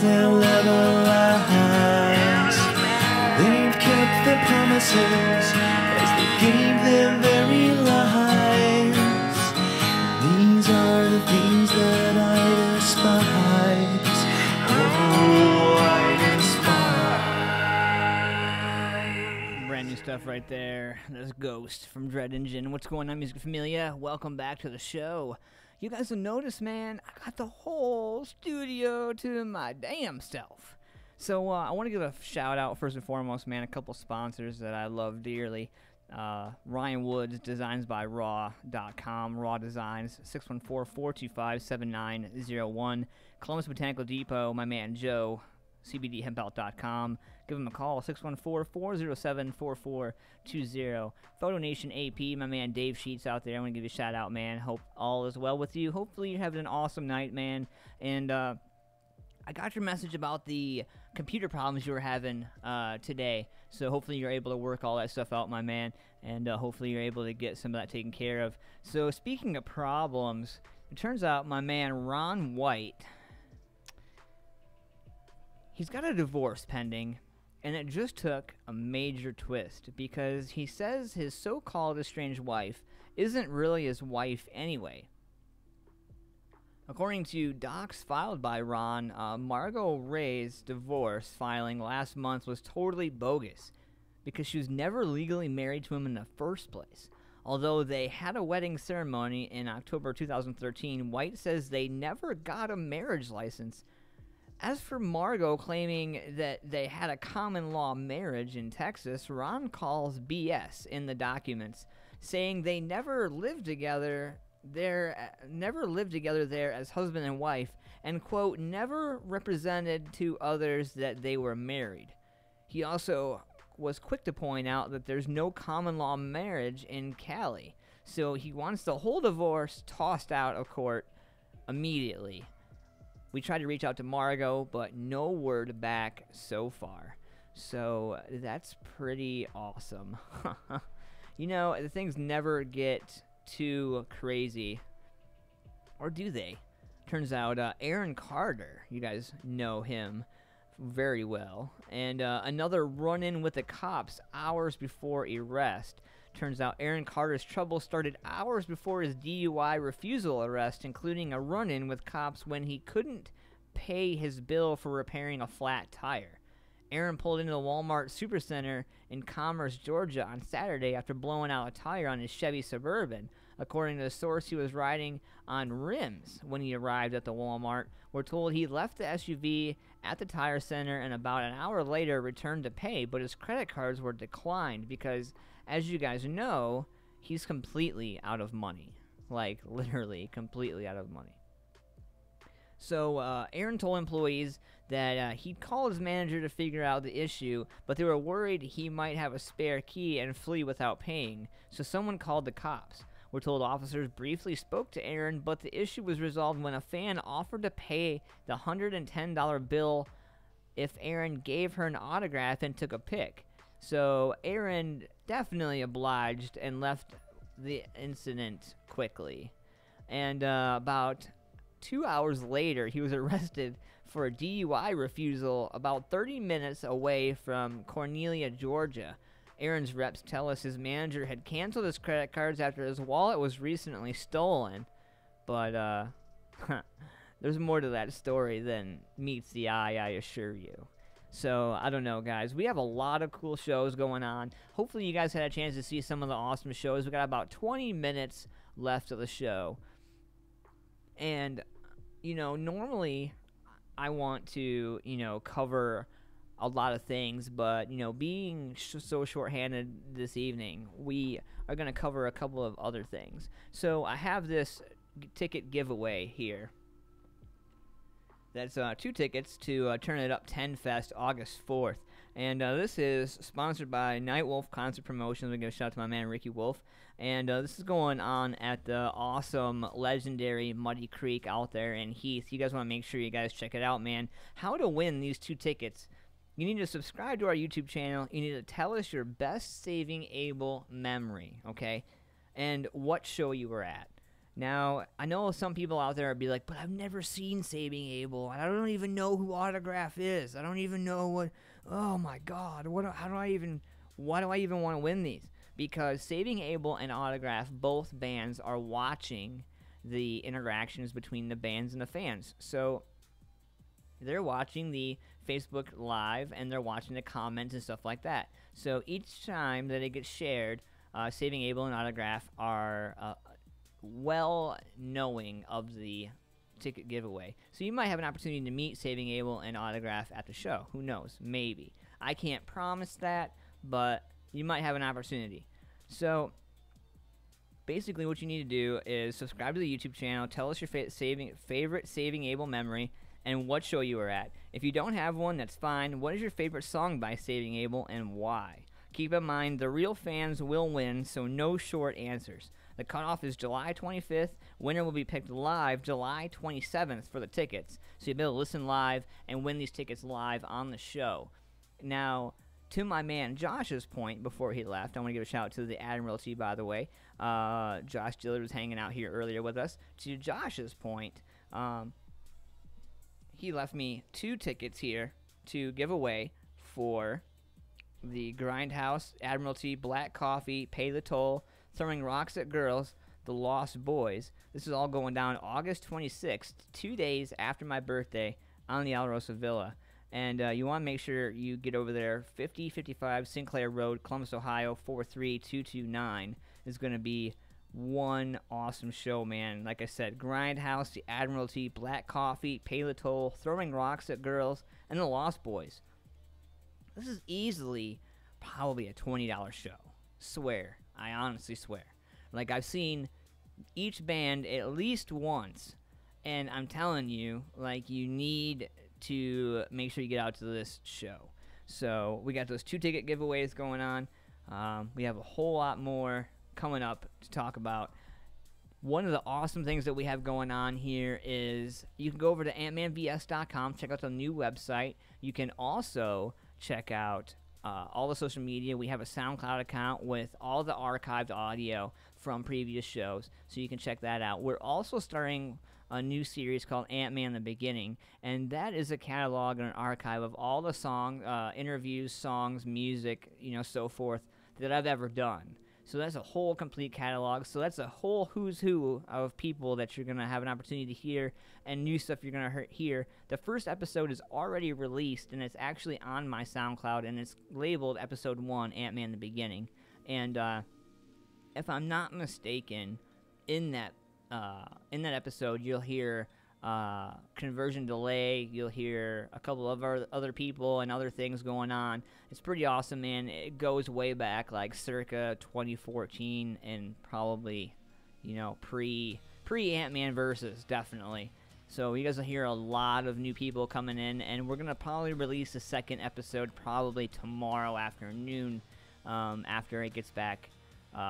[SPEAKER 12] they'll ever last. They've kept their promises as they gave their very lives. These are the things that I despise. Oh, I despise.
[SPEAKER 3] Brand new stuff right there. There's Ghost from Dread Engine. What's going on, Music Familia? Welcome back to the show. You guys will notice, man, I got the whole studio to my damn self. So I want to give a shout out first and foremost, man, a couple sponsors that I love dearly. Ryan Woods, designs by raw.com, raw designs, 614-425-7901. Columbus Botanical Depot, my man Joe, cbdhempout.com. Give him a call, 614-407-4420. Photo Nation AP, my man Dave Sheets out there. I want to give you a shout out, man. Hope all is well with you. Hopefully you're having an awesome night, man. And I got your message about the computer problems you were having today. So hopefully you're able to work all that stuff out, my man. And hopefully you're able to get some of that taken care of. So speaking of problems, it turns out my man Ron White, he's got a divorce pending. And it just took a major twist because he says his so-called estranged wife isn't really his wife anyway. According to docs filed by Ron, Margot Ray's divorce filing last month was totally bogus because she was never legally married to him in the first place. Although they had a wedding ceremony in October 2013, White says they never got a marriage license. As for Margot claiming that they had a common law marriage in Texas, Ron calls BS in the documents, saying they never lived together there as husband and wife, and quote, never represented to others that they were married. He also was quick to point out that there's no common law marriage in Cali, so he wants the whole divorce tossed out of court immediately. We tried to reach out to Margot, but no word back so far. So that's pretty awesome. You know, the things never get too crazy. Or do they? Turns out Aaron Carter, you guys know him very well. And another run-in with the cops hours before arrest. Turns out Aaron Carter's trouble started hours before his DUI refusal arrest, including a run-in with cops when he couldn't pay his bill for repairing a flat tire. Aaron pulled into the Walmart Supercenter in Commerce, Georgia on Saturday after blowing out a tire on his Chevy Suburban. According to the source, he was riding on rims when he arrived at the Walmart. We're told he left the SUV at the tire center and about an hour later returned to pay, but his credit cards were declined because, as you guys know, he's completely out of money. Like, literally completely out of money. So Aaron told employees that he'd call his manager to figure out the issue, but they were worried he might have a spare key and flee without paying, so someone called the cops. We're told officers briefly spoke to Aaron, but the issue was resolved when a fan offered to pay the $110 bill if Aaron gave her an autograph and took a pic. So Aaron definitely obliged and left the incident quickly. And about 2 hours later, he was arrested for a DUI refusal about 30 minutes away from Cornelia, Georgia. Aaron's reps tell us his manager had canceled his credit cards after his wallet was recently stolen. But, there's more to that story than meets the eye, I assure you. So, I don't know, guys. We have a lot of cool shows going on. Hopefully you guys had a chance to see some of the awesome shows. We got about 20 minutes left of the show. And, you know, normally I want to, you know, cover a lot of things, but, you know, being so shorthanded this evening, we are going to cover a couple of other things. So I have this ticket giveaway here. That's 2 tickets to Turn It Up 10 Fest August 4th. And this is sponsored by Night Wolf Concert Promotions. We give a shout out to my man Ricky Wolf. And this is going on at the awesome, legendary Muddy Creek out there in Heath. You guys want to make sure you guys check it out, man. How to win these 2 tickets. You need to subscribe to our YouTube channel. You need to tell us your best Saving Abel memory, okay? And what show you were at. Now, I know some people out there would be like, but I've never seen Saving Abel, and I don't even know who Autograph is. I don't even know what, oh my God, why do I even want to win these? Because Saving Abel and Autograph, both bands, are watching the interactions between the bands and the fans. So they're watching the Facebook Live, and they're watching the comments and stuff like that. So each time that it gets shared, Saving Abel and Autograph are well knowing of the ticket giveaway. So you might have an opportunity to meet Saving Abel and Autograph at the show. Who knows? Maybe. I can't promise that, but you might have an opportunity. So basically what you need to do is subscribe to the YouTube channel, tell us your favorite Saving Abel memory, and what show you were at. If you don't have one, that's fine. What is your favorite song by Saving Abel and why? Keep in mind, the real fans will win, so no short answers. The cutoff is July 25th. Winner will be picked live July 27th for the tickets. So you'll be able to listen live and win these tickets live on the show. Now, to my man Josh's point before he left, I want to give a shout out to the Admiralty, by the way. Josh Dillard was hanging out here earlier with us. To Josh's point, he left me 2 tickets here to give away for the Grindhouse, Admiralty, Black Coffee, Pay the Toll, Throwing Rocks at Girls, The Lost Boys. This is all going down August 26th, 2 days after my birthday on the Alrosa Villa. And you want to make sure you get over there. 5055 Sinclair Road, Columbus, Ohio, 43229 is going to be one awesome show, man. Like I said, Grindhouse, the Admiralty, Black Coffee, Pay the Toll, Throwing Rocks at Girls, and The Lost Boys. This is easily probably a $20 show. Swear. I honestly swear. Like, I've seen each band at least once, and I'm telling you, like, you need to make sure you get out to this show. So we got those 2 ticket giveaways going on. We have a whole lot more coming up to talk about. One of the awesome things that we have going on here is you can go over to antmanvs.com, check out the new website. You can also check out all the social media. We have a SoundCloud account with all the archived audio from previous shows, so you can check that out. We're also starting a new series called Antman the Beginning, and that is a catalog and an archive of all the interviews, songs, music, so forth that I've ever done. So that's a whole complete catalog. So that's a whole who's who of people that you're going to have an opportunity to hear, and new stuff you're going to hear. The first episode is already released, and it's actually on my SoundCloud, and it's labeled Episode 1, Antman the Beginning. And if I'm not mistaken, in that episode, you'll hear Conversion Delay, you'll hear a couple of other people and other things going on. It's pretty awesome, man. It goes way back, like circa 2014, and probably, pre Antman Verses, definitely. So you guys will hear a lot of new people coming in, and we're going to probably release a second episode probably tomorrow afternoon after it gets back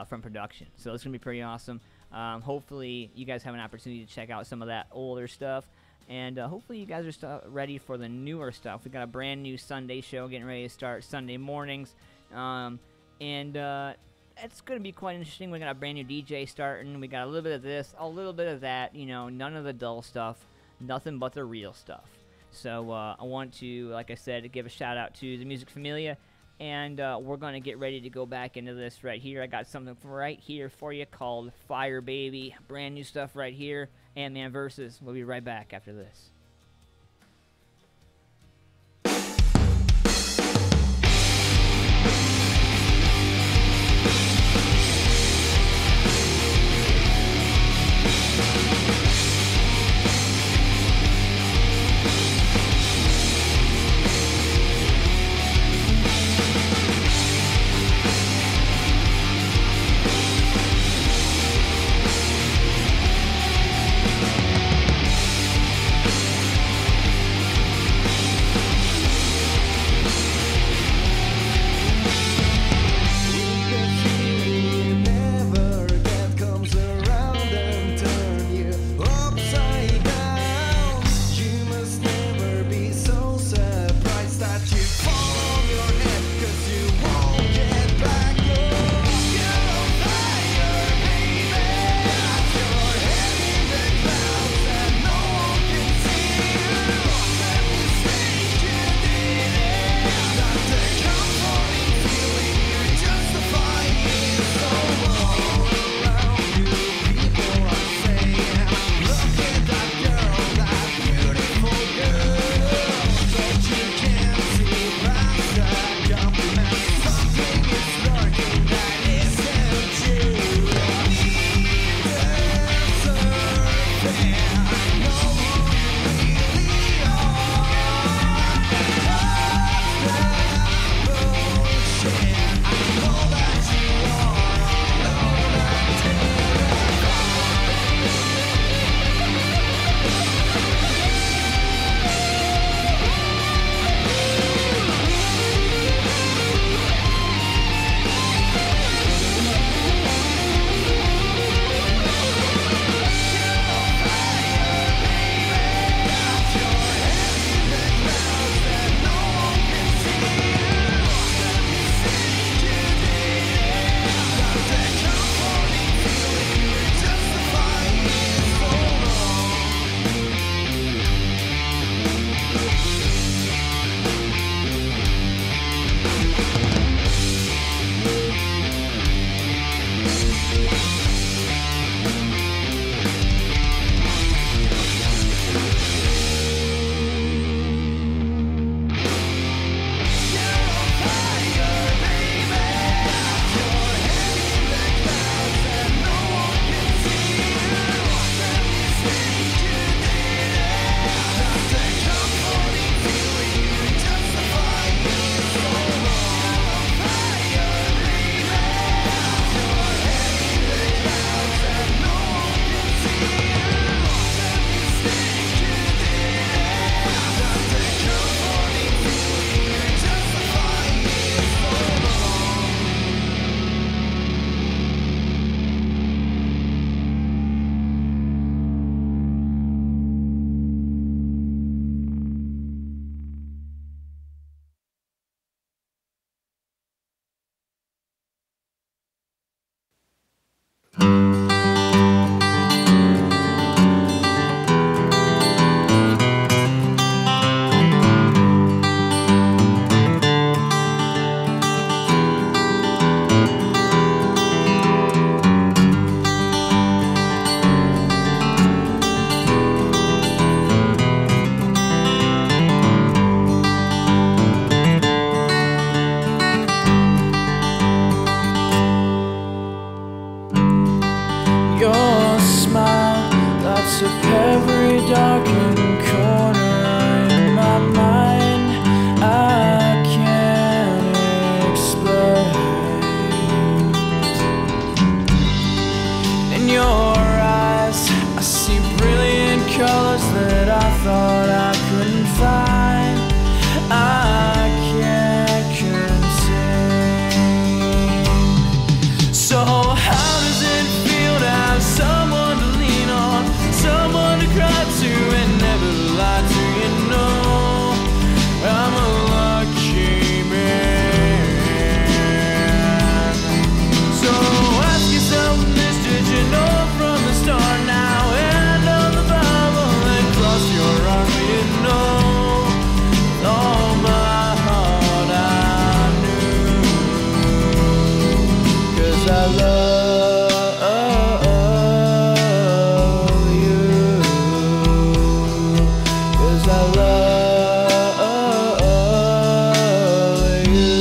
[SPEAKER 3] from production. So it's going to be pretty awesome. Hopefully you guys have an opportunity to check out some of that older stuff, and hopefully you guys are ready for the newer stuff. We got a brand new Sunday show getting ready to start Sunday mornings, and it's going to be quite interesting. We got a brand new DJ starting. We got a little bit of this, a little bit of that, none of the dull stuff, nothing but the real stuff. So I want to, like I said, give a shout out to the Music Familia. And we're going to get ready to go back into this right here. I got something right here for you called Fire Baby. Brand new stuff right here. Antman Verses. We'll be right back after this.
[SPEAKER 12] love you. 'Cause I love you.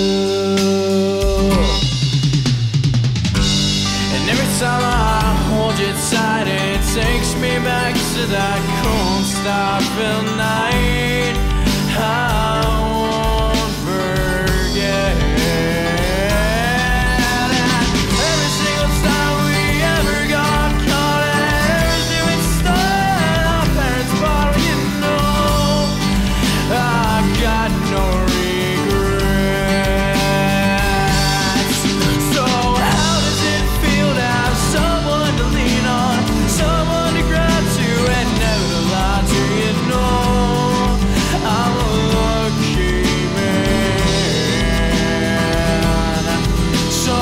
[SPEAKER 12] And every time I hold you tight, it takes me back to that cold starful night. I won't forget. And every single time we ever got caught, and everything we stole, our parents bought, you know, I got no regrets. So how does it feel to have someone to lean on, someone to grab to, and never to lie to, you know? I'm a lucky man. So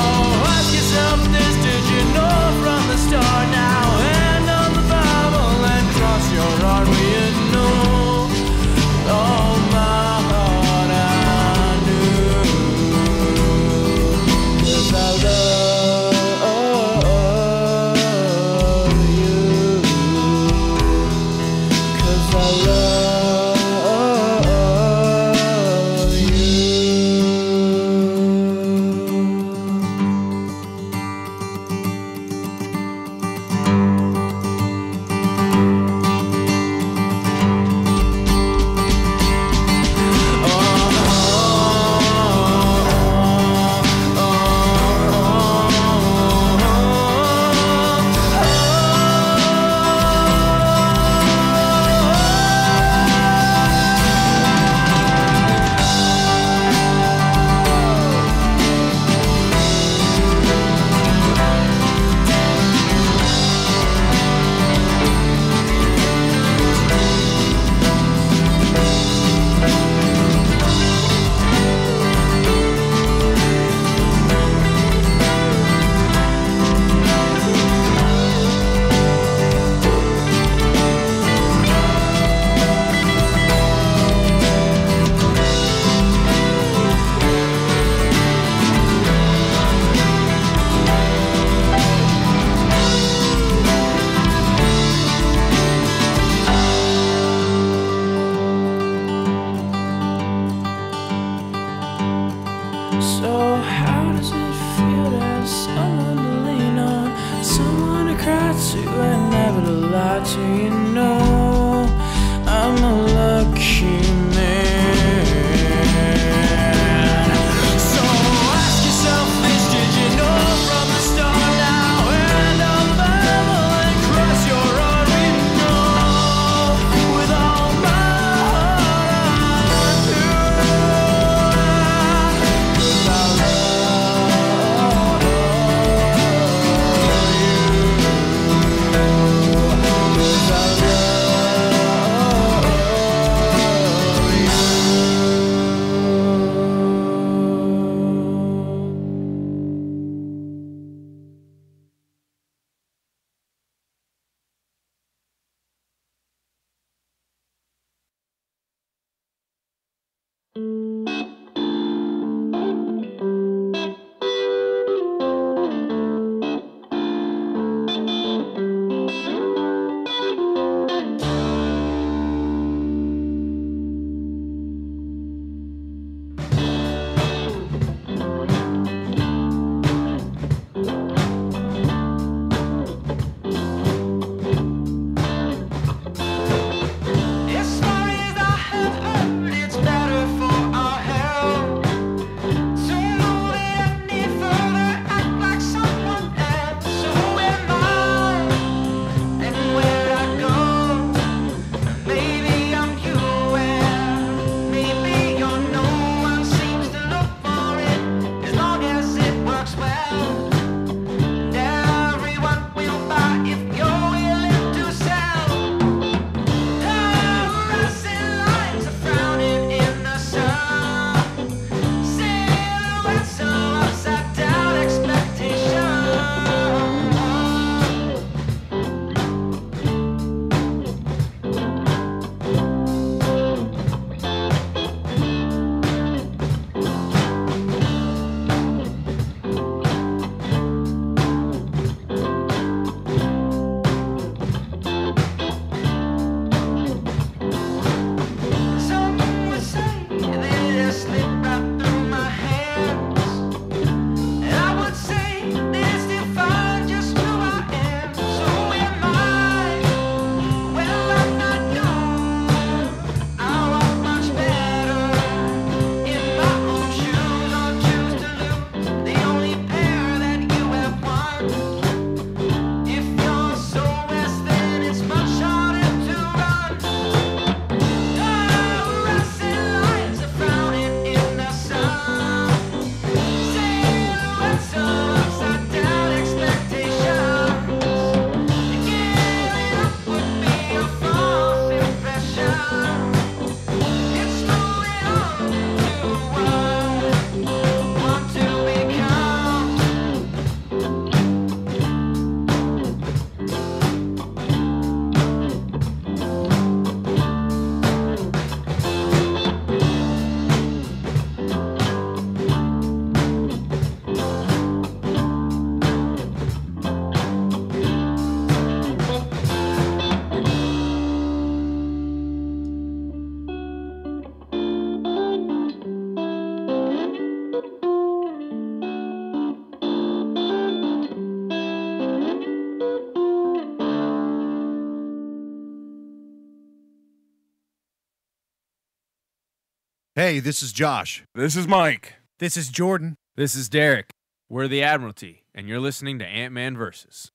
[SPEAKER 12] ask yourself this, did you know from the start? Now hand on the Bible and cross your heart, will you know? Oh, my heart, I knew. 'Cause I love you. 'Cause I love you. So how does it feel to have someone to lean on, someone to cry to, and never to lie to, you know? I'm a lucky man. So ask yourself this, did you know from the start? Now hand on the Bible and cross your heart, we know. With all my heart I do. 'Cause I love you. 'Cause I love you.
[SPEAKER 8] Hey, this is Josh.
[SPEAKER 9] This is Mike.
[SPEAKER 10] This is Jordan.
[SPEAKER 11] This is Derek. We're the Admiralty, and you're listening to Antman Verses.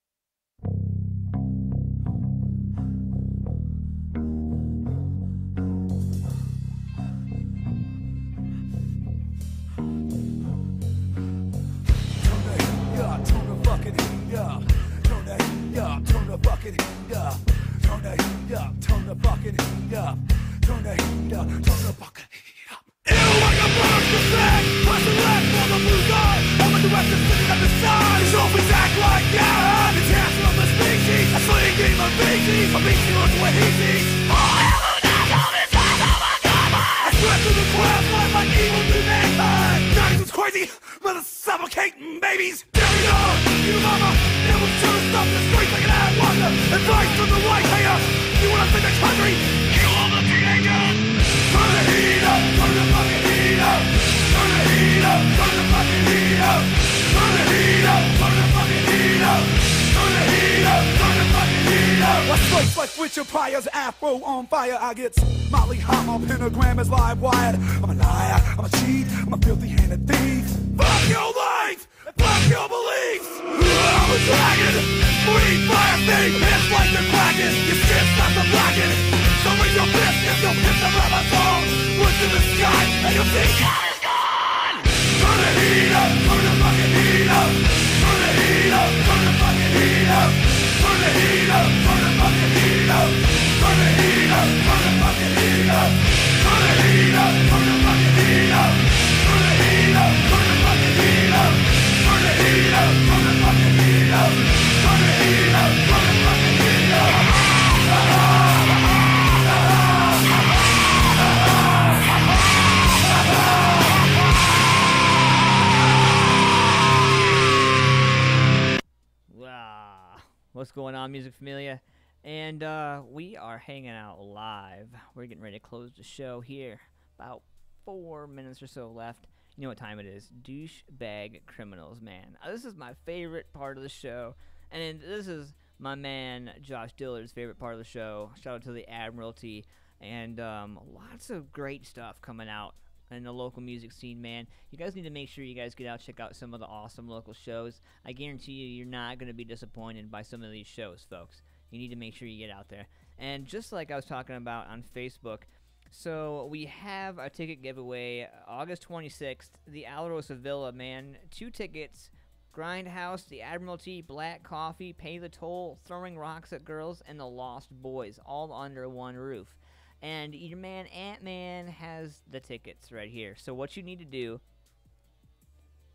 [SPEAKER 4] Suffocating babies, carry on, you mama. It was too stuff in the streets like an ad wonder. Advice from the white hater. You wanna save the country? Kill all the teenagers. Turn the heat up, turn the fucking heat up. Turn the heat up, turn the fucking heat up. Turn the heat up, turn the fucking heat up. Turn the heat up, turn the fucking heat up. I strike like Richard Pryor's afro on fire. I get Molly hot, my pentagram is live wired. I'm a liar, I'm a cheat, I'm a filthy-handed thief. Fuck your life, fuck your beliefs. I'm a dragon, breathe fire thing. It's like the kraken, your skin starts to blacken. So raise your fist if you'll piss the rubber song. Look to the sky and you'll see God is gone. Turn the heat up, turn the fucking heat up. Turn the heat up, turn the fucking heat up. Turn the heat up, turn the fucking heat up. Turn the heat up, turn the fucking heat up. Turn the heat up, turn the fucking heat up. Turn the heat up, turn the fucking heat up. Turn the heat up, turn the fucking heat up. Turn the heat up, turn the fucking heat up.
[SPEAKER 3] What's going on, Music Familia? And we are hanging out live. We're getting ready to close the show here. About 4 minutes or so left. You know what time it is. Douchebag Criminals, man. This is my favorite part of the show. And this is my man Josh Dillard's favorite part of the show. Shout out to the Admiralty. And lots of great stuff coming out in the local music scene, man. You guys need to make sure you guys get out, check out some of the awesome local shows. I guarantee you, you're not going to be disappointed by some of these shows, folks. You need to make sure you get out there. And just like I was talking about on Facebook, so we have a ticket giveaway August 26th, the Alarosa Villa, man. 2 tickets, Grindhouse, the Admiralty, Black Coffee, Pay the Toll, Throwing Rocks at Girls, and the Lost Boys, all under one roof. And your man Antman has the tickets right here. So what you need to do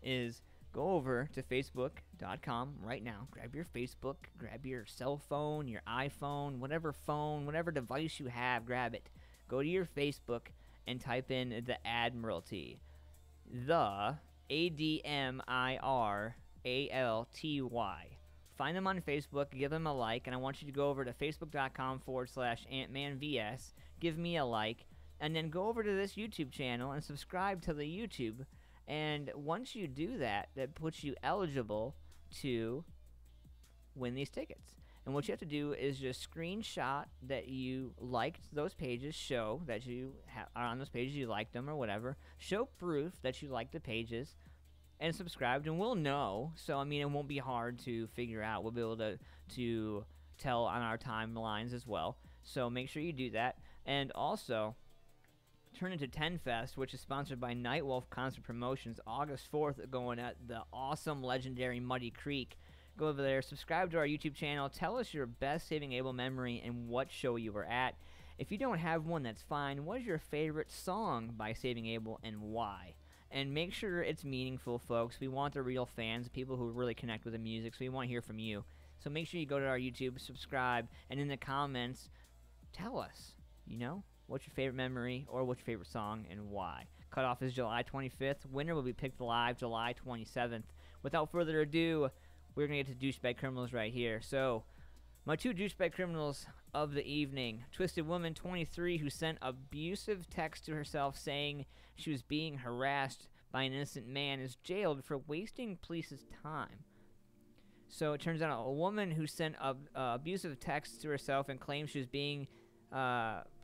[SPEAKER 3] is go over to Facebook.com right now. Grab your Facebook, grab your cell phone, your iPhone, whatever device you have, grab it. Go to your Facebook and type in the Admiralty. The ADMIRALTY. Find them on Facebook, give them a like, and I want you to go over to Facebook.com/AntmanVS. Give me a like, and then go over to this YouTube channel and subscribe to the YouTube. And once you do that, that puts you eligible to win these tickets. And what you have to do is just screenshot that you liked those pages, show that you are on those pages, you liked them or whatever. Show proof that you liked the pages and subscribed, and we'll know. So, I mean, it won't be hard to figure out. We'll be able to tell on our timelines as well. So make sure you do that. And also, turn into 10 Fest, which is sponsored by Nightwolf Concert Promotions, August 4th, going at the awesome, legendary Muddy Creek. Go over there, subscribe to our YouTube channel, tell us your best Saving Abel memory and what show you were at. If you don't have one, that's fine. What is your favorite song by Saving Abel and why? And make sure it's meaningful, folks. We want the real fans, people who really connect with the music, so we want to hear from you. So make sure you go to our YouTube, subscribe, and in the comments, tell us, you know, what's your favorite memory or what's your favorite song and why. Cutoff is July 25th. Winner will be picked live July 27th. Without further ado, we're going to get to Douchebag Criminals right here. So, my 2 douchebag criminals of the evening. Twisted Woman 23, who sent abusive text to herself saying she was being harassed by an innocent man, is jailed for wasting police's time. So it turns out a woman who sent abusive texts to herself and claimed she was being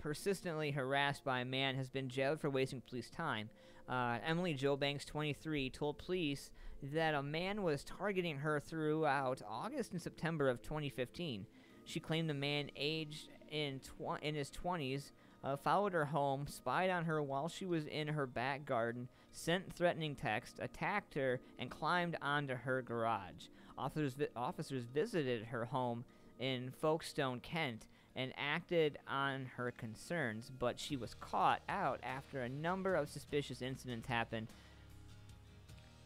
[SPEAKER 3] persistently harassed by a man has been jailed for wasting police time. Emily Jo Banks, 23, told police that a man was targeting her throughout August and September of 2015. She claimed the man, aged in his 20s, followed her home, spied on her while she was in her back garden, sent threatening texts, attacked her, and climbed onto her garage. Officers visited her home in Folkestone, Kent, and acted on her concerns, but she was caught out after a number of suspicious incidents happened.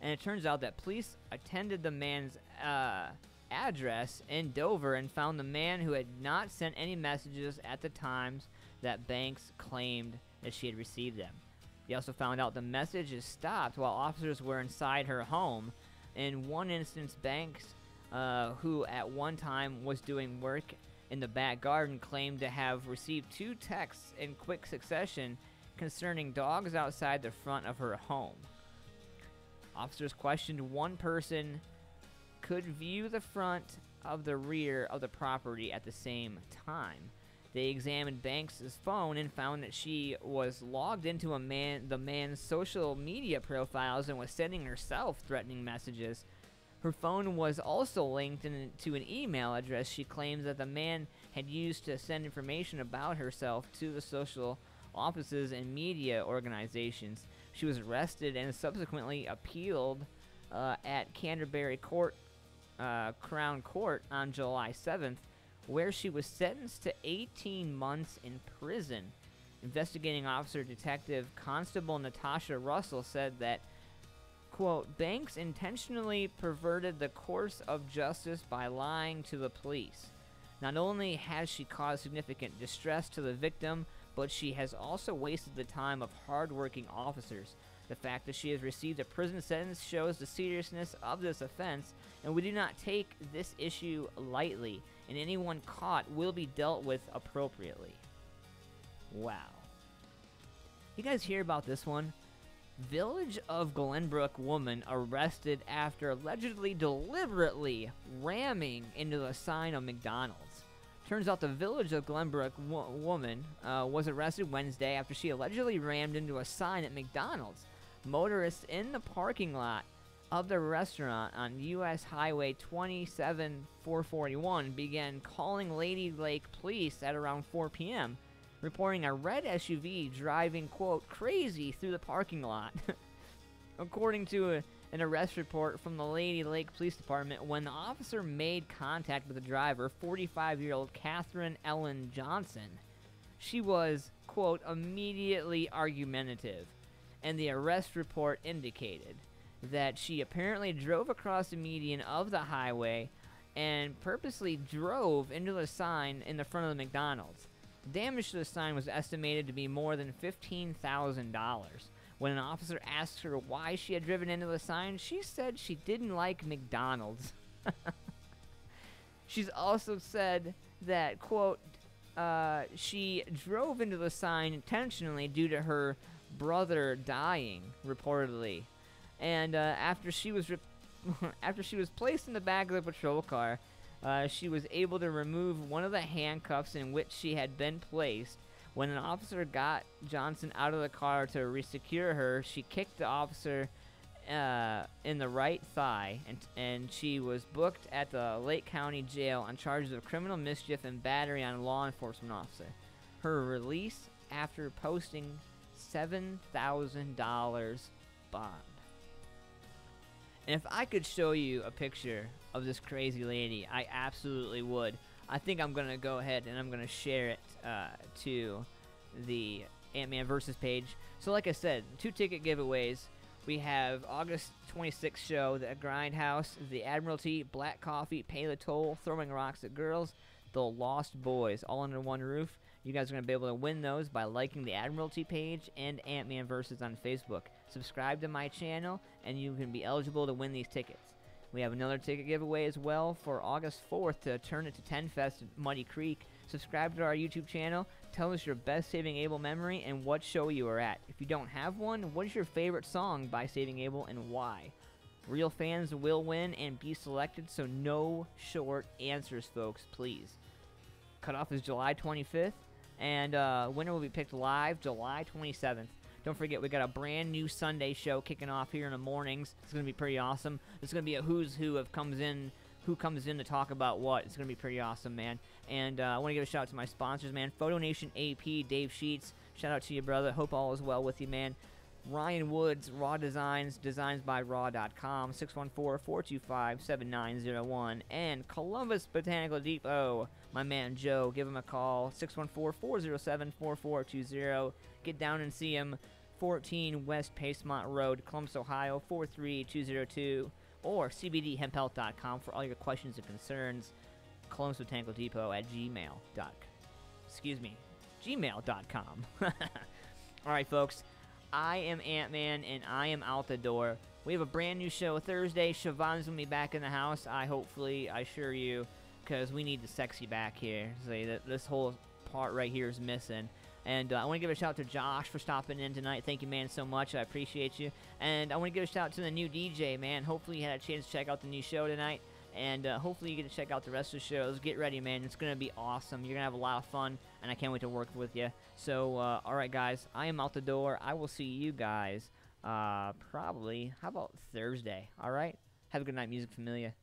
[SPEAKER 3] And it turns out that police attended the man's address in Dover and found the man who had not sent any messages at the times that Banks claimed that she had received them. They also found out the messages stopped while officers were inside her home. In one instance, Banks, who at one time was doing work in the back garden, claimed to have received 2 texts in quick succession concerning dogs outside the front of her home. Officers questioned one person could view the front of the rear of the property at the same time. They examined Banks' phone and found that she was logged into the man's social media profiles and was sending herself threatening messages. Her phone was also linked to an email address she claims that the man had used to send information about herself to the social offices and media organizations. She was arrested and subsequently appealed at Canterbury Crown Court on July 7th, where she was sentenced to 18 months in prison. Investigating officer Detective Constable Natasha Russell said that, quote, Banks intentionally perverted the course of justice by lying to the police. Not only has she caused significant distress to the victim, but she has also wasted the time of hard-working officers. The fact that she has received a prison sentence shows the seriousness of this offense, and we do not take this issue lightly, and anyone caught will be dealt with appropriately. Wow. You guys hear about this one? Village of Glenbrook woman arrested after allegedly deliberately ramming into the sign of McDonald's. Turns out the Village of Glenbrook woman was arrested Wednesday after she allegedly rammed into a sign at McDonald's. Motorists in the parking lot of the restaurant on U.S. Highway 27441 began calling Lady Lake police at around 4 p.m., reporting a red SUV driving, quote, crazy through the parking lot. According to an arrest report from the Lady Lake Police Department, when the officer made contact with the driver, 45-year-old Catherine Ellen Johnson, she was, quote, immediately argumentative, and the arrest report indicated that she apparently drove across the median of the highway and purposely drove into the sign in the front of the McDonald's. Damage to the sign was estimated to be more than $15,000. When an officer asked her why she had driven into the sign, she said she didn't like McDonald's. She's also said that, quote, she drove into the sign intentionally due to her brother dying, reportedly. And after she was placed in the back of the patrol car, she was able to remove one of the handcuffs in which she had been placed. When an officer got Johnson out of the car to resecure her, she kicked the officer in the right thigh, and she was booked at the Lake County Jail on charges of criminal mischief and battery on a law enforcement officer. Her release after posting $7,000 bond. And if I could show you a picture of this crazy lady, I absolutely would. I think I'm going to go ahead and I'm going to share it to the Antman Verses page. So like I said, 2 ticket giveaways. We have August 26th show, the Grindhouse, the Admiralty, Black Coffee, Pay the Toll, Throwing Rocks at Girls, the Lost Boys, all under one roof. You guys are going to be able to win those by liking the Admiralty page and Antman Verses on Facebook. Subscribe to my channel, and you can be eligible to win these tickets. We have another ticket giveaway as well for August 4th to Turn It to 10 Fest at Muddy Creek. Subscribe to our YouTube channel. Tell us your best Saving Abel memory and what show you were at. If you don't have one, what is your favorite song by Saving Abel and why? Real fans will win and be selected, so no short answers, folks, please. Cutoff is July 25th. And winner will be picked live July 27th. Don't forget, we got a brand new Sunday show kicking off here in the mornings. It's going to be pretty awesome. It's going to be a who's who of who comes in to talk about what. It's going to be pretty awesome, man. And I want to give a shout out to my sponsors, man. Photo Nation AP, Dave Sheets. Shout out to you, brother. Hope all is well with you, man. Ryan Woods, Raw Designs, designsbyraw.com, 614-425-7901. And Columbus Botanical Depot, my man Joe. Give him a call, 614-407-4420. Get down and see him, 14 West Pasemont Road, Columbus, Ohio, 43202. Or cbdhemphealth.com for all your questions and concerns. Columbus Botanical Depot at gmail.com. All right, folks. I am Ant-Man, and I am out the door. We have a brand new show Thursday. Siobhan's going to be back in the house. I assure you, because we need the sexy back here. Say that this whole part right here is missing. And I want to give a shout out to Josh for stopping in tonight. Thank you, man, so much. I appreciate you. And I want to give a shout out to the new DJ, man. Hopefully you had a chance to check out the new show tonight. And hopefully you get to check out the rest of the shows. Get ready, man. It's going to be awesome. You're going to have a lot of fun, and I can't wait to work with you. So, all right, guys. I am out the door. I will see you guys probably, how about Thursday? All right? Have a good night, Music Familia.